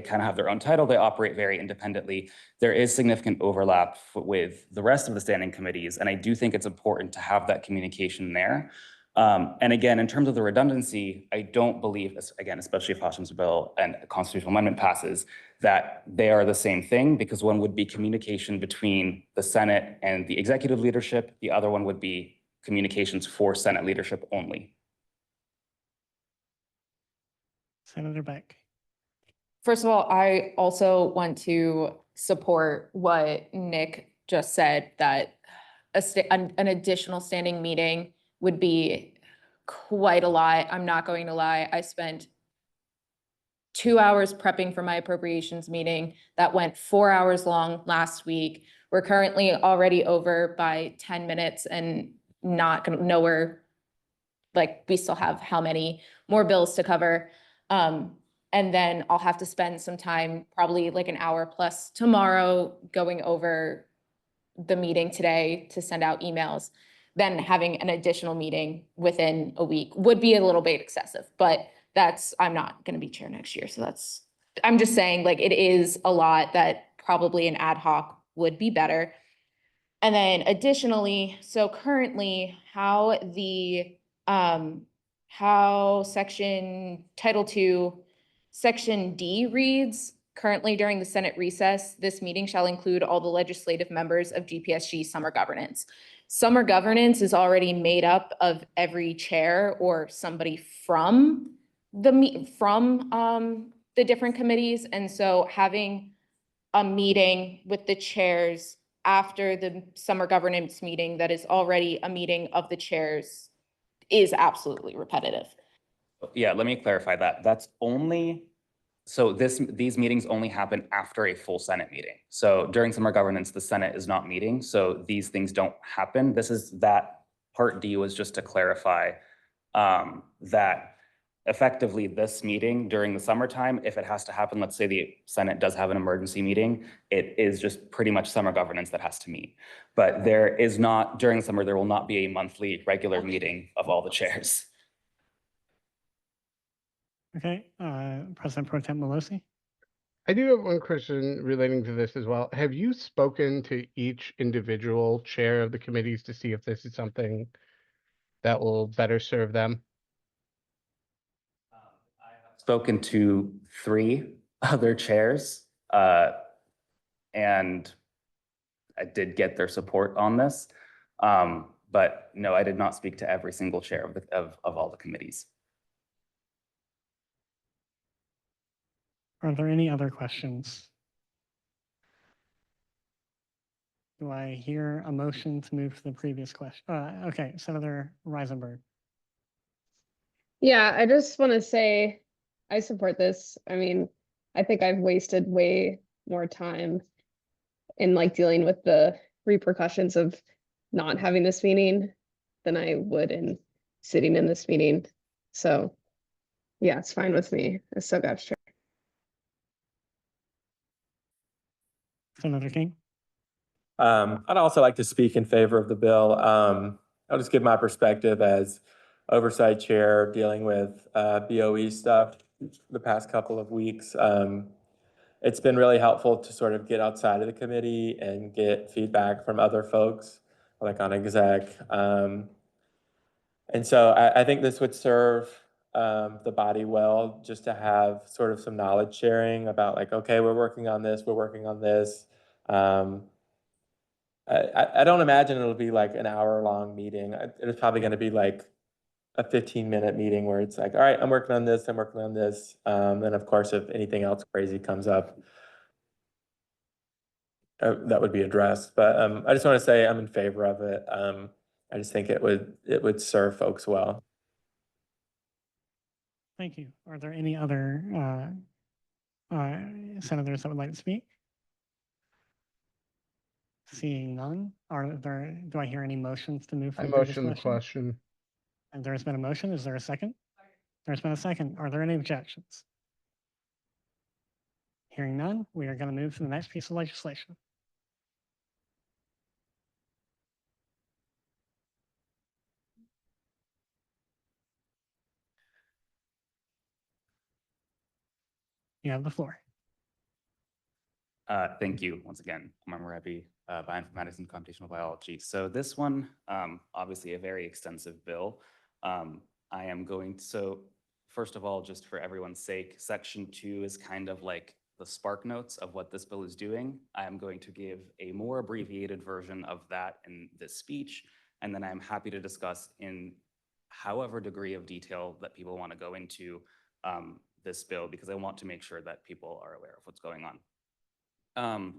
kind of have their own title, they operate very independently. There is significant overlap with the rest of the standing committees. And I do think it's important to have that communication there. And again, in terms of the redundancy, I don't believe, again, especially if Hashim's bill and a constitutional amendment passes, that they are the same thing, because one would be communication between the Senate and the executive leadership. The other one would be communications for Senate leadership only. Senator Beck. First of all, I also want to support what Nick just said, that an additional standing meeting would be quite a lot. I'm not going to lie. I spent 2 hours prepping for my appropriations meeting that went 4 hours long last week. We're currently already over by 10 minutes and not gonna nowhere. Like, we still have how many more bills to cover? And then I'll have to spend some time, probably like an hour plus tomorrow, going over the meeting today to send out emails. Then having an additional meeting within a week would be a little bit excessive, but I'm not gonna be chair next year, so I'm just saying, like, it is a lot that probably an ad hoc would be better. And then additionally, so currently how section Title II, Section D reads, currently during the Senate recess, this meeting shall include all the legislative members of GPSG summer governance. Summer governance is already made up of every chair or somebody from the different committees. And so having a meeting with the chairs after the summer governance meeting that is already a meeting of the chairs is absolutely repetitive. Yeah, let me clarify that. That's only, so these meetings only happen after a full Senate meeting. So during summer governance, the Senate is not meeting, so these things don't happen. That part D was just to clarify that effectively this meeting during the summertime, if it has to happen, let's say the Senate does have an emergency meeting, it is just pretty much summer governance that has to meet. But there is not, during summer, there will not be a monthly regular meeting of all the chairs. Okay, President Pro Tem Pelosi. I do have one question relating to this as well. Have you spoken to each individual chair of the committees to see if this is something that will better serve them? Spoken to 3 other chairs, and I did get their support on this. But no, I did not speak to every single chair of all the committees. Are there any other questions? Do I hear a motion to move to the previous question? Okay, Senator Reisenberg. Yeah, I just want to say I support this. I mean, I think I've wasted way more time in like dealing with the repercussions of not having this meeting than I would in sitting in this meeting. So yeah, it's fine with me as sub-abs chair. Senator King. I'd also like to speak in favor of the bill. I'll just give my perspective as oversight chair dealing with BOE stuff the past couple of weeks. It's been really helpful to sort of get outside of the committee and get feedback from other folks, like on exec. And so I think this would serve the body well, just to have sort of some knowledge sharing about like, okay, we're working on this, we're working on this. I don't imagine it'll be like an hour-long meeting. It's probably going to be like a 15-minute meeting where it's like, all right, I'm working on this, I'm working on this. And of course, if anything else crazy comes up, that would be addressed. But I just want to say I'm in favor of it. I just think it would serve folks well. Thank you. Are there any other senators that would like to speak? Seeing none, do I hear any motions to move I from the previous motion the question. And there's been a motion. Is there a second? There's been a second. Are there any objections? Hearing none, we are going to move to the next piece of legislation. You have the floor. Thank you once again. I'm Rabi, bioinformatics and computational biology. So this one, obviously a very extensive bill. So first of all, just for everyone's sake, section 2 is kind of like the spark notes of what this bill is doing. I am going to give a more abbreviated version of that in this speech, and then I'm happy to discuss in however degree of detail that people want to go into this bill because I want to make sure that people are aware of what's going on.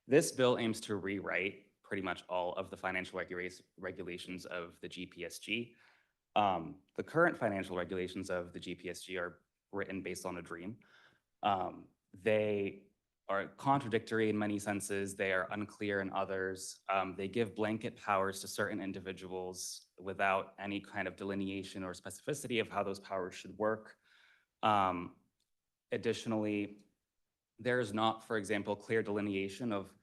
This bill aims to rewrite pretty much all of the financial regulations of the GPSG. The current financial regulations of the GPSG are written based on a dream. They are contradictory in many senses. They are unclear in others. They give blanket powers to certain individuals without any kind of delineation or specificity of how those powers should work. Additionally, there is not, for example, clear delineation of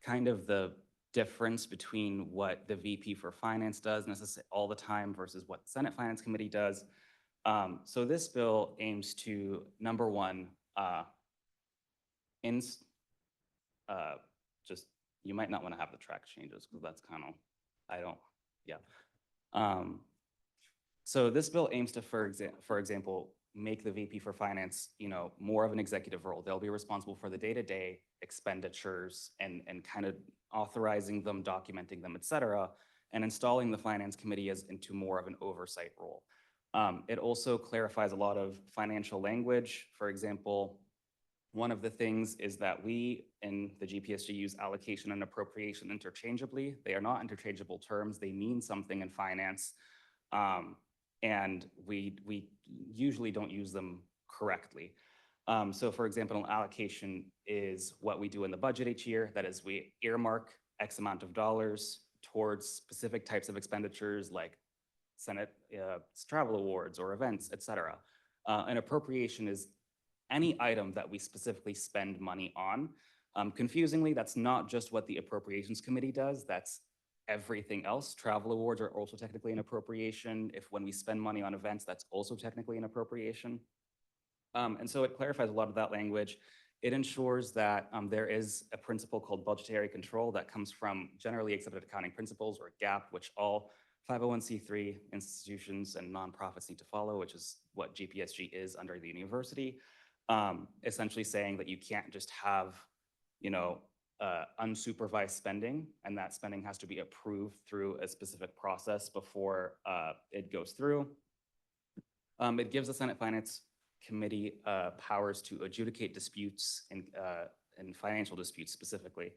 kind of the difference between what the VP for Finance does all the time versus what the Senate Finance Committee does. So this bill aims to, number one, just, you might not want to have the track changes because that's kind of, so this bill aims to, for example, make the VP for Finance, more of an executive role. They'll be responsible for the day-to-day expenditures and kind of authorizing them, documenting them, et cetera, and installing the Finance Committee into more of an oversight role. It also clarifies a lot of financial language. For example, one of the things is that we in the GPSG use allocation and appropriation interchangeably. They are not interchangeable terms. They mean something in finance. And we usually don't use them correctly. So for example, an allocation is what we do in the budget each year. That is, we earmark X amount of dollars towards specific types of expenditures like Senate travel awards or events, et cetera. An appropriation is any item that we specifically spend money on. Confusingly, that's not just what the Appropriations Committee does. That's everything else. Travel awards are also technically an appropriation. When we spend money on events, that's also technically an appropriation. And so it clarifies a lot of that language. It ensures that there is a principle called budgetary control that comes from generally accepted accounting principles, or GAAP, which all 501c3 institutions and nonprofits need to follow, which is what GPSG is under the university. Essentially saying that you can't just have, unsupervised spending, and that spending has to be approved through a specific process before it goes through. It gives the Senate Finance Committee powers to adjudicate disputes and financial disputes specifically,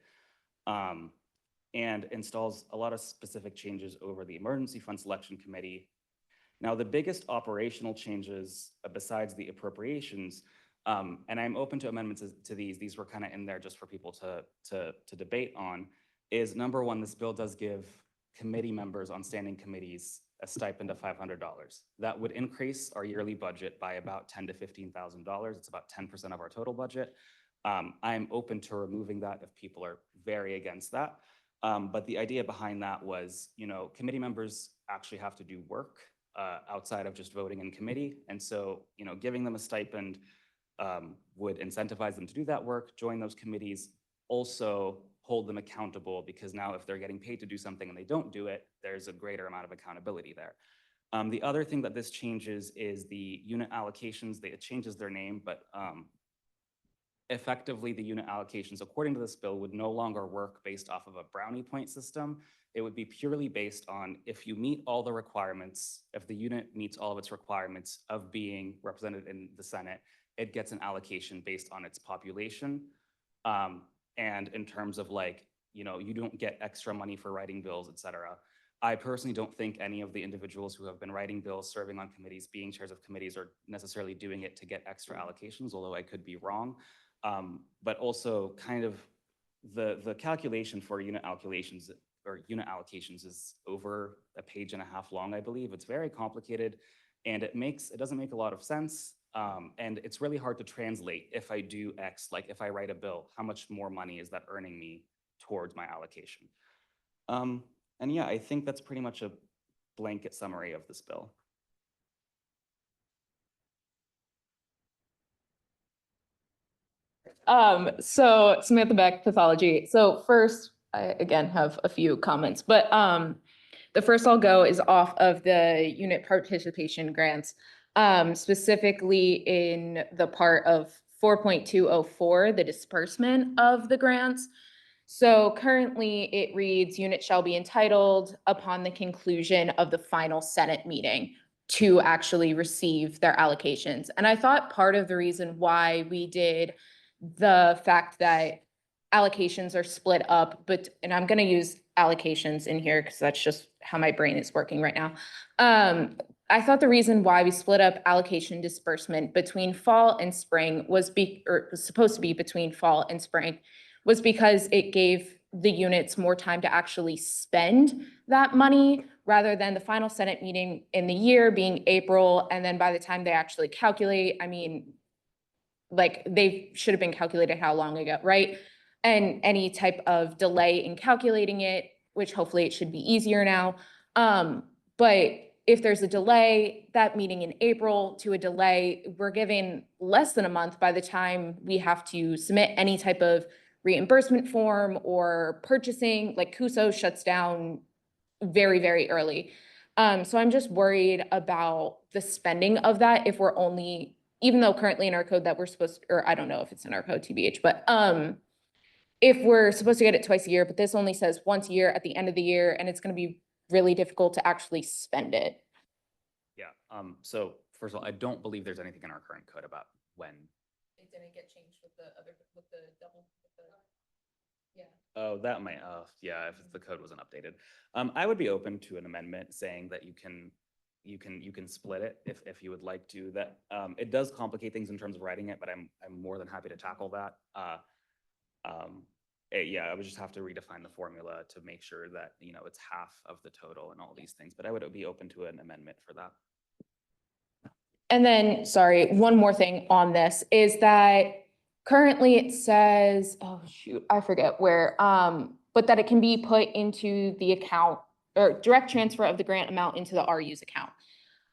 and installs a lot of specific changes over the Emergency Fund Selection Committee. Now, the biggest operational changes besides the appropriations, and I'm open to amendments to these were kind of in there just for people to debate on, is number one, this bill does give committee members on standing committees a stipend of $500. That would increase our yearly budget by about $10,000 to $15,000. It's about 10% of our total budget. I'm open to removing that if people are very against that. But the idea behind that was, committee members actually have to do work outside of just voting in committee. And so, giving them a stipend would incentivize them to do that work, join those committees, also hold them accountable, because now if they're getting paid to do something and they don't do it, there's a greater amount of accountability there. The other thing that this changes is the unit allocations. It changes their name, but effectively the unit allocations, according to this bill, would no longer work based off of a brownie point system. It would be purely based on if you meet all the requirements, if the unit meets all of its requirements of being represented in the Senate, it gets an allocation based on its population. And in terms of you don't get extra money for writing bills, et cetera. I personally don't think any of the individuals who have been writing bills, serving on committees, being chairs of committees are necessarily doing it to get extra allocations, although I could be wrong. But also kind of the calculation for unit allocations is over a page and a half long, I believe. It's very complicated, and it doesn't make a lot of sense. And it's really hard to translate. If I do X, like if I write a bill, how much more money is that earning me towards my allocation? And yeah, I think that's pretty much a blanket summary of this bill. So Samantha Beck, pathology. So first, I again have a few comments, but the first I'll go is off of the unit participation grants, specifically in the part of 4.204, the disbursement of the grants. So currently it reads, unit shall be entitled upon the conclusion of the final Senate meeting. to actually receive their allocations. And I thought part of the reason why we did the fact that allocations are split up, and I'm gonna use allocations in here because that's just how my brain is working right now. I thought the reason why we split up allocation disbursement between fall and spring was supposed to be between fall and spring, was because it gave the units more time to actually spend that money rather than the final Senate meeting in the year being April. And then by the time they actually calculate, I mean, like they should have been calculated how long ago, right? And any type of delay in calculating it, which hopefully it should be easier now. But if there's a delay, that meeting in April to a delay, we're giving less than a month by the time we have to submit any type of reimbursement form or purchasing, like CUSO shuts down very, very early. So I'm just worried about the spending of that if we're only, even though currently in our code that we're supposed, or I don't know if it's in our code TBH, but if we're supposed to get it twice a year, but this only says once a year at the end of the year, and it's gonna be really difficult to actually spend it. Yeah, so first of all, I don't believe there's anything in our current code about when. It didn't get changed with the double, yeah. Oh, that might, yeah, if the code wasn't updated. I would be open to an amendment saying that you can split it if you would like to. That it does complicate things in terms of writing it, but I'm more than happy to tackle that. Yeah, I would just have to redefine the formula to make sure that, you know, it's half of the total and all these things, but I would be open to an amendment for that. And then, sorry, one more thing on this is that currently it says, oh shoot, I forget where, but that it can be put into the account or direct transfer of the grant amount into the RU's account.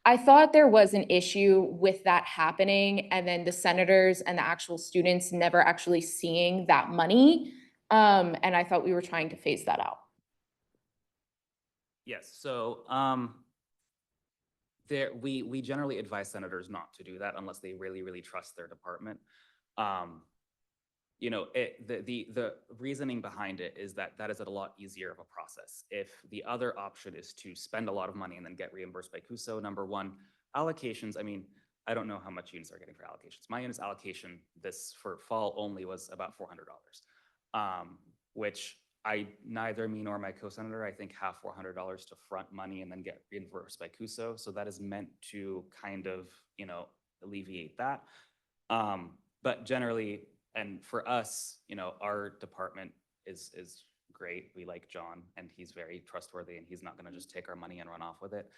I thought there was an issue with that happening and then the senators and the actual students never actually seeing that money. And I thought we were trying to phase that out. Yes, so we generally advise senators not to do that unless they really, really trust their department. You know, the reasoning behind it is that is a lot easier of a process. If the other option is to spend a lot of money and then get reimbursed by CUSO, number one, allocations, I mean, I don't know how much units are getting for allocations. My unit's allocation this for fall only was about $400, which neither me nor my co-senator, I think, have $400 to front money and then get reimbursed by CUSO. So that is meant to kind of, you know, alleviate that. But generally, and for us, you know, our department is great. We like John and he's very trustworthy and he's not going to just take our money and run off with it.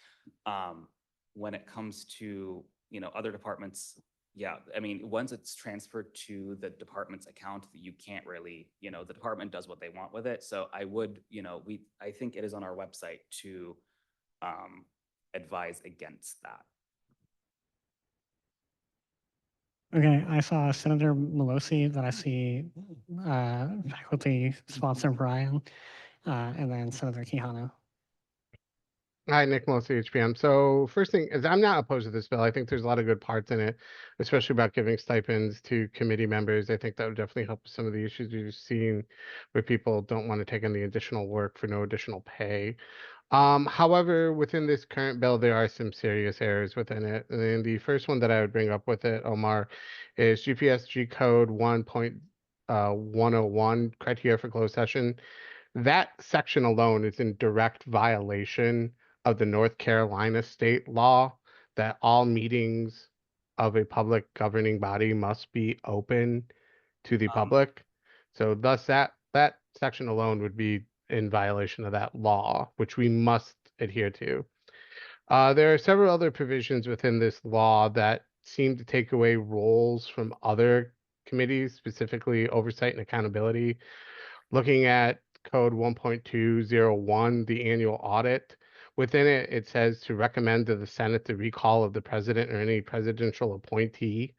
When it comes to, you know, other departments, yeah, I mean, once it's transferred to the department's account, you can't really, you know, the department does what they want with it. So I would, you know, I think it is on our website to advise against that. Okay, I saw Senator Pelosi, that I see faculty sponsor Brian, and then Senator Quijano. Hi, Nick Mosey, HPM. So first thing is I'm not opposed to this bill. I think there's a lot of good parts in it, especially about giving stipends to committee members. I think that would definitely help with some of the issues you've seen where people don't want to take on the additional work for no additional pay. However, within this current bill, there are some serious errors within it. And the first one that I would bring up with it, Omar, is GPSG code 1.101 criteria for closed session. That section alone is in direct violation of the North Carolina state law that all meetings of a public governing body must be open to the public. So thus that section alone would be in violation of that law, which we must adhere to. There are several other provisions within this law that seem to take away roles from other committees, specifically oversight and accountability. Looking at code 1.201, the annual audit, within it, it says to recommend to the Senate the recall of the president or any presidential appointee.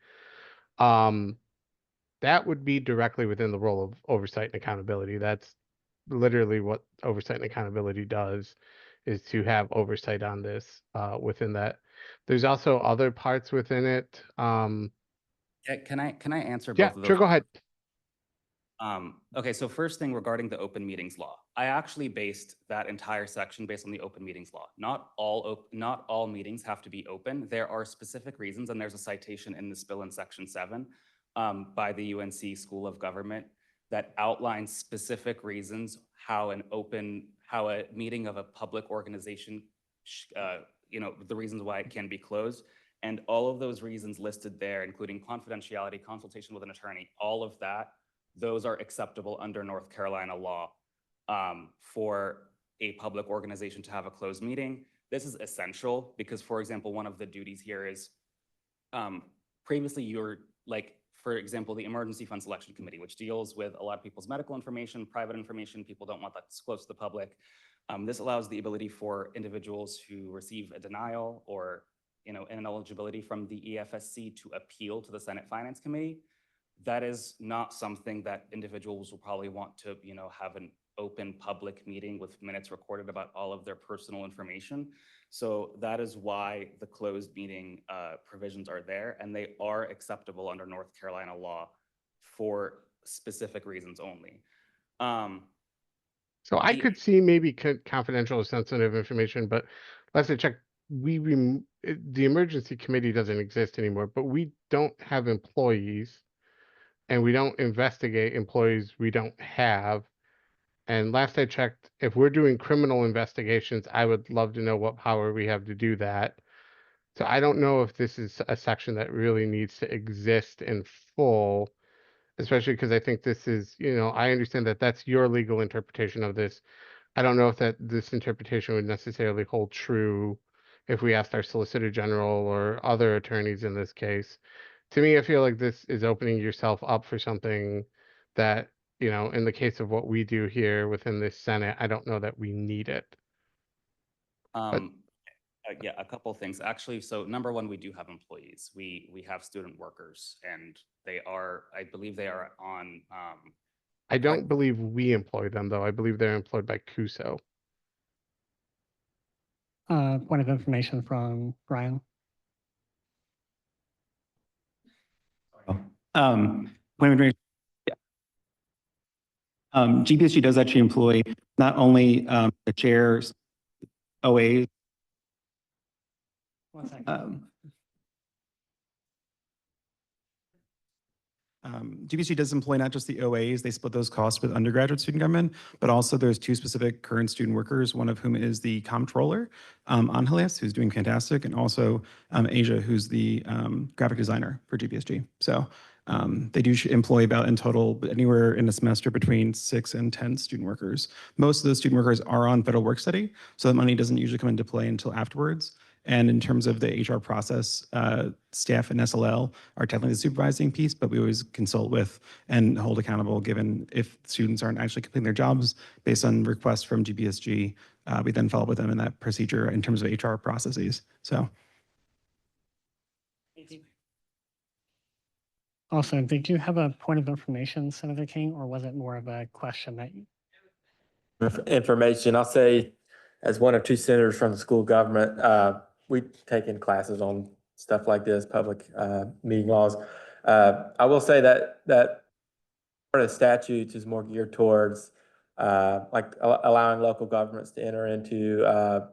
That would be directly within the role of oversight and accountability. That's literally what oversight and accountability does, is to have oversight on this within that. There's also other parts within it. Can I answer both Yeah, of those? sure, go ahead. Okay, so first thing regarding the open meetings law, I actually based that entire section based on the open meetings law. Not all meetings have to be open. There are specific reasons, and there's a citation in this bill in section 7 by the UNC School of Government that outlines specific reasons how a meeting of a public organization, the reasons why it can be closed. And all of those reasons listed there, including confidentiality, consultation with an attorney, all of that, those are acceptable under North Carolina law for a public organization to have a closed meeting. This is essential because, for example, one of the duties here is previously for example, the Emergency Fund Selection Committee, which deals with a lot of people's medical information, private information. People don't want that disclosed to the public. This allows the ability for individuals who receive a denial or ineligibility from the EFSC to appeal to the Senate Finance Committee. That is not something that individuals will probably want to, have an open public meeting with minutes recorded about all of their personal information. So that is why the closed meeting provisions are there, and they are acceptable under North Carolina law for specific reasons only. So I could see maybe confidential or sensitive information, but last I checked, the emergency committee doesn't exist anymore, but we don't have employees and we don't investigate employees we don't have. And last I checked, if we're doing criminal investigations, I would love to know what power we have to do that. So I don't know if this is a section that really needs to exist in full, especially because I think this is, I understand that that's your legal interpretation of this. I don't know if this interpretation would necessarily hold true if we asked our Solicitor General or other attorneys in this case. To me, I feel like this is opening yourself up for something that, in the case of what we do here within this Senate, I don't know that we need it. Yeah, a couple things actually. So number one, we do have employees. We have student workers, and I believe they are on. I don't believe we employ them, though. I believe they're employed by CUSO. Point of information from Brian. Point of information. Yeah. GPSG does actually employ not only the chairs, OAs. One second. GPSG does employ not just the OAs, they split those costs with undergraduate student government, but also there's 2 specific current student workers, one of whom is the comptroller, Angeles, who's doing fantastic, and also Asia, who's the graphic designer for GPSG. So they do employ about in total anywhere in a semester between 6 and 10 student workers. Most of those student workers are on federal work study, so the money doesn't usually come into play until afterwards. And in terms of the HR process, staff and SLL are technically the supervising piece, but we always consult with and hold accountable given if students aren't actually completing their jobs based on requests from GPSG. We then follow up with them in that procedure in terms of HR processes. So. Also, did you have a point of information, Senator King, or was it more of a question that you? Information, I'll say, as one of 2 senators from the school of government, we've taken classes on stuff like this, public meeting laws. I will say that part of the statutes is more geared towards allowing local governments to enter into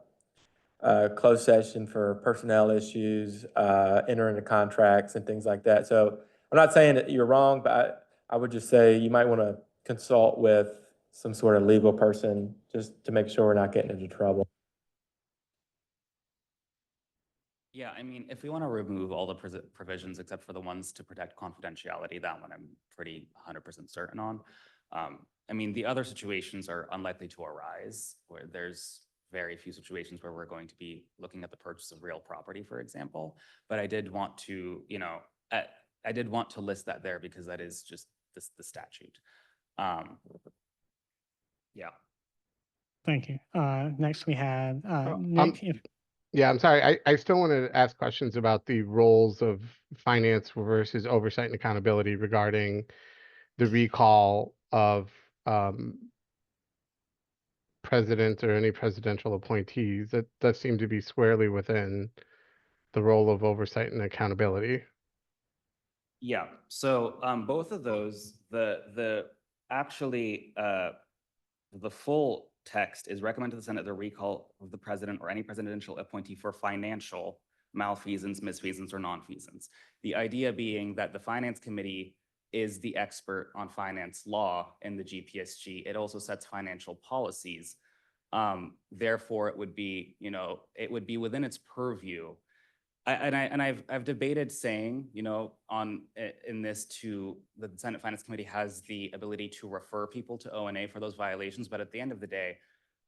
closed session for personnel issues, enter into contracts and things like that. So I'm not saying that you're wrong, but I would just say you might want to consult with some sort of legal person just to make sure we're not getting into trouble. Yeah, I mean, if we want to remove all the provisions except for the ones to protect confidentiality, that one I'm pretty 100% certain on. I mean, the other situations are unlikely to arise, where there's very few situations where we're going to be looking at the purchase of real property, for example. But I did want to, I did want to list that there because that is just the statute. Yeah. Thank you. Next we had Nick. Yeah, I'm sorry. I still want to ask questions about the roles of finance versus oversight and accountability regarding the recall of presidents or any presidential appointees. That does seem to be squarely within the role of oversight and accountability. Yeah, so both of those, the actually, the full text is recommend to the Senate the recall of the president or any presidential appointee for financial malfeasance, misfeasance, or nonfeasance. The idea being that the Finance Committee is the expert on finance law in the GPSG. It also sets financial policies. Therefore, it would be, it would be within its purview. I've debated saying, in this to the Senate Finance Committee has the ability to refer people to ONA for those violations, but at the end of the day,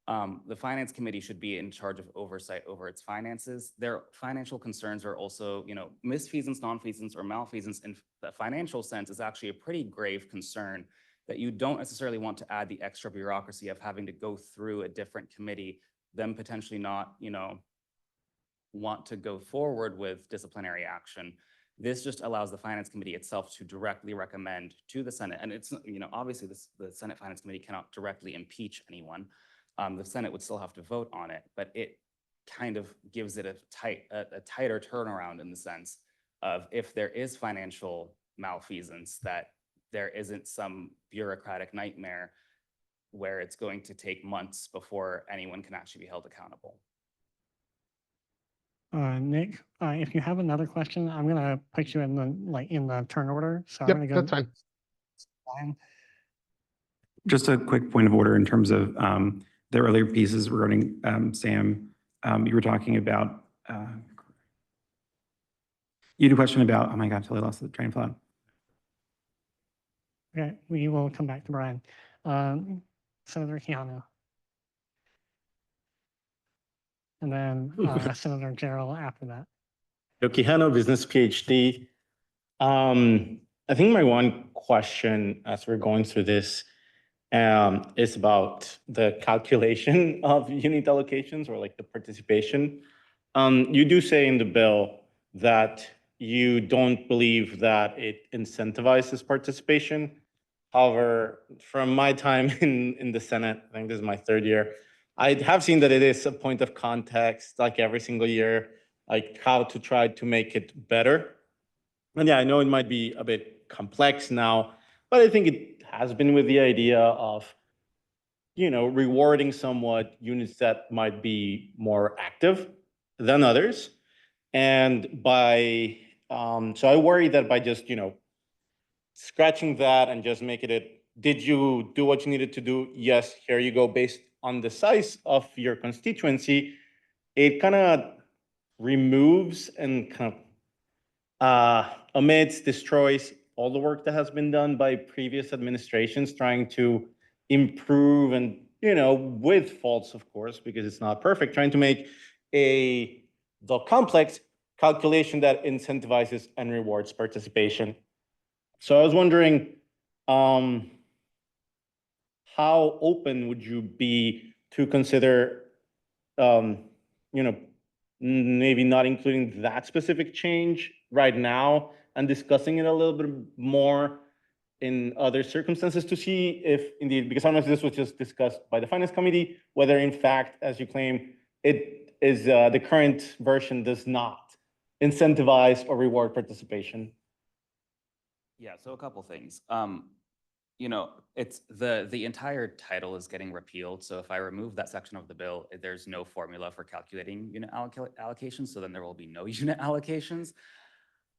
the Finance Committee should be in charge of oversight over its finances. Their financial concerns are also, misfeasance, nonfeasance, or malfeasance in the financial sense is actually a pretty grave concern that you don't necessarily want to add the extra bureaucracy of having to go through a different committee, them potentially not, want to go forward with disciplinary action. This just allows the Finance Committee itself to directly recommend to the Senate. And it's, obviously the Senate Finance Committee cannot directly impeach anyone. The Senate would still have to vote on it, but it kind of gives it a tighter turnaround in the sense of if there is financial malfeasance, that there isn't some bureaucratic nightmare where it's going to take months before anyone can actually be held accountable. Nick, if you have another question, I'm gonna put you in the turn order. So Yep, I'm gonna go. that's fine. Fine. Just a quick point of order in terms of the earlier pieces regarding Sam. You were talking about, you had a question about, oh my God, totally lost the train of thought. Okay, we will come back to Brian. Senator Keanu. And then Senator Gerald after that. Keanu, business PhD. I think my one question as we're going through this is about the calculation of unit allocations or like the participation. You do say in the bill that you don't believe that it incentivizes participation. However, from my time in the Senate, I think this is my third year, I have seen that it is a point of context, like every single year, like how to try to make it better. And yeah, I know it might be a bit complex now, but I think it has been with the idea of, rewarding somewhat units that might be more active than others. And so I worry that by just, scratching that and just making it, did you do what you needed to do? Yes, here you go, based on the size of your constituency, it kind of removes and kind of omits, destroys all the work that has been done by previous administrations trying to improve and, with faults, of course, because it's not perfect, trying to make the complex calculation that incentivizes and rewards participation. So I was wondering, how open would you be to consider, maybe not including that specific change right now and discussing it a little bit more in other circumstances to see if indeed, because I don't know if this was just discussed by the Finance Committee, whether in fact, as you claim, it is the current version does not incentivize or reward participation. Yeah, so a couple things. It's the entire title is getting repealed. So if I remove that section of the bill, there's no formula for calculating unit allocations. So then there will be no unit allocations.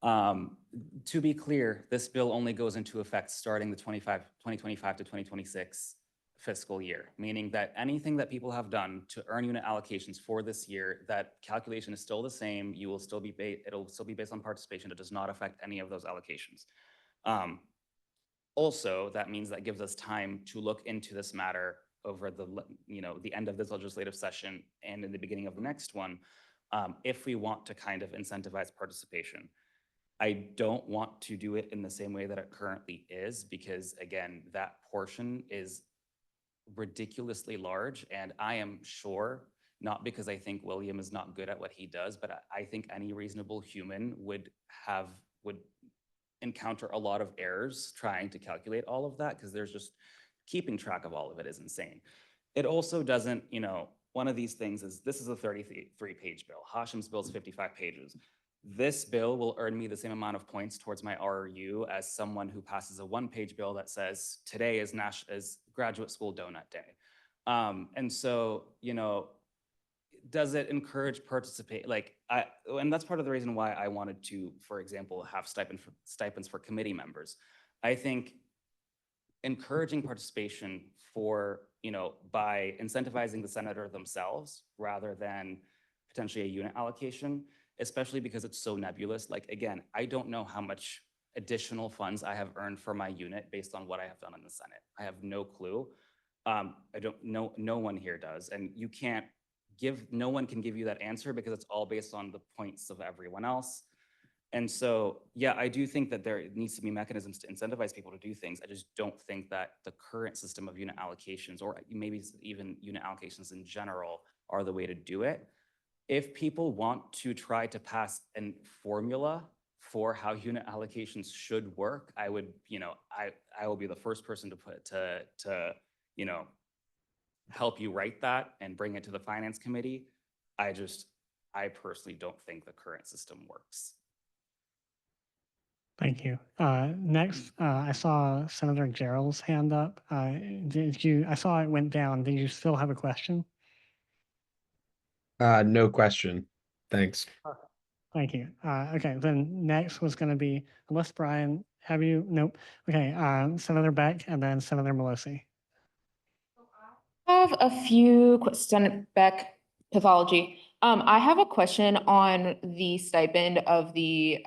To be clear, this bill only goes into effect starting the 2025 to 2026 fiscal year, meaning that anything that people have done to earn unit allocations for this year, that calculation is still the same. You will still be it'll still be based on participation. It does not affect any of those allocations. Also, that means that gives us time to look into this matter over the end of this legislative session and in the beginning of the next one, if we want to kind of incentivize participation. I don't want to do it in the same way that it currently is, because again, that portion is ridiculously large. And I am sure, not because I think William is not good at what he does, but I think any reasonable human would encounter a lot of errors trying to calculate all of that, because there's just keeping track of all of it is insane. It also doesn't, one of these things is, this is a 33-page bill. Hashim's bill is 55 pages. This bill will earn me the same amount of points towards my RRU as someone who passes a one-page bill that says today is graduate school donut day. And so, you know, does it encourage participate? And that's part of the reason why I wanted to, for example, have stipends for committee members. I think encouraging participation for, you know, by incentivizing the senator themselves rather than potentially a unit allocation, especially because it's so nebulous. Like, again, I don't know how much additional funds I have earned for my unit based on what I have done in the Senate. I have no clue. I don't know, no one here does. And you can't no one can give you that answer because it's all based on the points of everyone else. And so, yeah, I do think that there needs to be mechanisms to incentivize people to do things. I just don't think that the current system of unit allocations, or maybe even unit allocations in general, are the way to do it. If people want to try to pass a formula for how unit allocations should work, I would, you know, I will be the first person to you know, help you write that and bring it to the finance committee. I personally don't think the current system works. Thank you. Next, I saw Senator Gerald's hand up. I saw it went down. Did you still have a question? No question. Thanks. Thank you. Okay, then next was going to be, unless Brian, nope. Okay, Senator Beck and then Senator Pelosi. I have a few Senate Beck pathology. I have a question on the stipend of the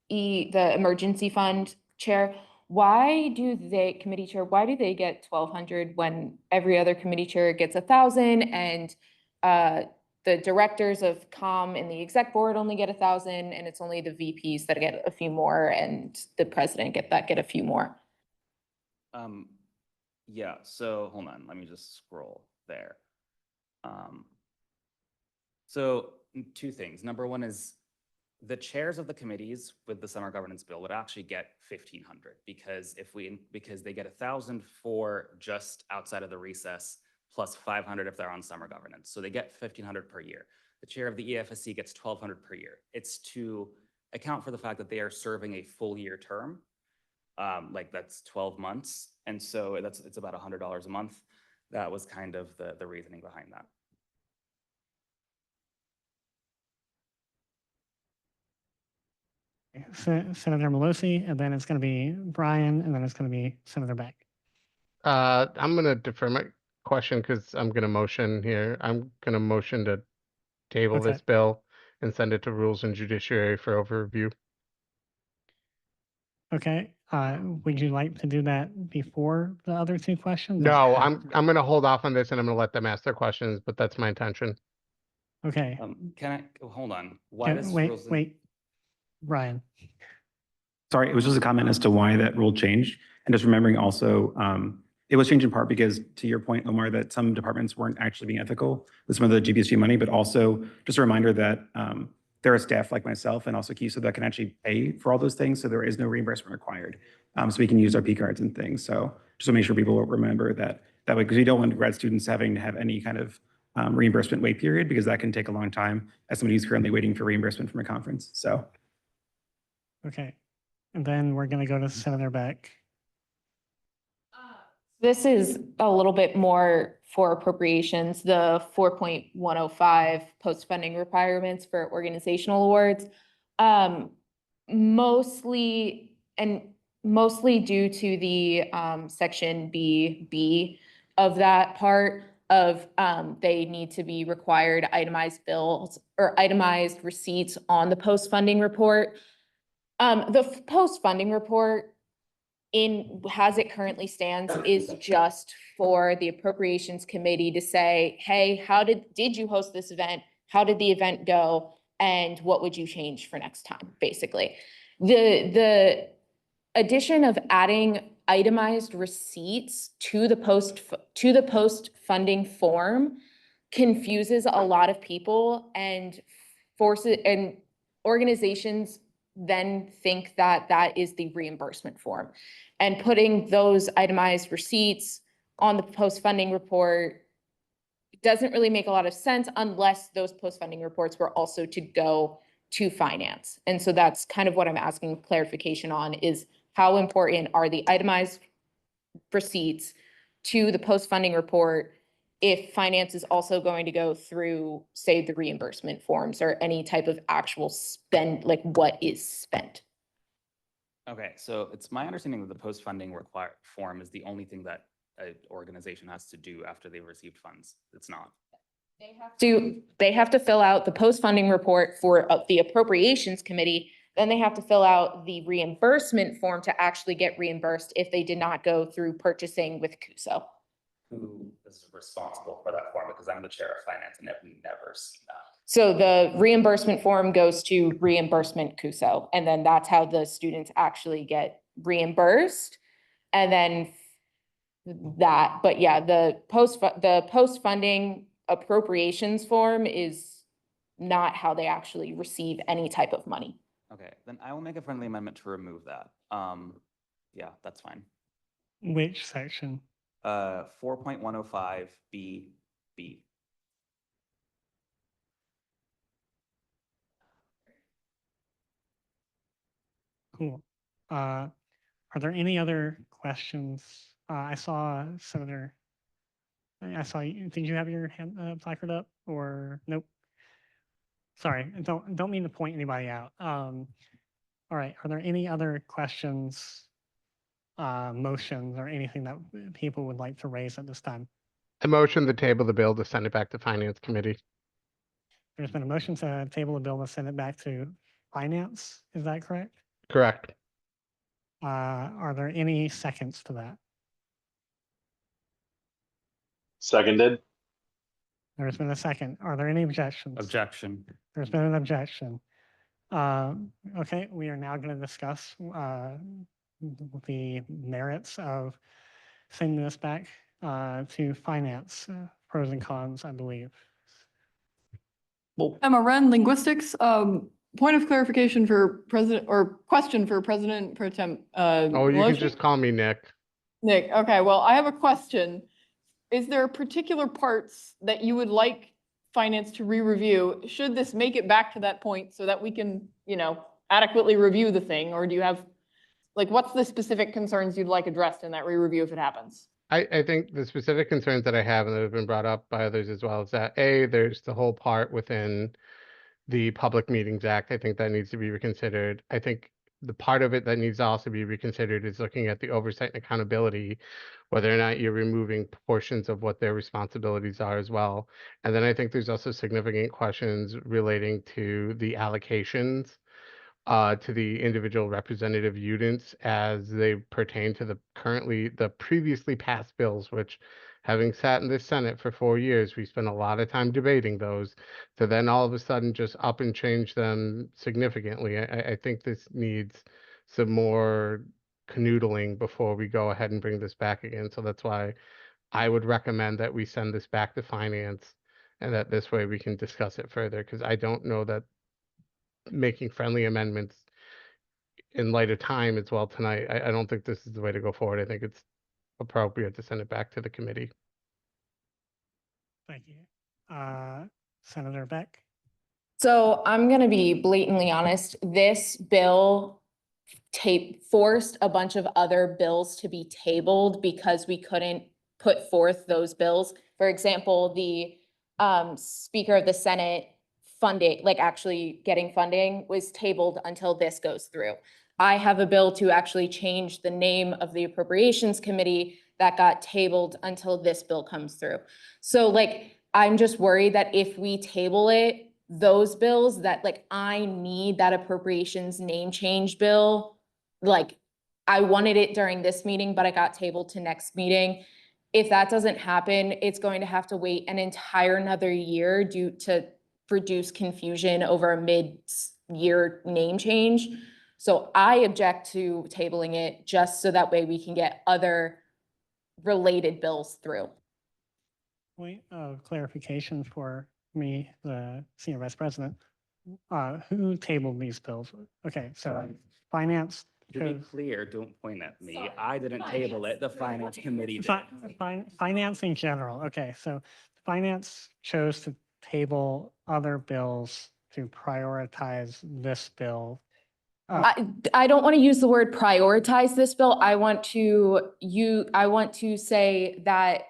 emergency fund chair. Why do they, committee chair, why do they get 1,200 when every other committee chair gets 1,000 and the directors of comm and the exec board only get 1,000 and it's only the VPs that get a few more and the president get a few more? Yeah, so hold on, let me just scroll there. So two things. Number one is the chairs of the committees with the summer governance bill would actually get 1,500 because they get 1,000 for just outside of the recess plus 500 if they're on summer governance. So they get 1,500 per year. The chair of the EFSC gets 1,200 per year. It's to account for the fact that they are serving a full year term. Like that's 12 months. And so it's about $100 a month. That was kind of the reasoning behind that. Senator Pelosi, and then it's going to be Brian, and then it's going to be Senator Beck. I'm gonna defer my question because I'm gonna motion here. I'm gonna motion to table Okay. this bill and send it to Rules and Judiciary for overview. Okay, would you like to do that before the other two questions? No, I'm gonna hold off on this and I'm gonna let them ask their questions, but that's my intention. Okay. Hold on. Why does wait, Brian. Sorry, it was just a comment as to why that rule changed. And just remembering also, it was changed in part because, to your point, Omar, that some departments weren't actually being ethical with some of the GPSG money, but also just a reminder that there are staff like myself and also Kisa that can actually pay for all those things. So there is no reimbursement required. So we can use our P cards and things. So just to make sure people remember that way, because we don't want grad students having to have any kind of reimbursement wait period, because that can take a long time as somebody who's currently waiting for reimbursement from a conference. So. Okay, and then we're going to go to Senator Beck. This is a little bit more for appropriations, the 4.105 post-funding requirements for organizational awards. Mostly due to the section B of that part of they need to be required itemized bills or itemized receipts on the post-funding report. The post-funding report as it currently stands is just for the appropriations committee to say, hey, did you host this event? How did the event go? And what would you change for next time, basically? The addition of adding itemized receipts to the post-funding form confuses a lot of people and organizations then think that that is the reimbursement form. And putting those itemized receipts on the post-funding report doesn't really make a lot of sense unless those post-funding reports were also to go to finance. And so that's kind of what I'm asking clarification on, is how important are the itemized receipts to the post-funding report if finance is also going to go through, say, the reimbursement forms or any type of actual spend, like what is spent? Okay, so it's my understanding that the post-funding require form is the only thing that an organization has to do after they've received funds. It's not. They have to fill out the post-funding report for the appropriations committee, then they have to fill out the reimbursement form to actually get reimbursed if they did not go through purchasing with CUSO. Who is responsible for that form? Because I'm the chair of finance and I've never seen that. So the reimbursement form goes to reimbursement CUSO, and then that's how the students actually get reimbursed. And then that, but yeah, the post-funding appropriations form is not how they actually receive any type of money. Okay, then I will make a friendly amendment to remove that. Yeah, that's fine. Which section? 4.105 B. Cool. Are there any other questions? I saw Senator, I saw you, did you have your hand placard up or nope? Sorry, don't mean to point anybody out. All right, are there any other questions, motions, or anything that people would like to raise at this time? I motion to table the bill to send it back to Finance Committee. There's been a motion to table the bill to send it back to finance. Is that correct? Correct. Are there any seconds to that? Seconded. There's been a second. Are there any objections? Objection. There's been an objection. Okay, we are now going to discuss the merits of sending this back to finance, pros and cons, I believe. Emma Wren, linguistics. Point of clarification for President, or question for President Pro Tem. Oh, you can Woloshyn? just call me Nick. Nick, okay, well, I have a question. Is there particular parts that you would like finance to re-review? Should this make it back to that point so that we can, adequately review the thing? Or do you have, what's the specific concerns you'd like addressed in that re-review if it happens? I think the specific concerns that I have and that have been brought up by others as well is that there's the whole part within the Public Meetings Act. I think that needs to be reconsidered. I think the part of it that needs to also be reconsidered is looking at the oversight and accountability, whether or not you're removing portions of what their responsibilities are as well. And then I think there's also significant questions relating to the allocations to the individual representative units as they pertain to the previously passed bills, which, having sat in the Senate for 4 years, we spent a lot of time debating those, to then all of a sudden just up and change them significantly. I think this needs some more canoodling before we go ahead and bring this back again. So that's why I would recommend that we send this back to finance, and that this way we can discuss it further, because I don't know that making friendly amendments in light of time as well tonight, I don't think this is the way to go forward. I think it's appropriate to send it back to the committee. Thank you. Senator Beck? So I'm gonna be blatantly honest, this bill forced a bunch of other bills to be tabled because we couldn't put forth those bills. For example, the Speaker of the Senate funding, actually getting funding, was tabled until this goes through. I have a bill to actually change the name of the Appropriations Committee that got tabled until this bill comes through. So I'm just worried that if we table it, those bills that I need that appropriations name change bill, I wanted it during this meeting, but it got tabled to next meeting. If that doesn't happen, it's going to have to wait an entire another year due to reduce confusion over a mid-year name change. So I object to tabling it just so that way we can get other related bills through. Point of clarification for me, the Senior Vice President. Who tabled these bills? Okay, so finance To be chose, clear, don't point at me. I didn't table it. The finance committee did. finance in general. Okay, so finance chose to table other bills to prioritize this bill. I don't want to use the word prioritize this bill. I want to say that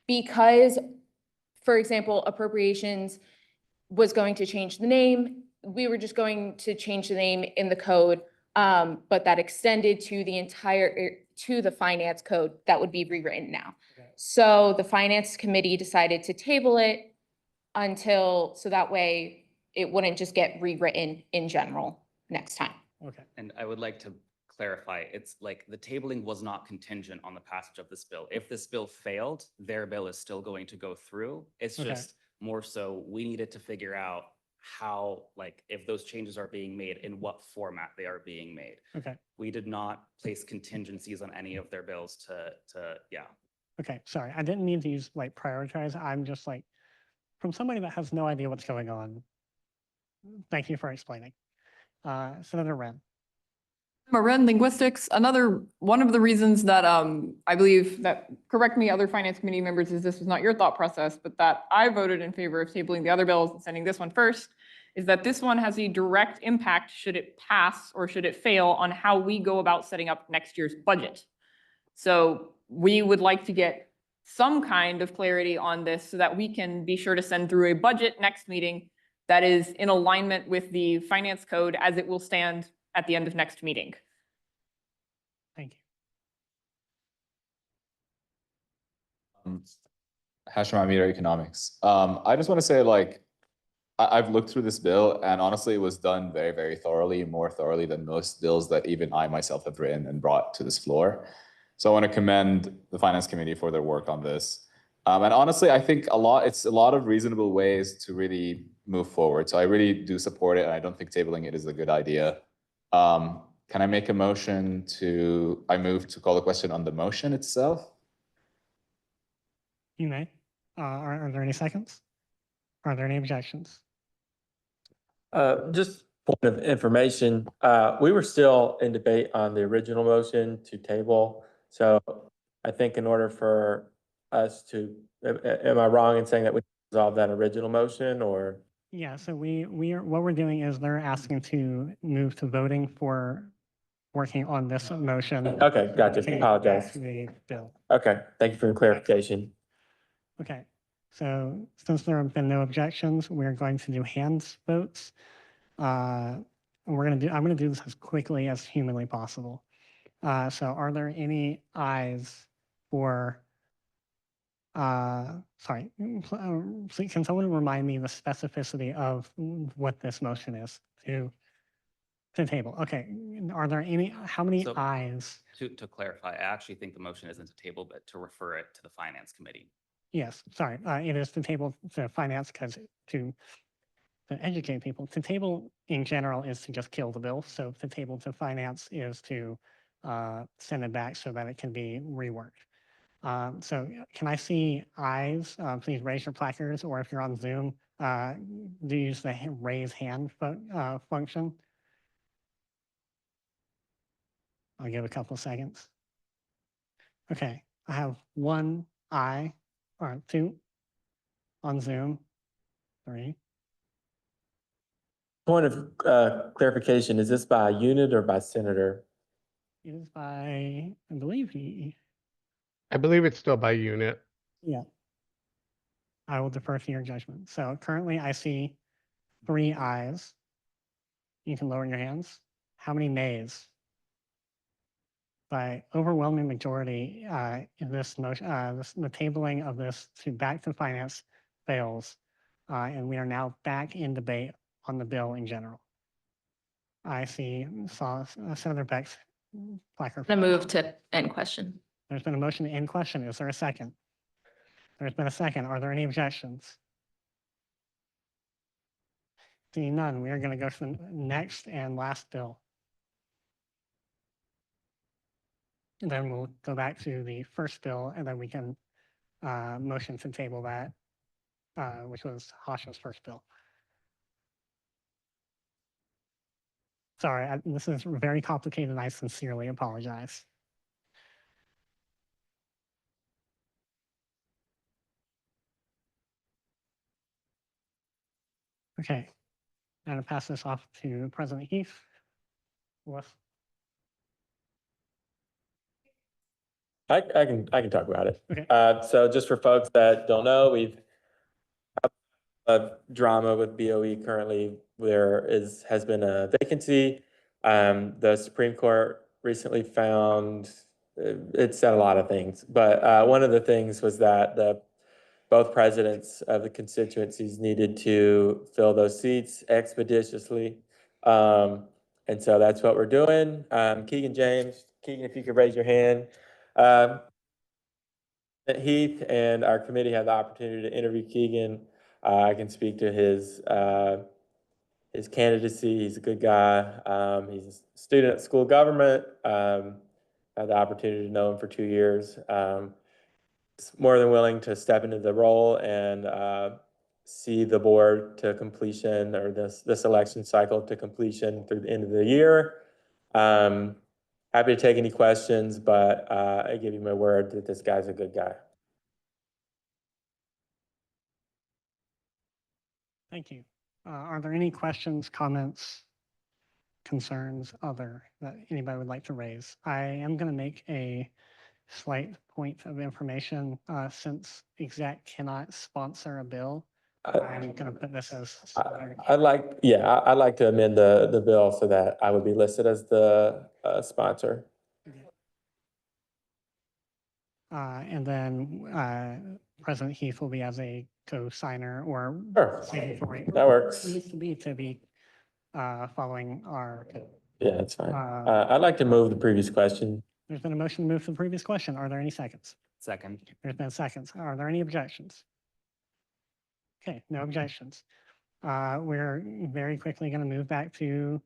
because, for example, appropriations was going to change the name, we were just going to change the name in the code, but that extended to the entire, to the finance code that would be rewritten now. Okay. So the finance committee decided to table it until, so that way it wouldn't just get rewritten in general next time. Okay. And I would like to clarify, it's like the tabling was not contingent on the passage of this bill. If this bill failed, their bill is still going to go through. It's Okay. just more so we needed to figure out how, like, if those changes are being made, in what format they are being made. Okay. We did not place contingencies on any of their bills yeah. Okay, sorry, I didn't mean to use like prioritize. I'm just like, from somebody that has no idea what's going on. Thank you for explaining. Senator Wren. Marin, linguistics, another, one of the reasons that I believe that, correct me, other finance committee members, is this was not your thought process, but that I voted in favor of tabling the other bills and sending this one first, is that this one has a direct impact, should it pass or should it fail, on how we go about setting up next year's budget. So we would like to get some kind of clarity on this so that we can be sure to send through a budget next meeting that is in alignment with the finance code as it will stand at the end of next meeting. Thank you. Hashim Meter Economics. I just want to say, like, I've looked through this bill, and honestly, it was done very, very thoroughly, more thoroughly than most bills that even I myself have written and brought to this floor. So I want to commend the Finance Committee for their work on this. And honestly, I think it's a lot of reasonable ways to really move forward. So I really do support it, and I don't think tabling it is a good idea. Can I make a motion I move to call the question on the motion itself? You may. Are there any seconds? Are there any objections? Just point of information, we were still in debate on the original motion to table. So I think in order for us to, am I wrong in saying that we resolve that original motion, or? Yeah, so what we're doing is they're asking to move to voting for working on this motion. Okay, gotcha. Apologize. The bill. Okay, thank you for the clarification. Okay, so since there have been no objections, we're going to do hands votes. I'm gonna do this as quickly as humanly possible. So are there any ayes for, sorry, can someone remind me the specificity of what this motion is to table? Okay, are there any, how many ayes? To clarify, I actually think the motion isn't to table, but to refer it to the Finance Committee. Yes, sorry, it is to table to finance because to educate people. To table in general is to just kill the bill. So to table to finance is to send it back so that it can be reworked. So can I see ayes? Please raise your placards, or if you're on Zoom, do use the raise hand function. I'll give a couple of seconds. Okay, I have one aye, or two on Zoom, 3. Point of clarification, is this by unit or by senator? It is by, I believe it's still by unit. Yeah. I will defer to your judgment. So currently I see 3 ayes. You can lower your hands. How many nays? By overwhelming majority, in this motion, the tabling of this to back to finance fails. And we are now back in debate on the bill in general. I saw Senator Beck's placard. I'm gonna move to end question. There's been a motion to end question. Is there a second? There's been a second. Are there any objections? Seeing none, we are going to go to the next and last bill. And then we'll go back to the first bill, and then we can motion to table that, which was Hasha's first bill. Sorry, this is very complicated and I sincerely apologize. Okay, I'm going to pass this off to President Heath. Wes? I can talk about it. Okay. So just for folks that don't know, we've had a drama with BOE currently. Has been a vacancy. The Supreme Court recently found it said a lot of things, but one of the things was that both presidents of the constituencies needed to fill those seats expeditiously. And so that's what we're doing. Keegan, if you could raise your hand. Heath and our committee had the opportunity to interview Keegan. I can speak to his candidacy. He's a good guy. He's a student at school government. Had the opportunity to know him for 2 years. He's more than willing to step into the role and see the board to completion, or this election cycle to completion through the end of the year. Happy to take any questions, but I give you my word that this guy's a good guy. Thank you. Are there any questions, comments, concerns, other that anybody would like to raise? I am going to make a slight point of information. Since exec cannot sponsor a bill, I'm going to put this as. I'd like to amend the bill so that I would be listed as the sponsor. And then President Heath will be as a co-signer or signatory. That works. Needs to be following our code. Yeah, that's fine. I'd like to move the previous question. There's been a motion to move to the previous question. Are there any seconds? Second. There's been seconds. Are there any objections? Okay, no objections. We're very quickly going to move back to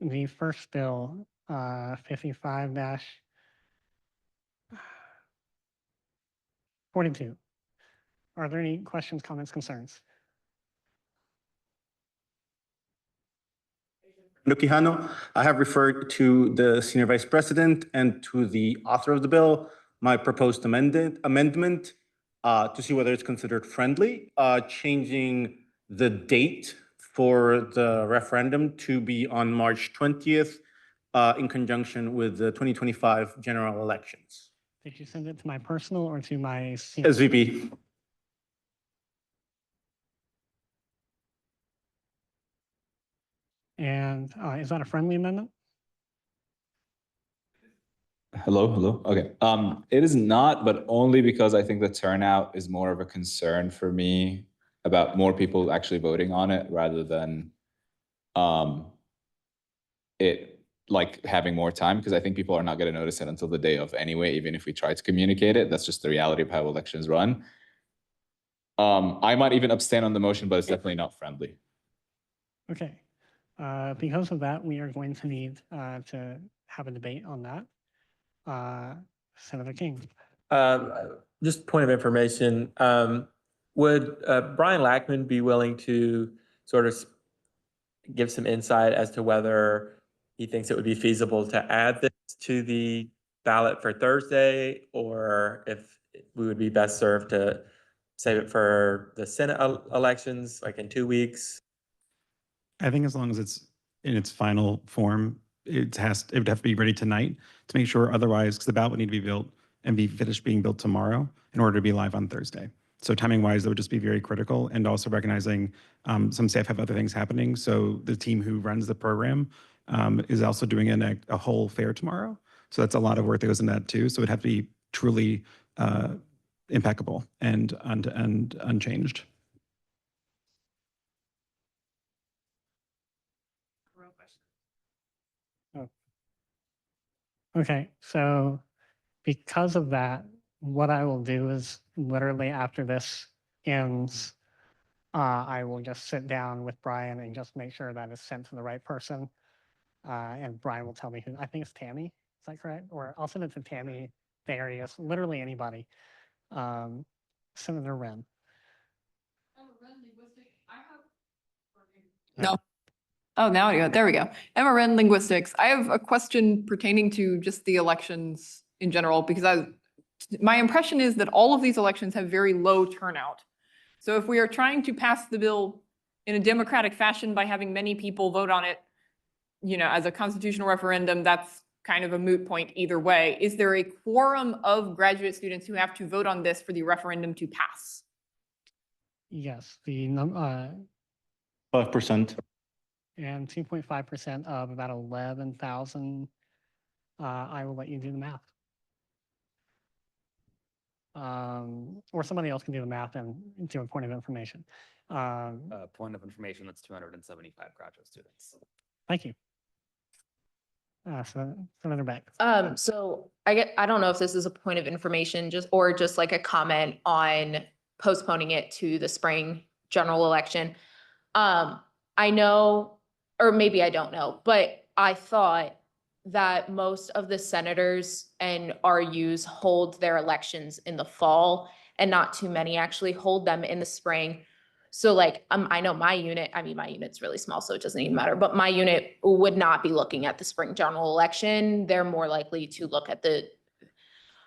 the first bill, 55-42. Are there any questions, comments, concerns? Quijano, I have referred to the Senior Vice President and to the author of the bill, my proposed amendment to see whether it's considered friendly, changing the date for the referendum to be on March 20th in conjunction with the 2025 general elections. Did you send it to my personal or to my? SVP. And is that a friendly amendment? Hello. Okay. It is not, but only because I think the turnout is more of a concern for me about more people actually voting on it rather than it like having more time, because I think people are not going to notice it until the day of anyway, even if we try to communicate it. That's just the reality of how elections run. I might even abstain on the motion, but it's definitely not friendly. Okay. Because of that, we are going to need to have a debate on that. Senator King. Just point of information, would Brian Lackman be willing to sort of give some insight as to whether he thinks it would be feasible to add this to the ballot for Thursday, or if we would be best served to save it for the Senate elections, like in 2 weeks? I think as long as it's in its final form, it would have to be ready tonight to make sure. Otherwise, because the ballot would need to be built and be finished being built tomorrow in order to be live on Thursday. So timing wise, that would just be very critical, and also recognizing some staff have other things happening. So the team who runs the program is also doing a whole fair tomorrow. So that's a lot of work that goes into that too. So it'd have to be truly impeccable and unchanged. Okay, so because of that, what I will do is literally after this ends, I will just sit down with Brian and just make sure that it's sent to the right person. And Brian will tell me who, I think it's Tammy, is that correct? Or I'll send it to Tammy, Darius, literally anybody. Senator Wren. No. Oh, now, there we go. Emma Ren, linguistics. I have a question pertaining to just the elections in general, because my impression is that all of these elections have very low turnout. So if we are trying to pass the bill in a democratic fashion by having many people vote on it, as a constitutional referendum, that's kind of a moot point either way. Is there a quorum of graduate students who have to vote on this for the referendum to pass? Yes, the 5%. and 2.5% of about 11,000. I will let you do the math. Or somebody else can do the math and do a point of information. Point of information, that's 275 graduate students. Thank you. So Senator Beck. So I don't know if this is a point of information or just like a comment on postponing it to the spring general election. I know, or maybe I don't know, but I thought that most of the senators and RUs hold their elections in the fall, and not too many actually hold them in the spring. So like, I know my unit's really small, so it doesn't even matter, but my unit would not be looking at the spring general election. They're more likely to look at the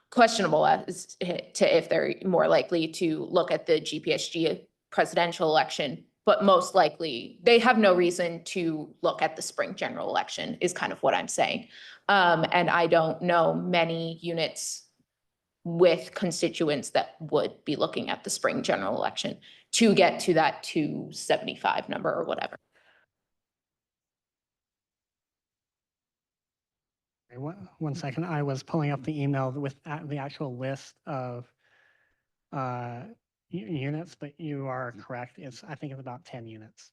questionable as to if they're more likely to look at the GPSG presidential election, but most likely they have no reason to look at the spring general election is kind of what I'm saying. And I don't know many units with constituents that would be looking at the spring general election to get to that 275 number or whatever. One second, I was pulling up the email with the actual list of units, but you are correct. I think it's about 10 units.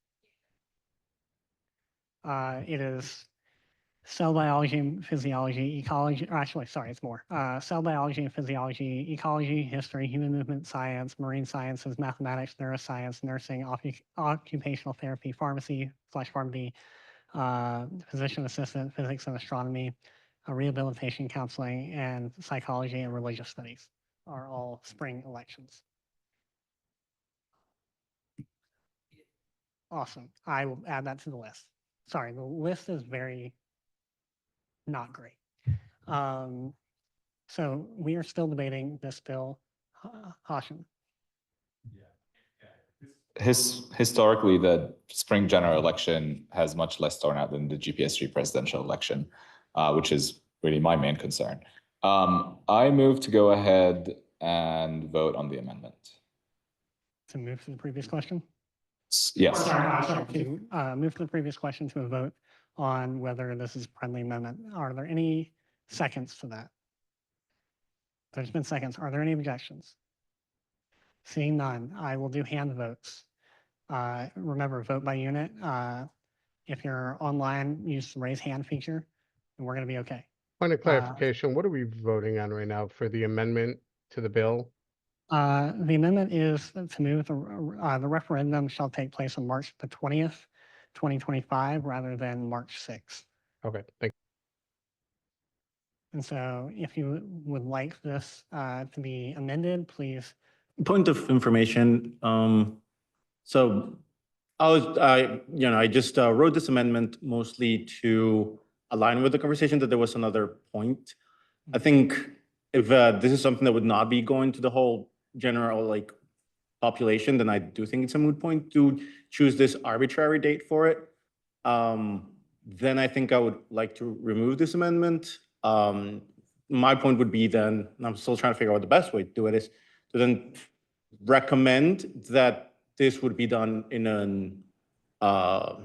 It is cell biology, physiology, ecology, or actually, sorry, it's more. Cell biology and physiology, ecology, history, human movement science, marine sciences, mathematics, neuroscience, nursing, occupational therapy, pharmacy/pharmacy, physician assistant, physics and astronomy, rehabilitation counseling, and psychology and religious studies are all spring elections. Awesome. I will add that to the list. Sorry, the list is very not great. So we are still debating this bill. Hashim. Historically, the spring general election has much less turnout than the GPSG presidential election, which is really my main concern. I move to go ahead and vote on the amendment. To move to the previous question? Yes. Sorry, to move to the previous question to a vote on whether this is a friendly amendment. Are there any seconds to that? There's been seconds. Are there any objections? Seeing none, I will do hand votes. Remember, vote by unit. If you're online, use the raise hand feature, and we're going to be okay. Point of clarification, what are we voting on right now for the amendment to the bill? The amendment is to move the referendum shall take place on March the 20th, 2025, rather than March 6th. Okay, thank you. And so if you would like this to be amended, please. Point of information. So I just wrote this amendment mostly to align with the conversation that there was another point. I think if this is something that would not be going to the whole general population, then I do think it's a moot point to choose this arbitrary date for it. Then I think I would like to remove this amendment. My point would be then, and I'm still trying to figure out what the best way to do it is, to then recommend that this would be done in an, I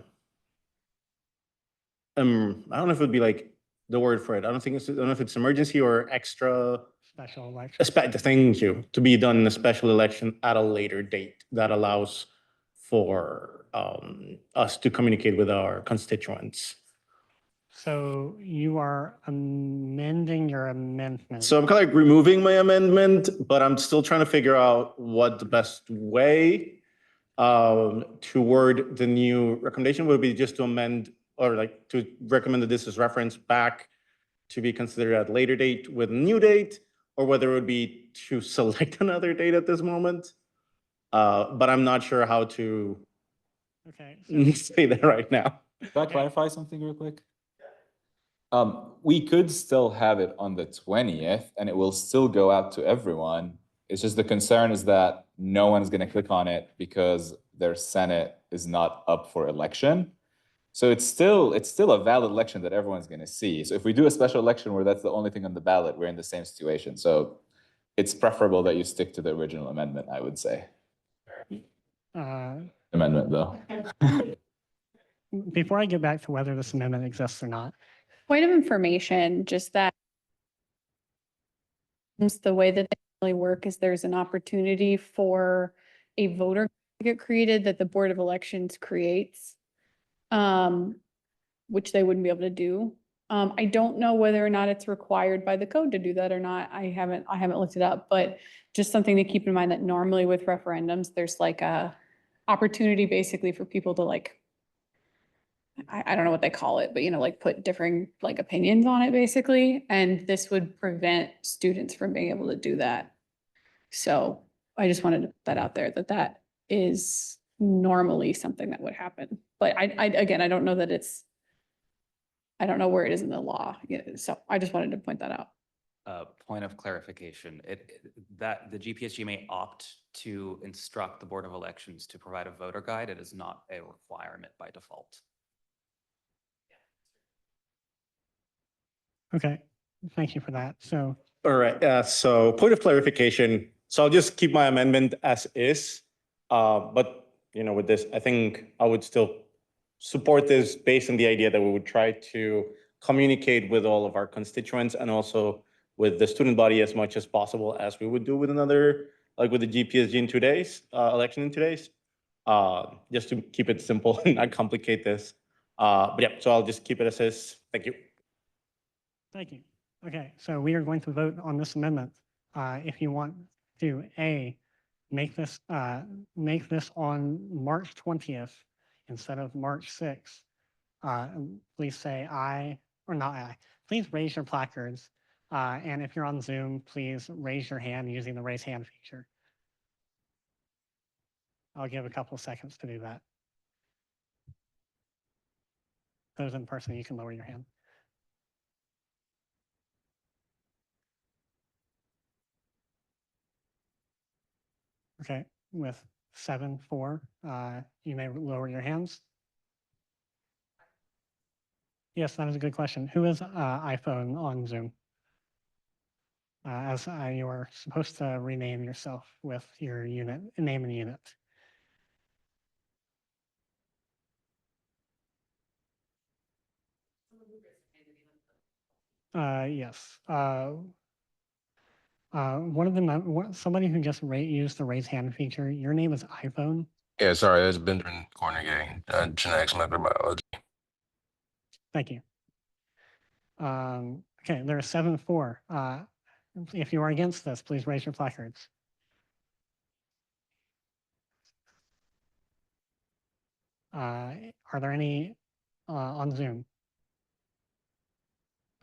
don't know if it would be like the word for it. I don't know if it's emergency or extra. Special election. Thank you. To be done in a special election at a later date that allows for us to communicate with our constituents. So you are amending your amendment. So I'm kind of like removing my amendment, but I'm still trying to figure out what the best way to word the new recommendation would be, just to amend or to recommend that this is referenced back to be considered at a later date with a new date, or whether it would be to select another date at this moment. But I'm not sure how to say that right now. Can I clarify something real quick? We could still have it on the 20th and it will still go out to everyone. It's just the concern is that no one's gonna click on it because their Senate is not up for election. So it's still a valid election that everyone's gonna see. So if we do a special election where that's the only thing on the ballot, we're in the same situation. So it's preferable that you stick to the original amendment, I would say. Amendment though. Before I get back to whether this amendment exists or not, Point of information, just that the way that they really work is there's an opportunity for a voter to get created that the Board of Elections creates, which they wouldn't be able to do. I don't know whether or not it's required by the code to do that or not. I haven't looked it up, but just something to keep in mind that normally with referendums, there's like a opportunity basically for people to like, I don't know what they call it, but like put differing like opinions on it basically. And this would prevent students from being able to do that. So I just wanted to put that out there that is normally something that would happen. But again, I don't know that I don't know where it is in the law. So I just wanted to point that out. Point of clarification, that the GPSG may opt to instruct the Board of Elections to provide a voter guide. It is not a requirement by default. okay, thank you for that. So All right, so point of clarification. So I'll just keep my amendment as is. But with this, I think I would still support this based on the idea that we would try to communicate with all of our constituents and also with the student body as much as possible as we would do with another, like with the GPSG in 2 days, election in 2 days. Just to keep it simple and not complicate this. But yeah, so I'll just keep it as is. Thank you. thank you. Okay, so we are going to vote on this amendment. If you want to make this on March 20th instead of March 6th, please say aye or not aye. Please raise your placards. And if you're on Zoom, please raise your hand using the raise hand feature. I'll give a couple of seconds to do that. Those in person, you can lower your hand. Okay, with 7-4, you may lower your hands. Yes, that is a good question. Who is iPhone on Zoom? As you are supposed to rename yourself with your unit, name and unit. Yes. One of them, somebody who just used the raise hand feature, your name is iPhone. Yeah, sorry, it's Benjamin Cornegay, genetics microbiology. Thank you. Okay, there are 7-4. If you are against this, please raise your placards. Are there any on Zoom?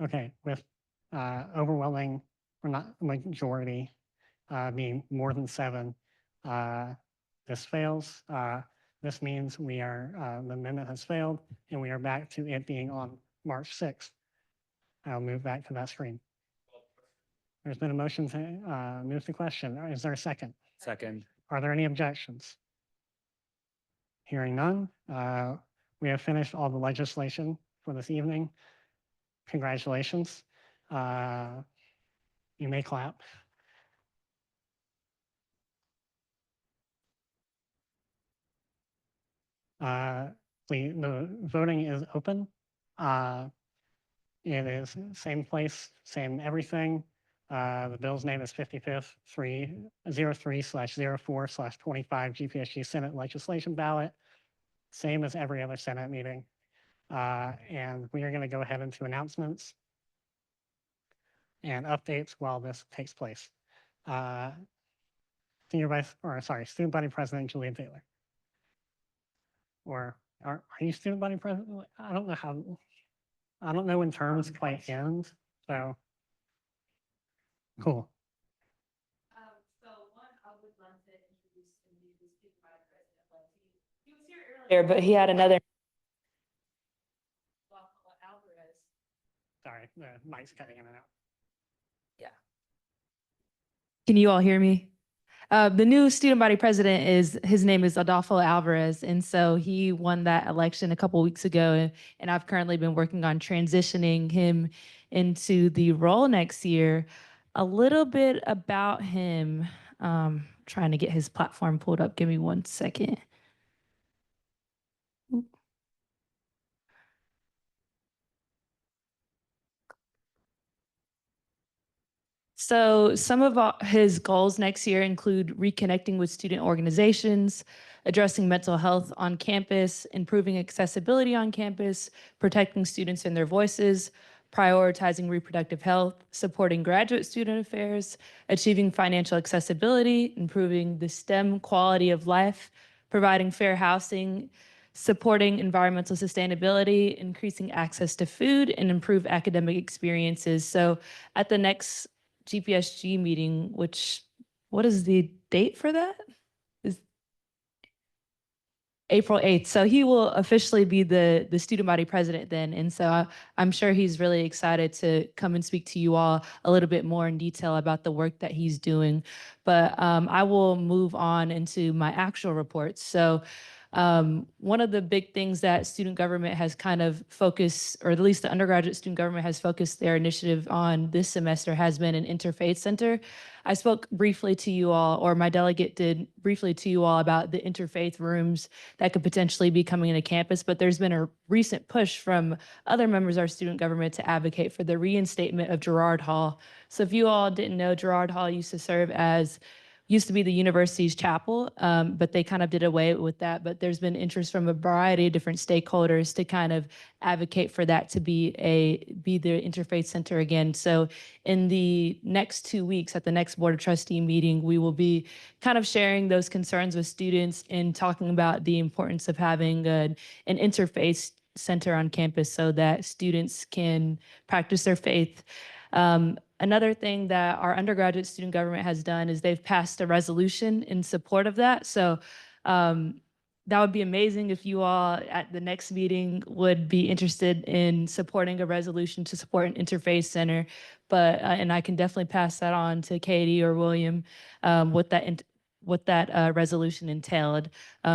Okay, with overwhelming or not majority being more than 7, this fails. This means the amendment has failed and we are back to it being on March 6th. I'll move back to that screen. There's been a motion to move the question. Is there a second? Second. Are there any objections? Hearing none, we have finished all the legislation for this evening. Congratulations. You may clap. The voting is open. It is same place, same everything. The bill's name is 5503/04/25 GPSG Senate legislation ballot. Same as every other Senate meeting. And we are going to go ahead into announcements and updates while this takes place. Student Body President Julia Taylor. Or are you Student Body President? I don't know when terms quite end, so. Cool. So one, I would love to introduce the new Student Body President. He was here earlier, but he had another Sorry, the mic's cutting in and out. Can you all hear me? The new student body president his name is Adolfo Alvarez. And so he won that election a couple weeks ago. And I've currently been working on transitioning him into the role next year. A little bit about him, trying to get his platform pulled up. Give me 1 second. So some of his goals next year include reconnecting with student organizations, addressing mental health on campus, improving accessibility on campus, protecting students and their voices, prioritizing reproductive health, supporting graduate student affairs, achieving financial accessibility, improving the STEM quality of life, providing fair housing, supporting environmental sustainability, increasing access to food, and improve academic experiences. So at the next GPSG meeting, what is the date for that? Is April 8th. So he will officially be the student body president then. And so I'm sure he's really excited to come and speak to you all a little bit more in detail about the work that he's doing. But I will move on into my actual reports. So one of the big things that student government has kind of focused, or at least the undergraduate student government has focused their initiative on this semester, has been an interfaith center. I spoke briefly to you all, or my delegate did briefly to you all, about the interfaith rooms that could potentially be coming into campus, but there's been a recent push from other members of our student government to advocate for the reinstatement of Girard Hall. So if you all didn't know, Girard Hall used to be the university's chapel, but they kind of did away with that. But there's been interest from a variety of different stakeholders to kind of advocate for that to be the interfaith center again. So in the next 2 weeks at the next Board of Trustee meeting, we will be kind of sharing those concerns with students and talking about the importance of having an interfaith center on campus so that students can practice their faith. Another thing that our undergraduate student government has done is they've passed a resolution in support of that. So that would be amazing if you all at the next meeting would be interested in supporting a resolution to support an interfaith center. But and I can definitely pass that on to Katie or William, what that resolution entailed.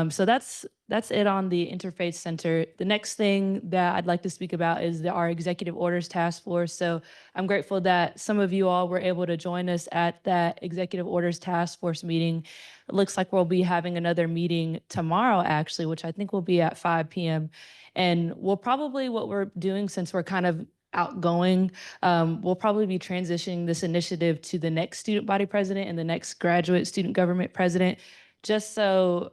So that's it on the Interfaith Center. The next thing that I'd like to speak about is our Executive Orders Task Force. So I'm grateful that some of you all were able to join us at that Executive Orders Task Force meeting. It looks like we'll be having another meeting tomorrow, actually, which I think will be at 5 p.m. And what we're doing, since we're kind of outgoing, we'll probably be transitioning this initiative to the next student body president and the next graduate student government president, just so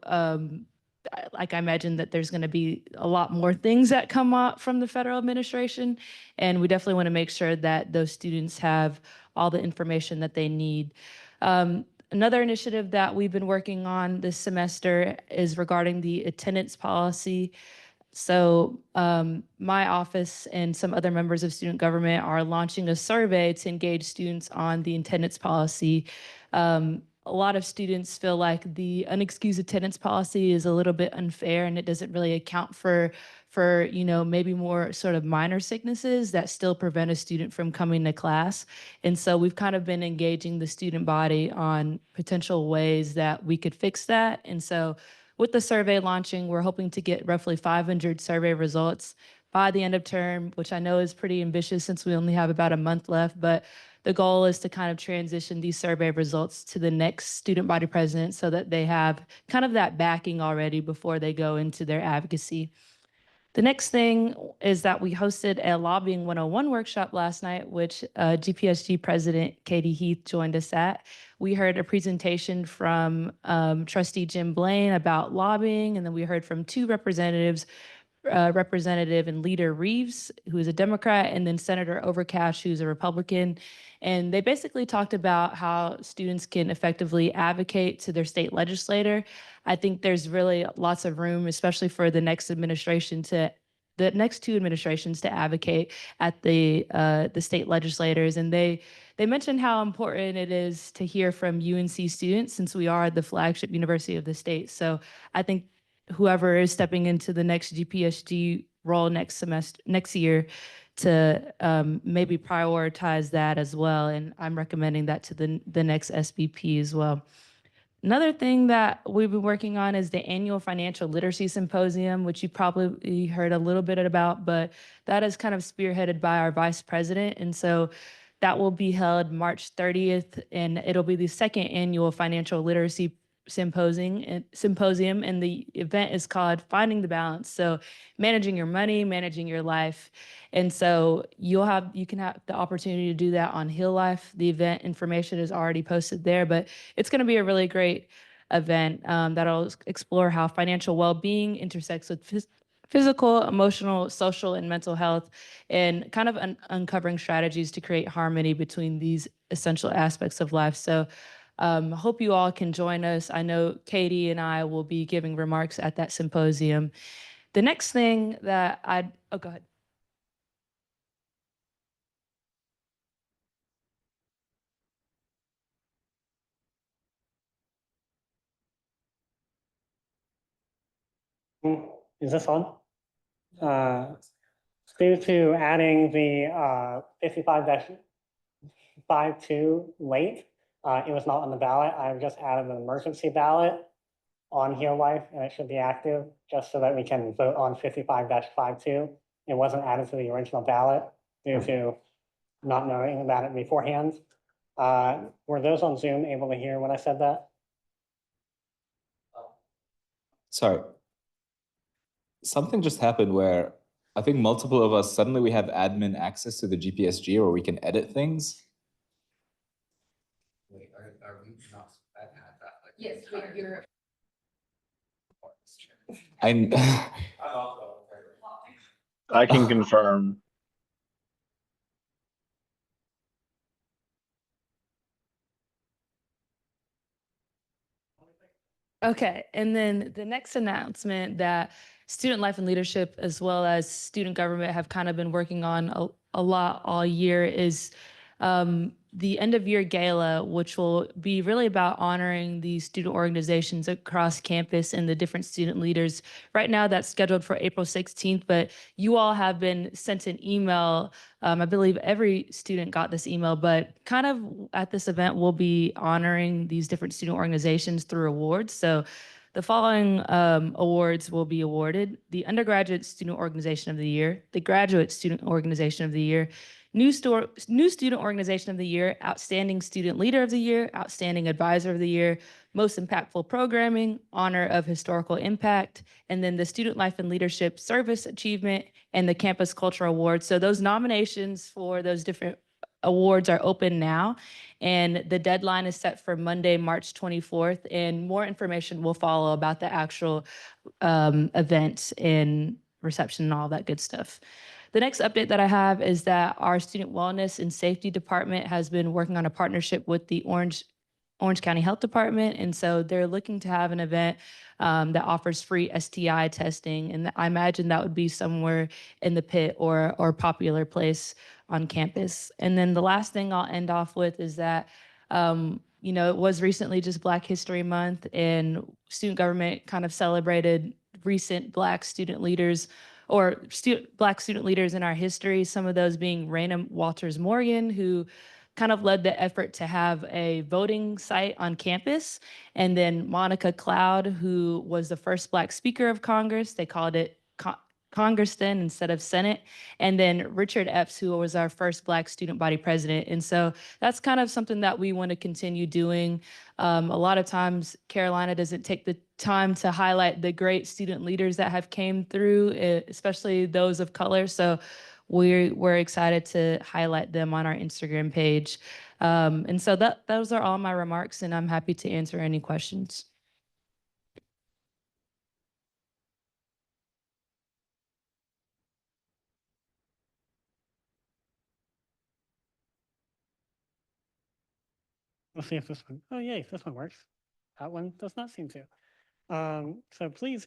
like I imagine that there's going to be a lot more things that come up from the federal administration. And we definitely want to make sure that those students have all the information that they need. Another initiative that we've been working on this semester is regarding the attendance policy. So my office and some other members of student government are launching a survey to engage students on the attendance policy. A lot of students feel like the unexcused attendance policy is a little bit unfair, and it doesn't really account for maybe more sort of minor sicknesses that still prevent a student from coming to class. And so we've kind of been engaging the student body on potential ways that we could fix that. And so with the survey launching, we're hoping to get roughly 500 survey results by the end of term, which I know is pretty ambitious since we only have about a month left. But the goal is to kind of transition these survey results to the next student body president so that they have kind of that backing already before they go into their advocacy. The next thing is that we hosted a Lobbying 101 workshop last night, which GPSG President Katie Heath joined us at. We heard a presentation from Trustee Jim Blaine about lobbying, and then we heard from two representatives, Representative and Leader Reeves, who is a Democrat, and then Senator Overcash, who's a Republican. And they basically talked about how students can effectively advocate to their state legislator. I think there's really lots of room, especially for the next two administrations to advocate at the state legislators. And they mentioned how important it is to hear from UNC students, since we are the flagship university of the state. So I think whoever is stepping into the next GPSG role next year maybe prioritize that as well. And I'm recommending that to the next SVP as well. Another thing that we've been working on is the annual financial literacy symposium, which you probably heard a little bit about, but that is kind of spearheaded by our vice president. And so that will be held March 30th, and it'll be the second annual financial literacy symposium, and the event is called Finding the Balance. So managing your money, managing your life. And so you can have the opportunity to do that on Heal Life. The event information is already posted there, but it's going to be a really great event that'll explore how financial well-being intersects with physical, emotional, social, and mental health, and kind of uncovering strategies to create harmony between these essential aspects of life. So hope you all can join us. I know Katie and I will be giving remarks at that symposium. The next thing that oh, go ahead. Is this on? Due to adding the 55-52 late, it was not on the ballot. I've just added an emergency ballot on Heal Life, and it should be active just so that we can vote on 55-52. It wasn't added to the original ballot due to not knowing about it beforehand. Were those on Zoom able to hear when I said that? Sorry. Something just happened where I think multiple of us, suddenly we have admin access to the GPSG where we can edit things. Wait, are we not at that? Like, Yes, but you're. I can confirm. Okay, and then the next announcement that Student Life and Leadership, as well as student government, have kind of been working on a lot all year is the end of year gala, which will be really about honoring the student organizations across campus and the different student leaders. Right now, that's scheduled for April 16th, but you all have been sent an email. I believe every student got this email, but kind of at this event, we'll be honoring these different student organizations through awards. So the following awards will be awarded: the Undergraduate Student Organization of the Year, the Graduate Student Organization of the Year, New Student Organization of the Year, Outstanding Student Leader of the Year, Outstanding Advisor of the Year, Most Impactful Programming, Honor of Historical Impact, and then the Student Life and Leadership Service Achievement and the Campus Culture Award. So those nominations for those different awards are open now, and the deadline is set for Monday, March 24th, and more information will follow about the actual event and reception and all that good stuff. The next update that I have is that our Student Wellness and Safety Department has been working on a partnership with the Orange County Health Department. And so they're looking to have an event that offers free STI testing. And I imagine that would be somewhere in the pit or popular place on campus. And then the last thing I'll end off with is that, it was recently just Black History Month, and student government kind of celebrated recent Black student leaders or Black student leaders in our history, some of those being Raina Walters Morgan, who kind of led the effort to have a voting site on campus, and then Monica Cloud, who was the first Black Speaker of Congress. They called it Congress then instead of Senate, and then Richard Epps, who was our first Black student body president. And so that's kind of something that we want to continue doing. A lot of times Carolina doesn't take the time to highlight the great student leaders that have came through, especially those of color. So we're excited to highlight them on our Instagram page. And so those are all my remarks, and I'm happy to answer any questions. Let's see if this one, oh yay, this one works. That one does not seem to. So please.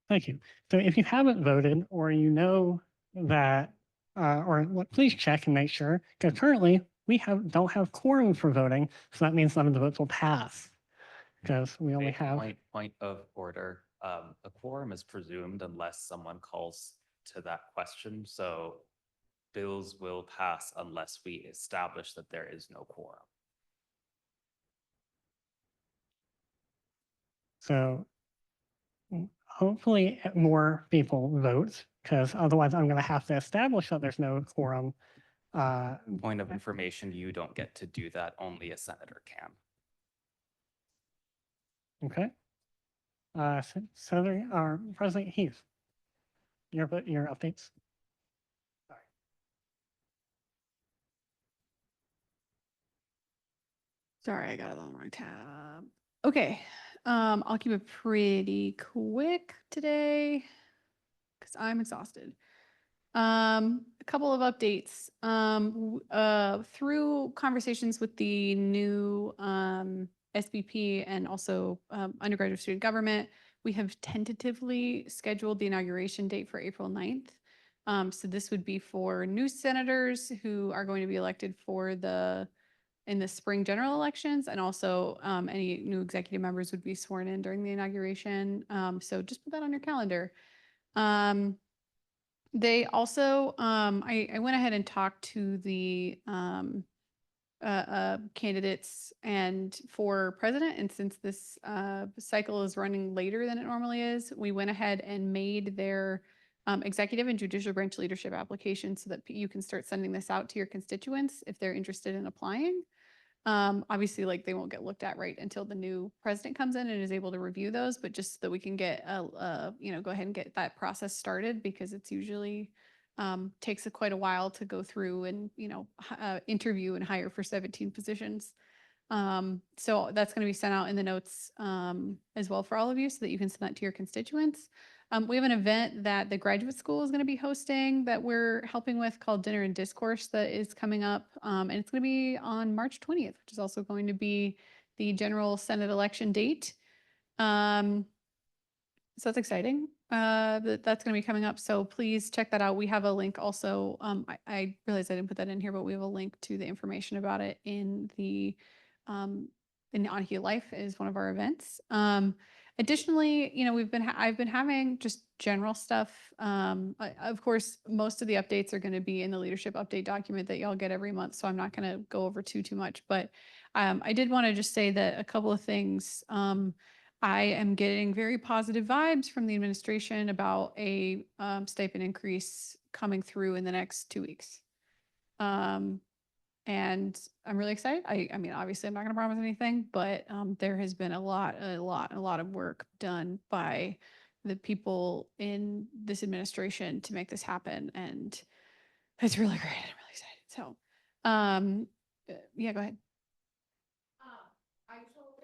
Thank you. So if you haven't voted, or you know that, please check and make sure, because currently we don't have quorum for voting, so that means none of the votes will pass. because we only A have. Point of order, a quorum is presumed unless someone calls to that question, so bills will pass unless we establish that there is no quorum. So hopefully more people vote, because otherwise I'm going to have to establish that there's no quorum. Point of information, you don't get to do that, only a senator can. Okay. Senator, President Heath, your updates. Sorry, I got it on the wrong tab. Okay, I'll keep it pretty quick today because I'm exhausted. A couple of updates. Through conversations with the new SBP and also undergraduate student government, we have tentatively scheduled the inauguration date for April 9th. So this would be for new senators who are going to be elected in the spring general elections, and also any new executive members would be sworn in during the inauguration. So just put that on your calendar. They also, I went ahead and talked to the candidates and for president, and since this cycle is running later than it normally is, we went ahead and made their executive and judicial branch leadership applications so that you can start sending this out to your constituents if they're interested in applying. Obviously, like, they won't get looked at right until the new president comes in and is able to review those, but just so that we can get go ahead and get that process started, because it's usually takes quite a while to go through and interview and hire for 17 positions. So that's going to be sent out in the notes as well for all of you, so that you can send that to your constituents. We have an event that the graduate school is going to be hosting that we're helping with, called Dinner and Discourse, that is coming up. And it's going to be on March 20th, which is also going to be the general Senate election date. So that's exciting. That's going to be coming up. So please check that out. We have a link also. I realized I didn't put that in here, but we have a link to the information about it in the On Here Life is one of our events. Additionally, I've been having just general stuff. Of course, most of the updates are going to be in the leadership update document that y'all get every month, so I'm not going to go over too much. But I did want to just say that a couple of things. I am getting very positive vibes from the administration about a stipend increase coming through in the next 2 weeks. And I'm really excited. I mean, obviously I'm not going to promise anything, but there has been a lot of work done by the people in this administration to make this happen. And it's really great. I'm really excited. So, yeah, go ahead.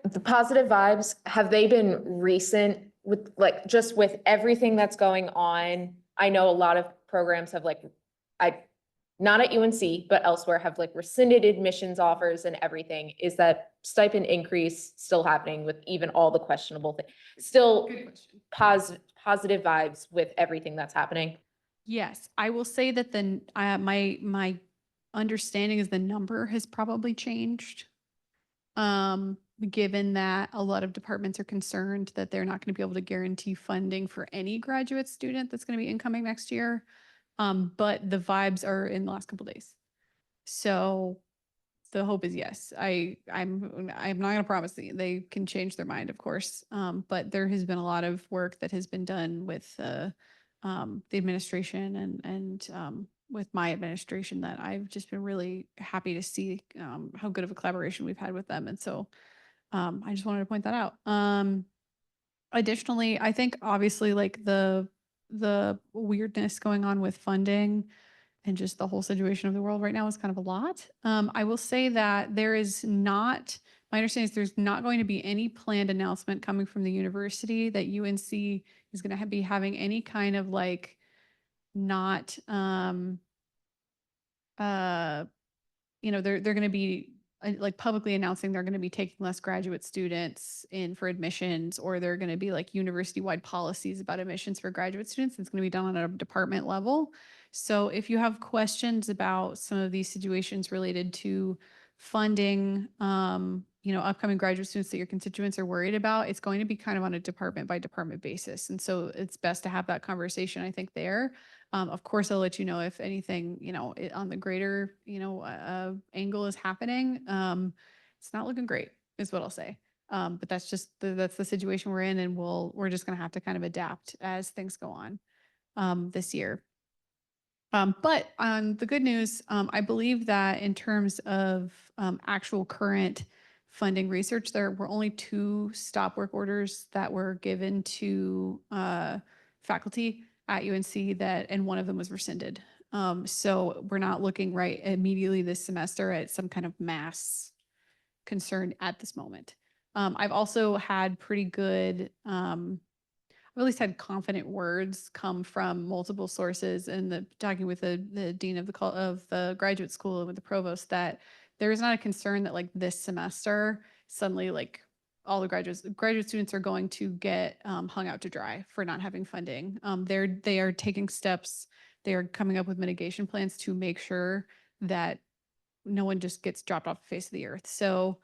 The positive vibes, have they been recent with, like, just with everything that's going on? I know a lot of programs have, like, not at UNC, but elsewhere, have like rescinded admissions offers and everything. Is that stipend increase still happening with even all the questionable things? Still positive vibes with everything that's happening? Yes, I will say that my understanding is the number has probably changed. Given that a lot of departments are concerned that they're not going to be able to guarantee funding for any graduate student that's going to be incoming next year. But the vibes are in the last couple of days. So the hope is yes. I'm not going to promise they can change their mind, of course. But there has been a lot of work that has been done with the administration and with my administration that I've just been really happy to see how good of a collaboration we've had with them. And so I just wanted to point that out. Additionally, I think obviously like the weirdness going on with funding and just the whole situation of the world right now is kind of a lot. I will say that my understanding is there's not going to be any planned announcement coming from the university that UNC is going to be having any kind of like not, they're going to be like publicly announcing they're going to be taking less graduate students in for admissions, or they're going to be like university-wide policies about admissions for graduate students. It's going to be done on a department level. So if you have questions about some of these situations related to funding upcoming graduate students that your constituents are worried about, it's going to be kind of on a department by department basis. And so it's best to have that conversation, I think, there. Of course, I'll let you know if anything, on the greater, angle is happening. It's not looking great, is what I'll say. But that's just that's the situation we're in, and we're just going to have to kind of adapt as things go on this year. But on the good news, I believe that in terms of actual current funding research, there were only 2 stop work orders that were given to faculty at UNC and one of them was rescinded. So we're not looking right immediately this semester at some kind of mass concern at this moment. I've also had pretty good, I've at least had confident words come from multiple sources and talking with the dean of the graduate school and with the provost that there is not a concern that like this semester suddenly like all the graduate students are going to get hung out to dry for not having funding. They are taking steps. They are coming up with mitigation plans to make sure that no one just gets dropped off the face of the earth. So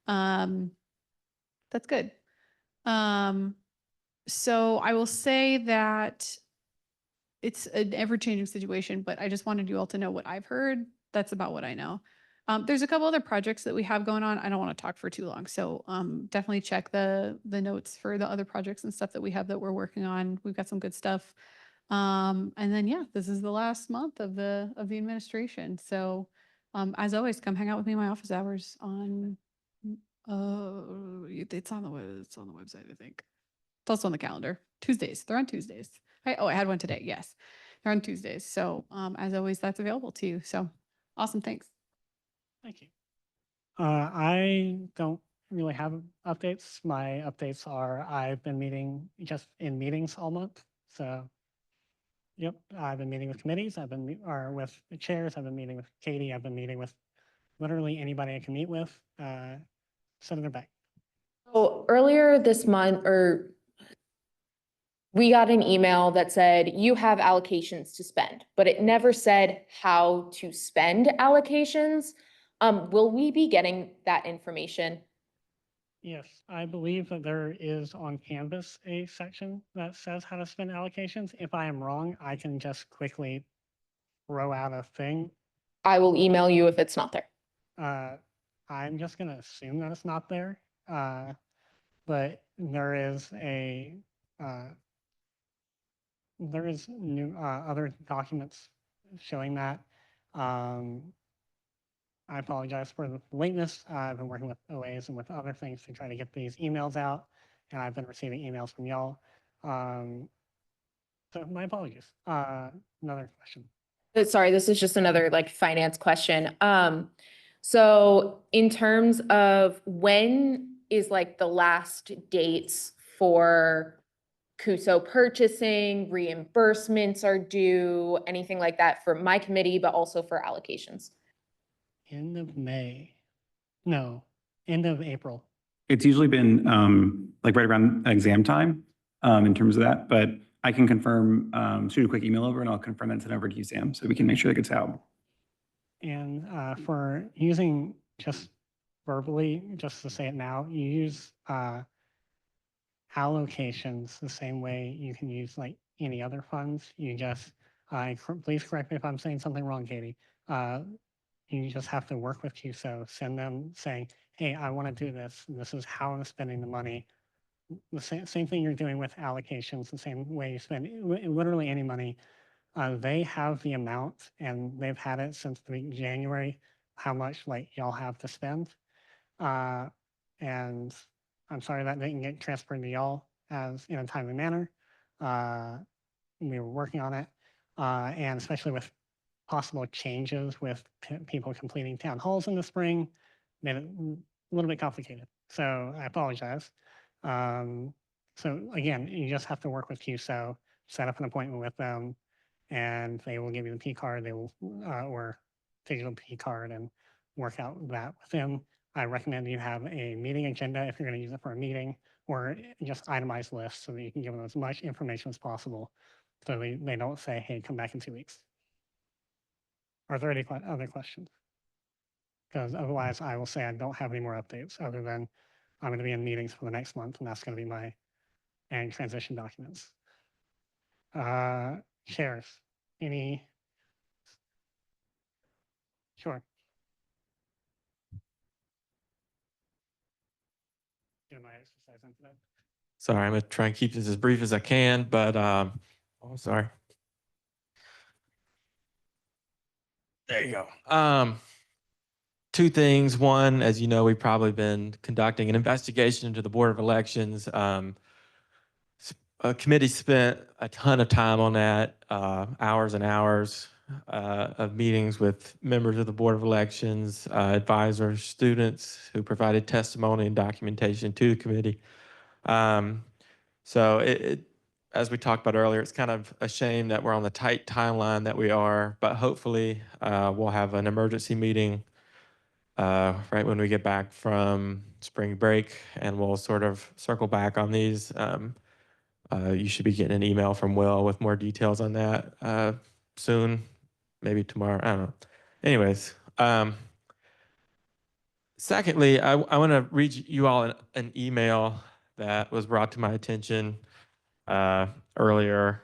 that's good. So I will say that it's an ever-changing situation, but I just wanted you all to know what I've heard. That's about what I know. There's a couple other projects that we have going on. I don't want to talk for too long, so definitely check the notes for the other projects and stuff that we have that we're working on. We've got some good stuff. And then yeah, this is the last month of the administration. So as always, come hang out with me in my office hours on it's on the website, I think. It's also on the calendar. Tuesdays. They're on Tuesdays. I had one today. Yes. They're on Tuesdays. So as always, that's available to you. So awesome. Thanks. Thank you. I don't really have updates. My updates are I've been meeting just in meetings all month. So yep, I've been meeting with committees. I've been or with the chairs. I've been meeting with Katie. I've been meeting with literally anybody I can meet with. Senator Beck. So earlier this month, we got an email that said you have allocations to spend, but it never said how to spend allocations. Will we be getting that information? Yes, I believe that there is on Canvas a section that says how to spend allocations. If I am wrong, I can just quickly throw out a thing. I will email you if it's not there. I'm just going to assume that it's not there. But there is new other documents showing that. I apologize for the lateness. I've been working with OAs and with other things to try to get these emails out, and I've been receiving emails from y'all. So my apologies. Another question. Sorry, this is just another like finance question. So in terms of when is like the last dates for CUSO purchasing, reimbursements are due, anything like that for my committee, but also for allocations? End of May. No, end of April. It's usually been like right around exam time in terms of that, but I can confirm, shoot a quick email over and I'll confirm that and send over to you, Sam, so we can make sure that gets out. And for using just verbally, just to say it now, you use allocations the same way you can use like any other funds. You just, please correct me if I'm saying something wrong, Katie. You just have to work with QSO, send them saying, hey, I want to do this. This is how I'm spending the money. The same thing you're doing with allocations, the same way you spend literally any money. They have the amount and they've had it since January, how much like y'all have to spend. And I'm sorry that didn't get transferred to y'all as in a timely manner. We were working on it. And especially with possible changes with people completing town halls in the spring, made it a little bit complicated. So I apologize. So again, you just have to work with QSO, set up an appointment with them, and they will give you the P card. They will, or digital P card, and work out that with them. I recommend you have a meeting agenda if you're going to use it for a meeting, or just itemized lists so that you can give them as much information as possible, so they don't say, "Hey, come back in 2 weeks." Are there any other questions? because otherwise I will say I don't have any more updates other than I'm going to be in meetings for the next month, and that's going to be my and transition documents. Chairs, any? Sure. Do my exercise on today. Sorry, I'm gonna try and keep this as brief as I can, but oh, sorry. There you go. Two things. One, as you know, we've probably been conducting an investigation into the Board of Elections. A committee spent a ton of time on that, hours and hours of meetings with members of the Board of Elections, advisors, students who provided testimony and documentation to the committee. So as we talked about earlier, it's kind of a shame that we're on the tight timeline that we are, but hopefully we'll have an emergency meeting right when we get back from spring break, and we'll sort of circle back on these. You should be getting an email from Will with more details on that soon, maybe tomorrow. I don't know. Anyways, secondly, I want to read you all an email that was brought to my attention earlier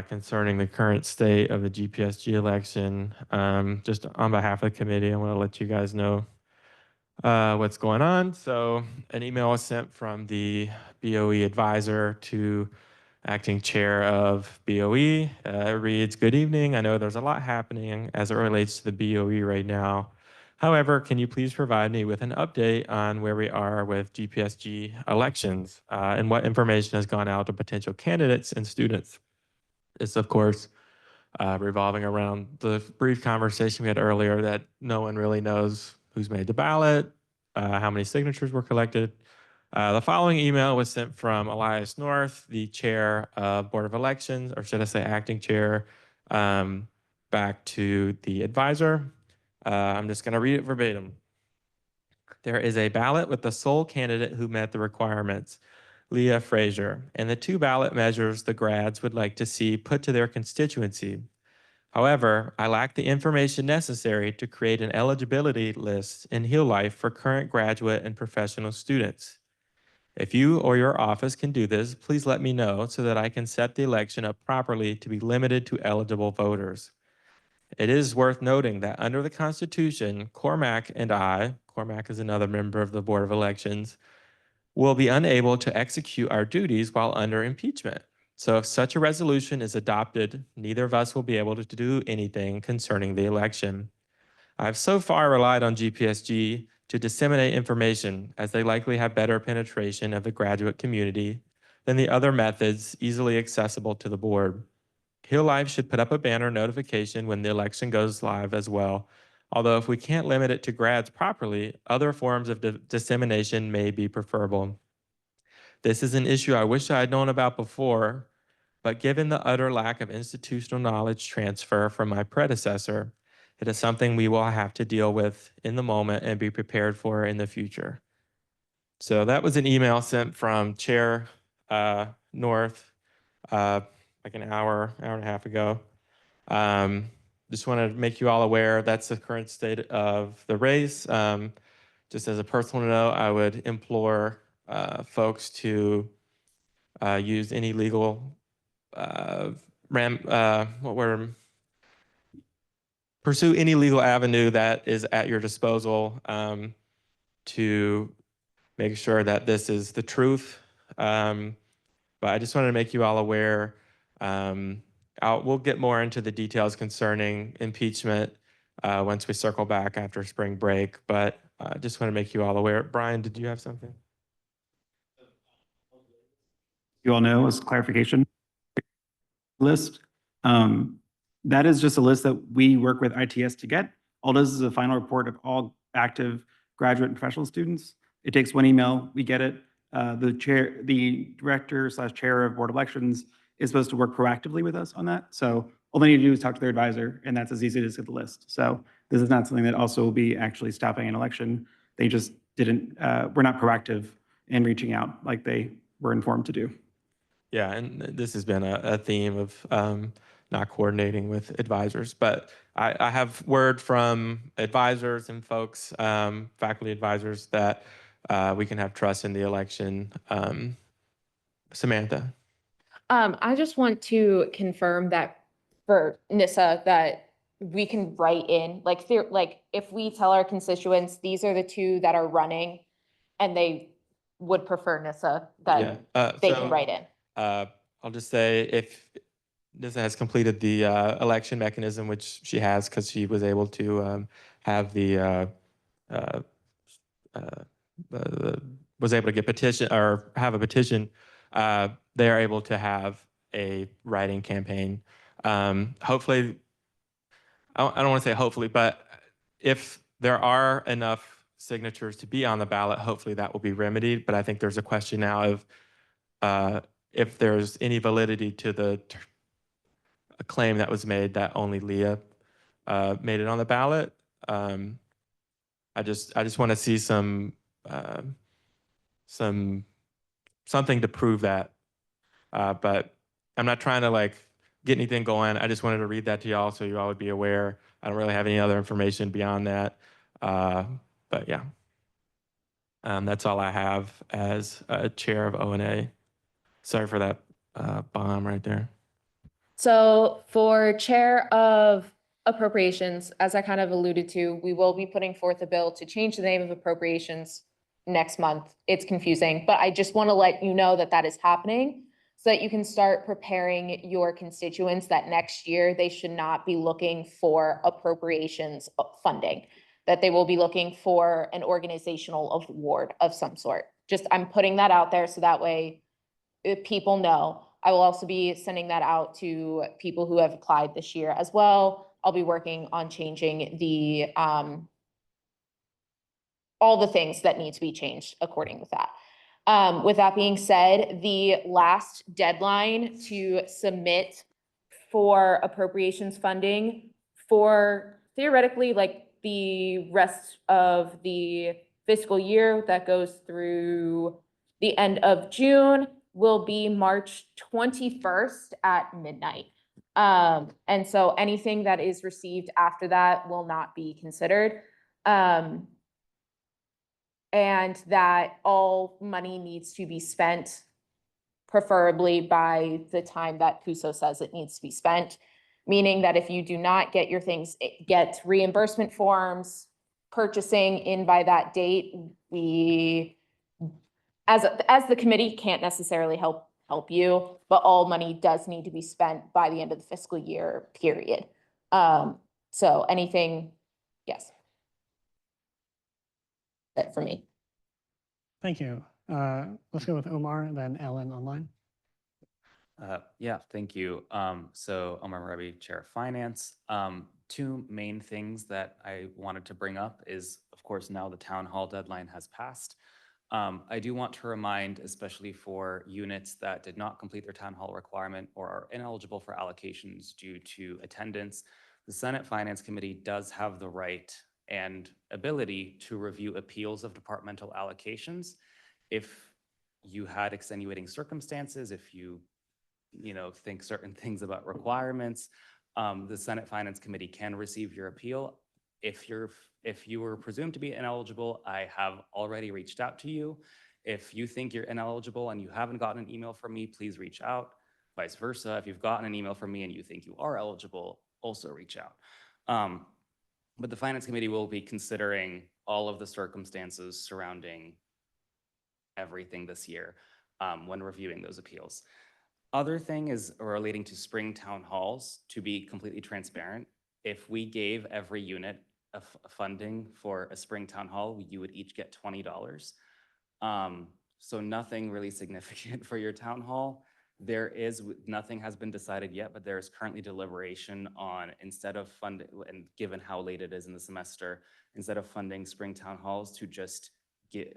concerning the current state of the GPSG election. Just on behalf of the committee, I want to let you guys know what's going on. So an email was sent from the BOE advisor to acting chair of BOE. It reads, "Good evening. I know there's a lot happening as it relates to the BOE right now. However, can you please provide me with an update on where we are with GPSG elections and what information has gone out to potential candidates and students?" It's, of course, revolving around the brief conversation we had earlier that no one really knows who's made the ballot, how many signatures were collected. The following email was sent from Elias North, the chair of Board of Elections, or should I say acting chair, back to the advisor. I'm just going to read it verbatim. "There is a ballot with the sole candidate who met the requirements, Leah Frazier, and the 2 ballot measures the grads would like to see put to their constituency. However, I lack the information necessary to create an eligibility list in Heal Life for current graduate and professional students. If you or your office can do this, please let me know so that I can set the election up properly to be limited to eligible voters. It is worth noting that under the Constitution, Cormac and I," Cormac is another member of the Board of Elections, "will be unable to execute our duties while under impeachment. So if such a resolution is adopted, neither of us will be able to do anything concerning the election. I've so far relied on GPSG to disseminate information, as they likely have better penetration of the graduate community than the other methods easily accessible to the board. Heal Life should put up a banner notification when the election goes live as well. Although if we can't limit it to grads properly, other forms of dissemination may be preferable. This is an issue I wish I had known about before, but given the utter lack of institutional knowledge transfer from my predecessor, it is something we will have to deal with in the moment and be prepared for in the future." So that was an email sent from Chair North like an hour and a half ago. Just want to make you all aware that's the current state of the race. Just as a personal note, I would implore folks to use any legal pursue any legal avenue that is at your disposal to make sure that this is the truth. But I just wanted to make you all aware. We'll get more into the details concerning impeachment once we circle back after spring break, but I just want to make you all aware. Brian, did you have something? You all know, as clarification list. That is just a list that we work with ITS to get. All this is a final report of all active graduate and professional students. It takes one email, we get it. The director/chair of Board of Elections is supposed to work proactively with us on that. So all they need to do is talk to their advisor, and that's as easy as get the list. So this is not something that also will be actually stopping an election. They just were not proactive in reaching out like they were informed to do. Yeah, and this has been a theme of not coordinating with advisors. But I have word from advisors and folks, faculty advisors, that we can have trust in the election. Samantha. I just want to confirm that for NISA that we can write in, like, if we tell our constituents, these are the two that are running and they would prefer NISA, that they can write in. I'll just say if NISA has completed the election mechanism, which she has because she was able to have was able to get petition or have a petition, they are able to have a writing campaign. Hopefully, I don't want to say hopefully, but if there are enough signatures to be on the ballot, hopefully that will be remedied. But I think there's a question now of if there's any validity to the claim that was made that only Leah made it on the ballot. I just want to see something to prove that. But I'm not trying to like get anything going. I just wanted to read that to y'all so you all would be aware. I don't really have any other information beyond that. But yeah, that's all I have as chair of O&A. Sorry for that bomb right there. So for chair of appropriations, as I kind of alluded to, we will be putting forth a bill to change the name of appropriations next month. It's confusing, but I just want to let you know that that is happening so that you can start preparing your constituents that next year they should not be looking for appropriations funding, that they will be looking for an organizational award of some sort. Just, I'm putting that out there so that way people know. I will also be sending that out to people who have applied this year as well. I'll be working on changing the all the things that need to be changed according with that. With that being said, the last deadline to submit for appropriations funding for theoretically like the rest of the fiscal year that goes through the end of June will be March 21st at midnight. And so anything that is received after that will not be considered. And that all money needs to be spent preferably by the time that CUSO says it needs to be spent. Meaning that if you do not get your things, get reimbursement forms, purchasing in by that date, we, as the committee, can't necessarily help you, but all money does need to be spent by the end of the fiscal year, period. So anything, yes. That's it for me. Thank you. Let's go with Omar and then Ellen online. Yeah, thank you. So Omar Rabi, Chair of Finance. Two main things that I wanted to bring up is, of course, now the town hall deadline has passed. I do want to remind, especially for units that did not complete their town hall requirement or are ineligible for allocations due to attendance, the Senate Finance Committee does have the right and ability to review appeals of departmental allocations. If you had extenuating circumstances, if you think certain things about requirements, the Senate Finance Committee can receive your appeal. If you were presumed to be ineligible, I have already reached out to you. If you think you're ineligible and you haven't gotten an email from me, please reach out. Vice versa, if you've gotten an email from me and you think you are eligible, also reach out. But the Finance Committee will be considering all of the circumstances surrounding everything this year when reviewing those appeals. Other thing is relating to spring town halls. To be completely transparent, if we gave every unit of funding for a spring town hall, you would each get $20. So nothing really significant for your town hall. Nothing has been decided yet, but there is currently deliberation on, instead of funding, and given how late it is in the semester, instead of funding spring town halls, to just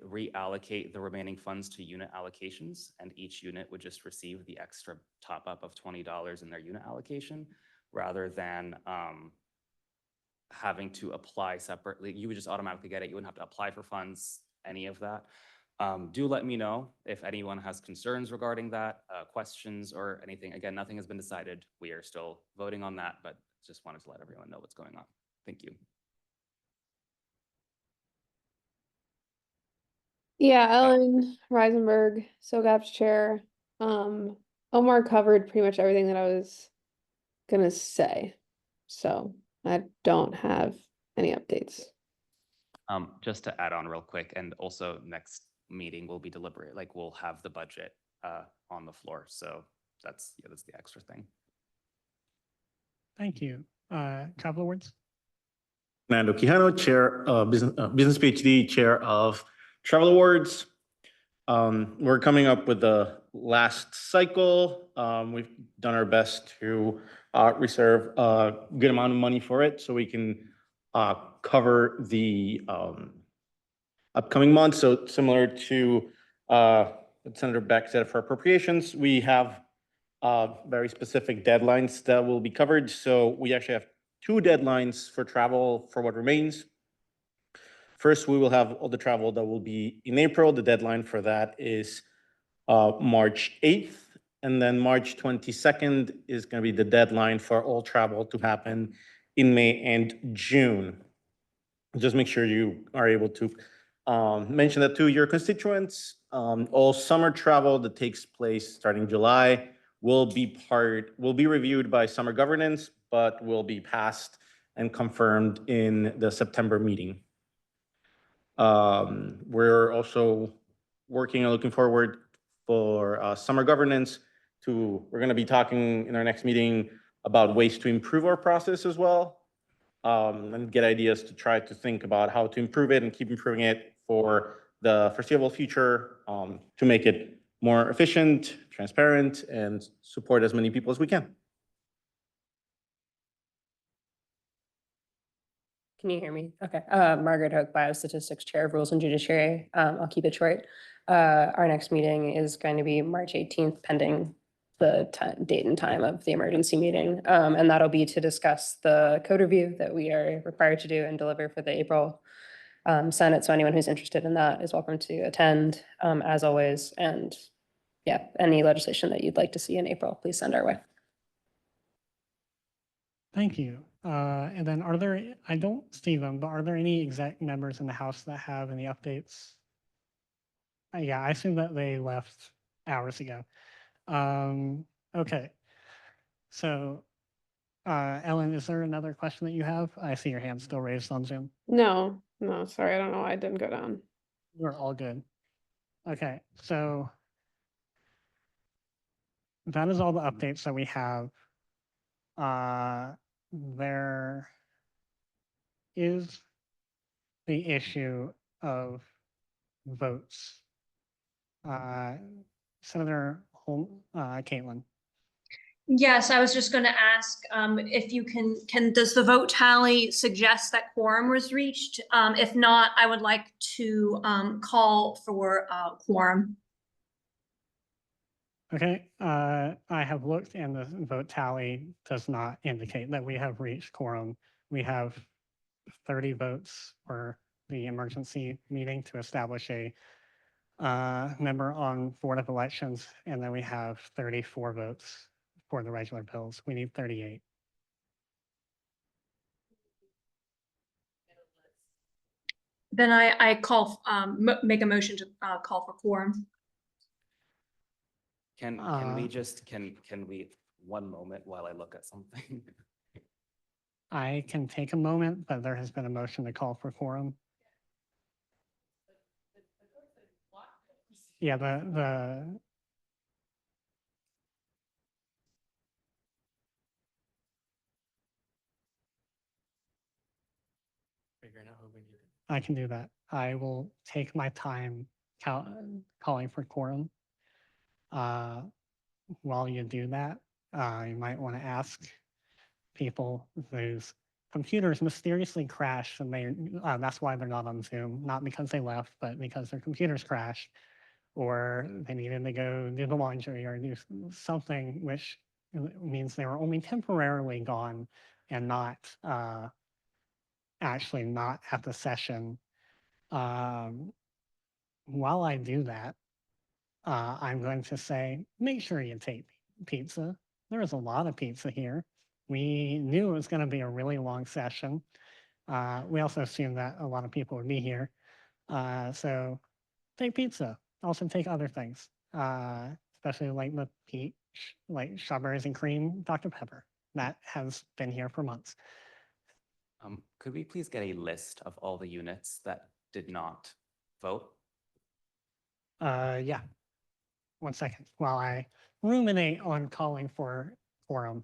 reallocate the remaining funds to unit allocations, and each unit would just receive the extra top up of $20 in their unit allocation, rather than having to apply separately. You would just automatically get it. You wouldn't have to apply for funds, any of that. Do let me know if anyone has concerns regarding that, questions or anything. Again, nothing has been decided. We are still voting on that, but just wanted to let everyone know what's going on. Thank you. Yeah, Ellen Reisenberg, SOGAP's chair. Omar covered pretty much everything that I was gonna say. So I don't have any updates. Just to add on real quick, and also next meeting will be deliberate, like we'll have the budget on the floor. So that's the extra thing. Thank you. Travel awards. Fernando Quijano, Chair of Business PhD, Chair of Travel Awards. We're coming up with the last cycle. We've done our best to reserve a good amount of money for it so we can cover the upcoming months. So similar to what Senator Beck said for appropriations, we have very specific deadlines that will be covered. So we actually have 2 deadlines for travel for what remains. First, we will have all the travel that will be in April. The deadline for that is March 8th. And then March 22nd is going to be the deadline for all travel to happen in May and June. Just make sure you are able to mention that to your constituents. All summer travel that takes place starting July will be reviewed by summer governance, but will be passed and confirmed in the September meeting. We're also working and looking forward for summer governance. We're going to be talking in our next meeting about ways to improve our process as well, and get ideas to try to think about how to improve it and keep improving it for the foreseeable future, to make it more efficient, transparent, and support as many people as we can. Can you hear me? Okay. Margaret Hook, Biostatistics Chair of Rules and Judiciary. I'll keep it short. Our next meeting is going to be March 18th, pending the date and time of the emergency meeting. And that'll be to discuss the code review that we are required to do and deliver for the April Senate. So anyone who's interested in that is welcome to attend, as always. And yeah, any legislation that you'd like to see in April, please send our way. Thank you. And then I don't see them, but are there any exec members in the House that have any updates? Yeah, I assume that they left hours ago. Okay. So, Ellen, is there another question that you have? I see your hand still raised on Zoom. No, sorry, I don't know why it didn't go down. We're all good. Okay, so that is all the updates that we have. There is the issue of votes. Senator Caitlin. Yes, I was just going to ask if you does the vote tally suggest that quorum was reached? If not, I would like to call for quorum. Okay, I have looked and the vote tally does not indicate that we have reached quorum. We have 30 votes for the emergency meeting to establish a member on Board of Elections, and then we have 34 votes for the regular bills. We need 38. Then I call make a motion to call for quorum. Can we one moment while I look at something? I can take a moment, but there has been a motion to call for quorum. Yeah, I can do that. I will take my time calling for quorum. While you do that, you might want to ask people whose computers mysteriously crashed, and that's why they're not on Zoom, not because they left, but because their computers crashed, or they needed to go do the laundry or do something, which means they were only temporarily gone and not actually not at the session. while I do that, I'm going to say, make sure you take pizza. There was a lot of pizza here. We knew it was going to be a really long session. We also assumed that a lot of people would be here. So take pizza. Also take other things, especially like the peach, like strawberries and cream Dr. Pepper. That has been here for months. Could we please get a list of all the units that did not vote? Yeah. 1 second while I ruminate on calling for quorum.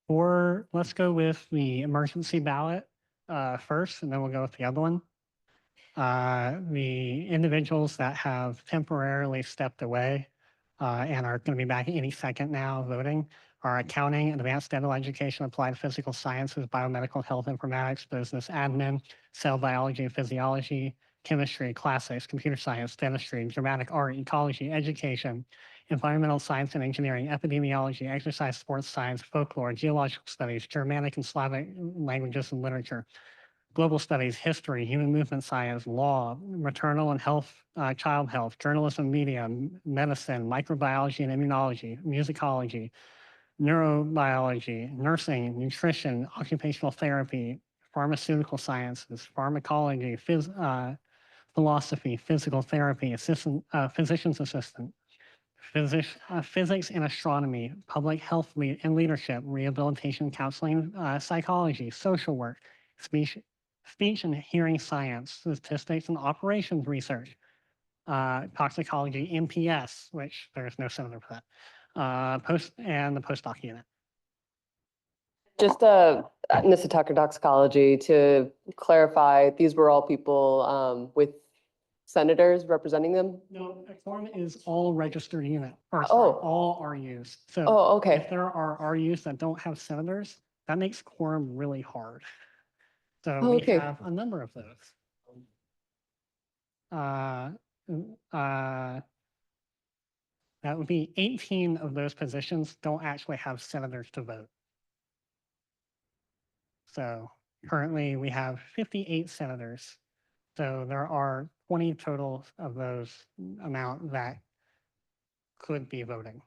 Or let's go with the emergency ballot first, and then we'll go with the other one. The individuals that have temporarily stepped away and are going to be back any second now voting are accounting, advanced dental education, applied physical sciences, biomedical health informatics, business admin, cell biology and physiology, chemistry, classics, computer science, dentistry, dramatic art, ecology, education, environmental science and engineering, epidemiology, exercise, sports science, folklore, geological studies, Germanic and Slavic languages and literature, global studies, history, human movement science, law, maternal and child health, journalism, media, medicine, microbiology and immunology, musicology, neurobiology, nursing, nutrition, occupational therapy, pharmaceutical sciences, pharmacology, philosophy, physical therapy, physician's assistant, physics and astronomy, public health and leadership, rehabilitation, counseling, psychology, social work, speech and hearing science, statistics and operations research, toxicology, MPS, which there's no senator for that, and the postdoc unit. Just Mr. Tucker, toxicology, to clarify, these were all people with senators representing them? No, a quorum is all registered unit, or sorry, Oh. all RUs. So Oh, okay. if there are RUs that don't have senators, that makes quorum really hard. So Oh, we okay. have a number of those. That would be 18 of those positions don't actually have senators to vote. So currently we have 58 senators. So there are 20 total of those amount that could be voting.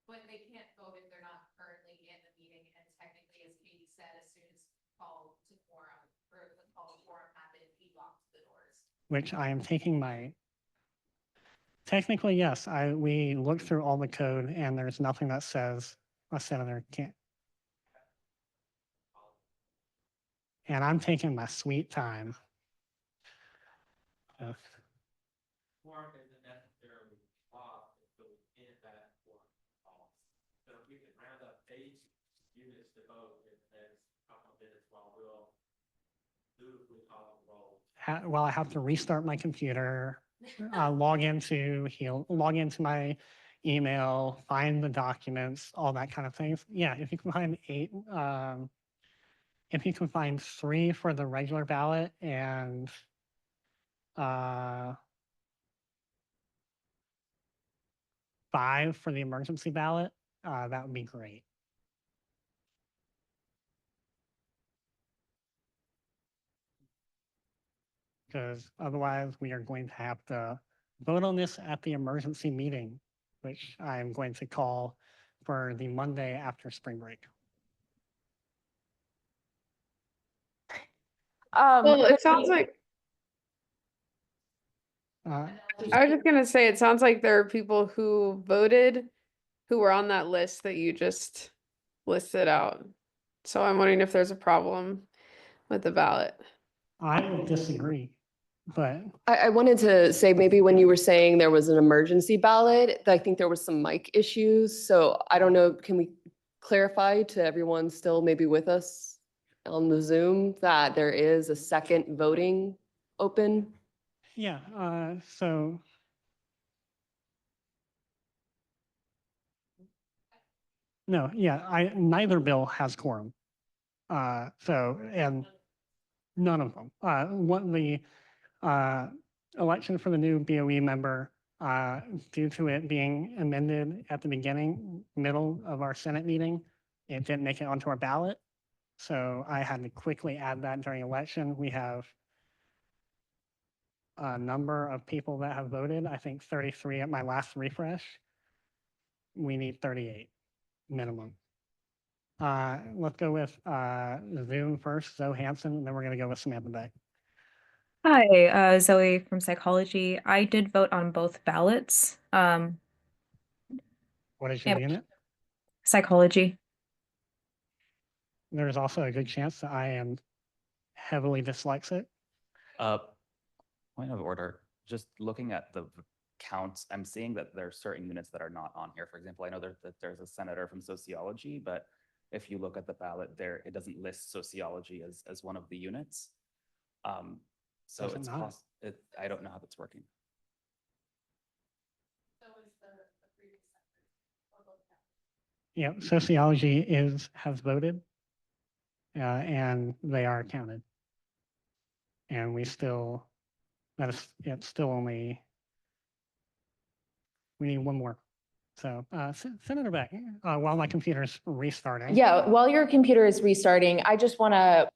But they can't vote if they're not currently in the meeting, and technically, as Katie said, as soon as call to quorum, or the call to quorum happened, he locked the doors. Which I am taking technically, yes, we looked through all the code and there's nothing that says a senator can't. And I'm taking my sweet time. Quorum isn't necessarily law until we hit that quorum call. So if we can round up 8 units to vote in the next couple of minutes while we'll dutifully call the roll. Well, I have to restart my computer, log into my email, find the documents, all that kind of things. Yeah, if you can find 8, if you can find 3 for the regular ballot and 5 for the emergency ballot, that would be great. Because otherwise we are going to have to vote on this at the emergency meeting, which I'm going to call for the Monday after spring break. Well, it sounds like, Uh, I was just gonna say, it sounds like there are people who voted who were on that list that you just listed out. So I'm wondering if there's a problem with the ballot. I would disagree, but I wanted to say, maybe when you were saying there was an emergency ballot, I think there was some mic issues. So I don't know, can we clarify to everyone still maybe with us on the Zoom that there is a second voting open? Yeah, so no, yeah, neither bill has quorum. So, and none of them. What the election for the new BOE member, due to it being amended at the middle of our Senate meeting, it didn't make it onto our ballot. So I had to quickly add that during election. We have a number of people that have voted, I think 33 at my last refresh. We need 38 minimum. Let's go with Zoom first, Zoe Hansen, and then we're gonna go with Samantha Beck. Hi, Zoe from Psychology. I did vote on both ballots. What is your Yep. unit? Psychology. There's also a good chance that I am heavily dyslexic. Point of order, just looking at the counts, I'm seeing that there are certain units that are not on here. For example, I know that there's a senator from sociology, but if you look at the ballot there, it doesn't list sociology as one of the units. So Does it it's not? I don't know how that's working. Yeah, sociology has voted, and they are counted. And it's still only, we need one more. So Senator Beck, while my computer's restarting. Yeah, while your computer is restarting, I just want to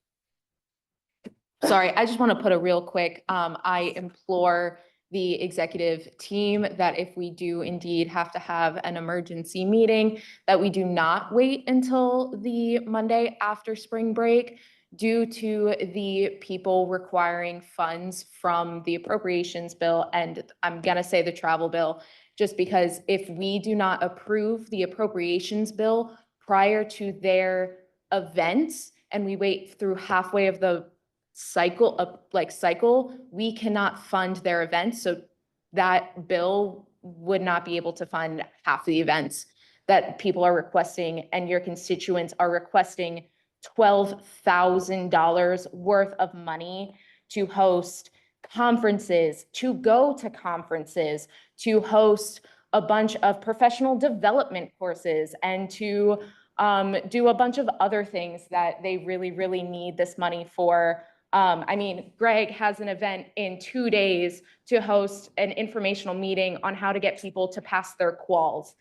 put a real quick, I implore the executive team that if we do indeed have to have an emergency meeting, that we do not wait until the Monday after spring break due to the people requiring funds from the appropriations bill, and I'm gonna say the travel bill, just because if we do not approve the appropriations bill prior to their events, and we wait through halfway of the cycle, we cannot fund their events. So that bill would not be able to fund half the events that people are requesting, and your constituents are requesting $12,000 worth of money to host conferences, to go to conferences, to host a bunch of professional development courses, and to do a bunch of other things that they really, really need this money for. I mean, Greg has an event in 2 days to host an informational meeting on how to get people to pass their quals.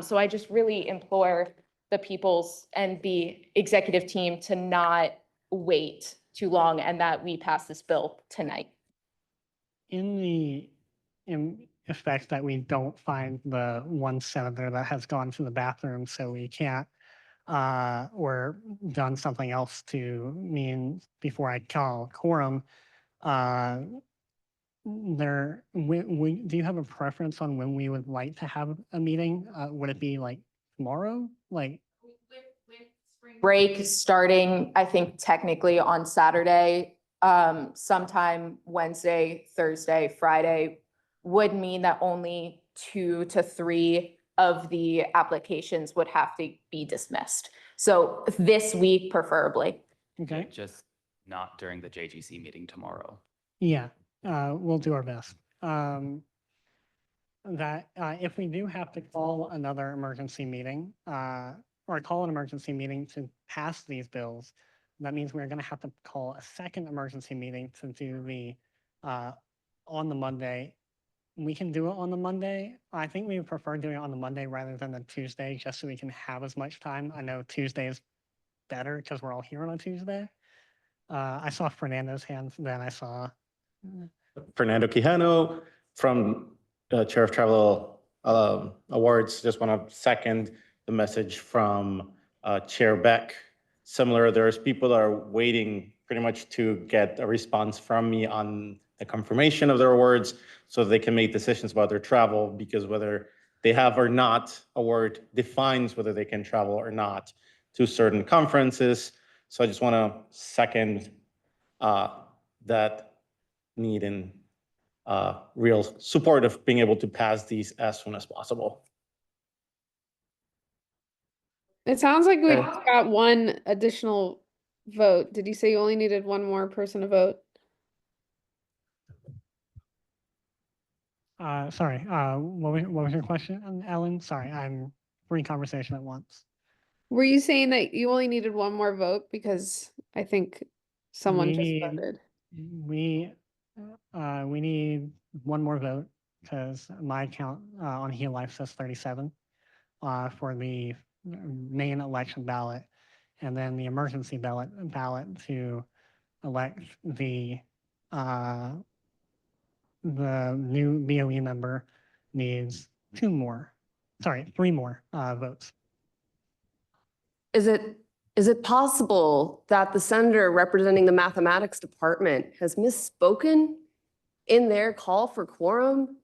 So I just really implore the peoples and the executive team to not wait too long and that we pass this bill tonight. In effect that we don't find the one senator that has gone to the bathroom, so we can't, or done something else to mean before I call quorum, do you have a preference on when we would like to have a meeting? Would it be like tomorrow? Like, Break starting, I think technically on Saturday, sometime Wednesday, Thursday, Friday would mean that only 2 to 3 of the applications would have to be dismissed. So this week preferably. okay, Just not during the JGC meeting tomorrow. yeah, we'll do our best. That if we do have to call another emergency meeting, or call an emergency meeting to pass these bills, that means we're going to have to call a second emergency meeting to do the on the Monday. We can do it on the Monday. I think we would prefer doing it on the Monday rather than the Tuesday, just so we can have as much time. I know Tuesday is better because we're all here on a Tuesday. I saw Fernando's hands, then I saw Fernando Quijano from Chair of Travel Awards. Just want to second the message from Chair Beck. Similar, there's people that are waiting pretty much to get a response from me on the confirmation of their awards so they can make decisions about their travel, because whether they have or not award defines whether they can travel or not to certain conferences. So I just want to second that need and real support of being able to pass these as soon as possible. It sounds like we just got one additional vote. Did you say you only needed one more person to vote? Sorry, what was your question, Ellen? Sorry, I'm free conversation at once. Were you saying that you only needed one more vote? Because I think someone We just need- voted. We need one more vote because my count on Heal Life says 37 for the main election ballot, and then the emergency ballot to elect the new BOE member needs three more votes. Is it possible that the senator representing the mathematics department has misspoken in their call for quorum,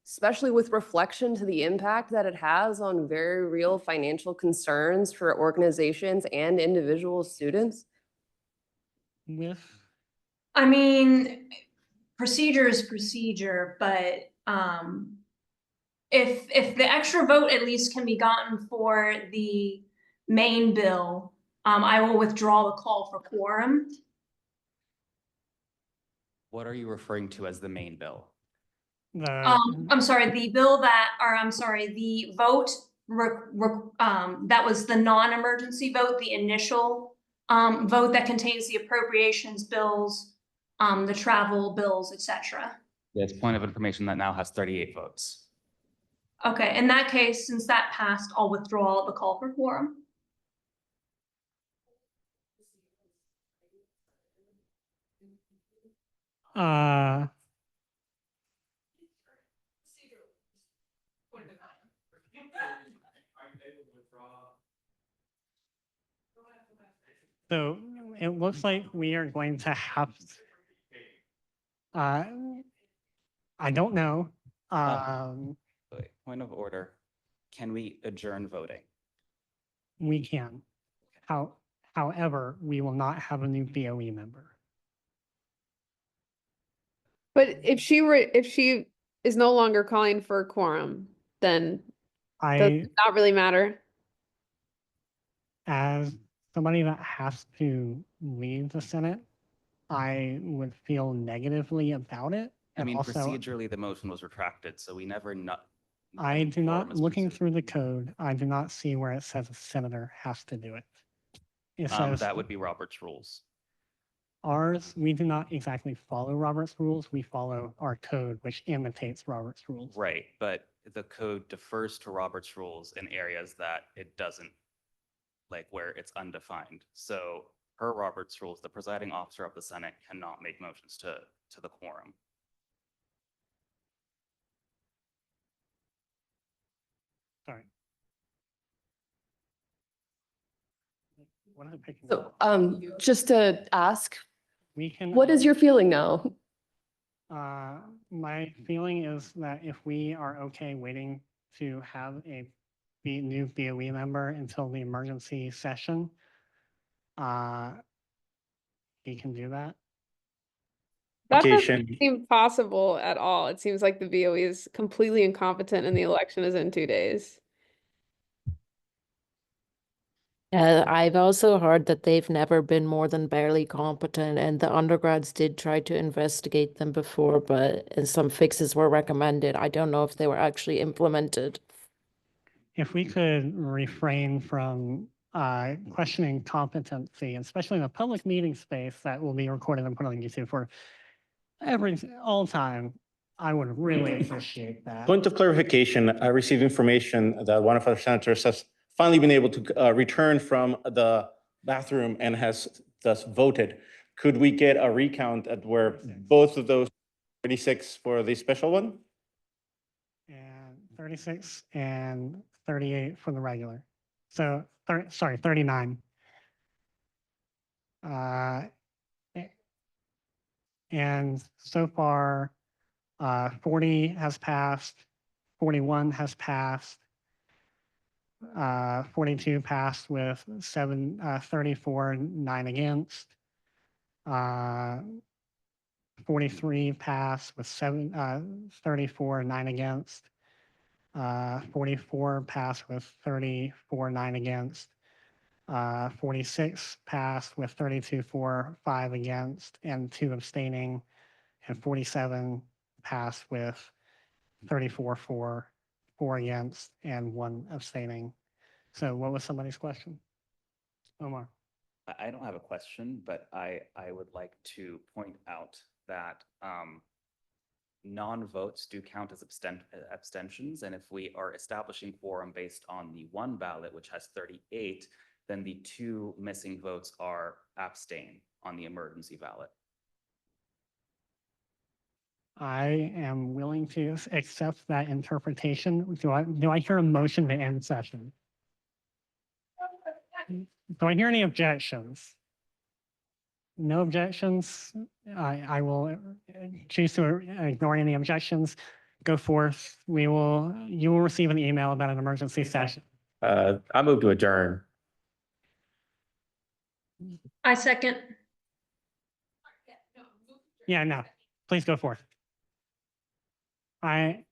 especially with reflection to the impact that it has on very real financial concerns for organizations and individual students? I mean, procedure is procedure, but if the extra vote at least can be gotten for the main bill, I will withdraw the call for quorum. What are you referring to as the main bill? I'm sorry, the bill that, or I'm sorry, the vote that was the non-emergency vote, the initial vote that contains the appropriations bills, the travel bills, etc. Yes, point of information that now has 38 votes. Okay, in that case, since that passed, I'll withdraw the call for quorum. So it looks like we are going to have, I don't know. Wait, point of order. Can we adjourn voting? We can. However, we will not have a new BOE member. But if she is no longer calling for a quorum, then does it not really matter? As somebody that has to leave the Senate, I would feel negatively about it. I And mean, also, procedurally, the motion was retracted, so we never I do not, looking through the code, I do not see where it says a senator has to do it. It says that would be Robert's rules. ours, we do not exactly follow Robert's rules. We follow our code, which imitates Robert's rules. Right, but the code defers to Robert's rules in areas that it doesn't, like where it's undefined. So per Robert's rules, the presiding officer of the Senate cannot make motions to the quorum. Sorry. What am I picking So, up? just to ask, We can. what is your feeling now? My feeling is that if we are okay waiting to have a new BOE member until the emergency session, he can do that. That doesn't seem possible at all. It seems like the BOE is completely incompetent and the election is in 2 days. I've also heard that they've never been more than barely competent, and the undergrads did try to investigate them before, and some fixes were recommended. I don't know if they were actually implemented. If we could refrain from questioning competency, especially in a public meeting space that will be recorded and put on YouTube for all time, I would really appreciate that. Point of clarification, I received information that one of our senators has finally been able to return from the bathroom and has thus voted. Could we get a recount at where both of those 36 for the special one? And 36 and 38 for the regular. So, sorry, 39. And so far, 40 has passed, 41 has passed, 42 passed with 34, 9 against. 43 passed with 34, 9 against. 44 passed with 34, 9 against. 46 passed with 32, 4, 5 against, and 2 abstaining. And 47 passed with 34 for, 4 against, and 1 abstaining. So what was somebody's question? Omar? I don't have a question, but I would like to point out that non-votes do count as abstentions. And if we are establishing quorum based on the 1 ballot, which has 38, then the 2 missing votes are abstain on the emergency ballot. I am willing to accept that interpretation. Do I hear a motion to end session? Do I hear any objections? No objections. I will choose to ignore any objections. Go forth. You will receive an email about an emergency session. I move to adjourn. I second. Yeah, no, please go forth. I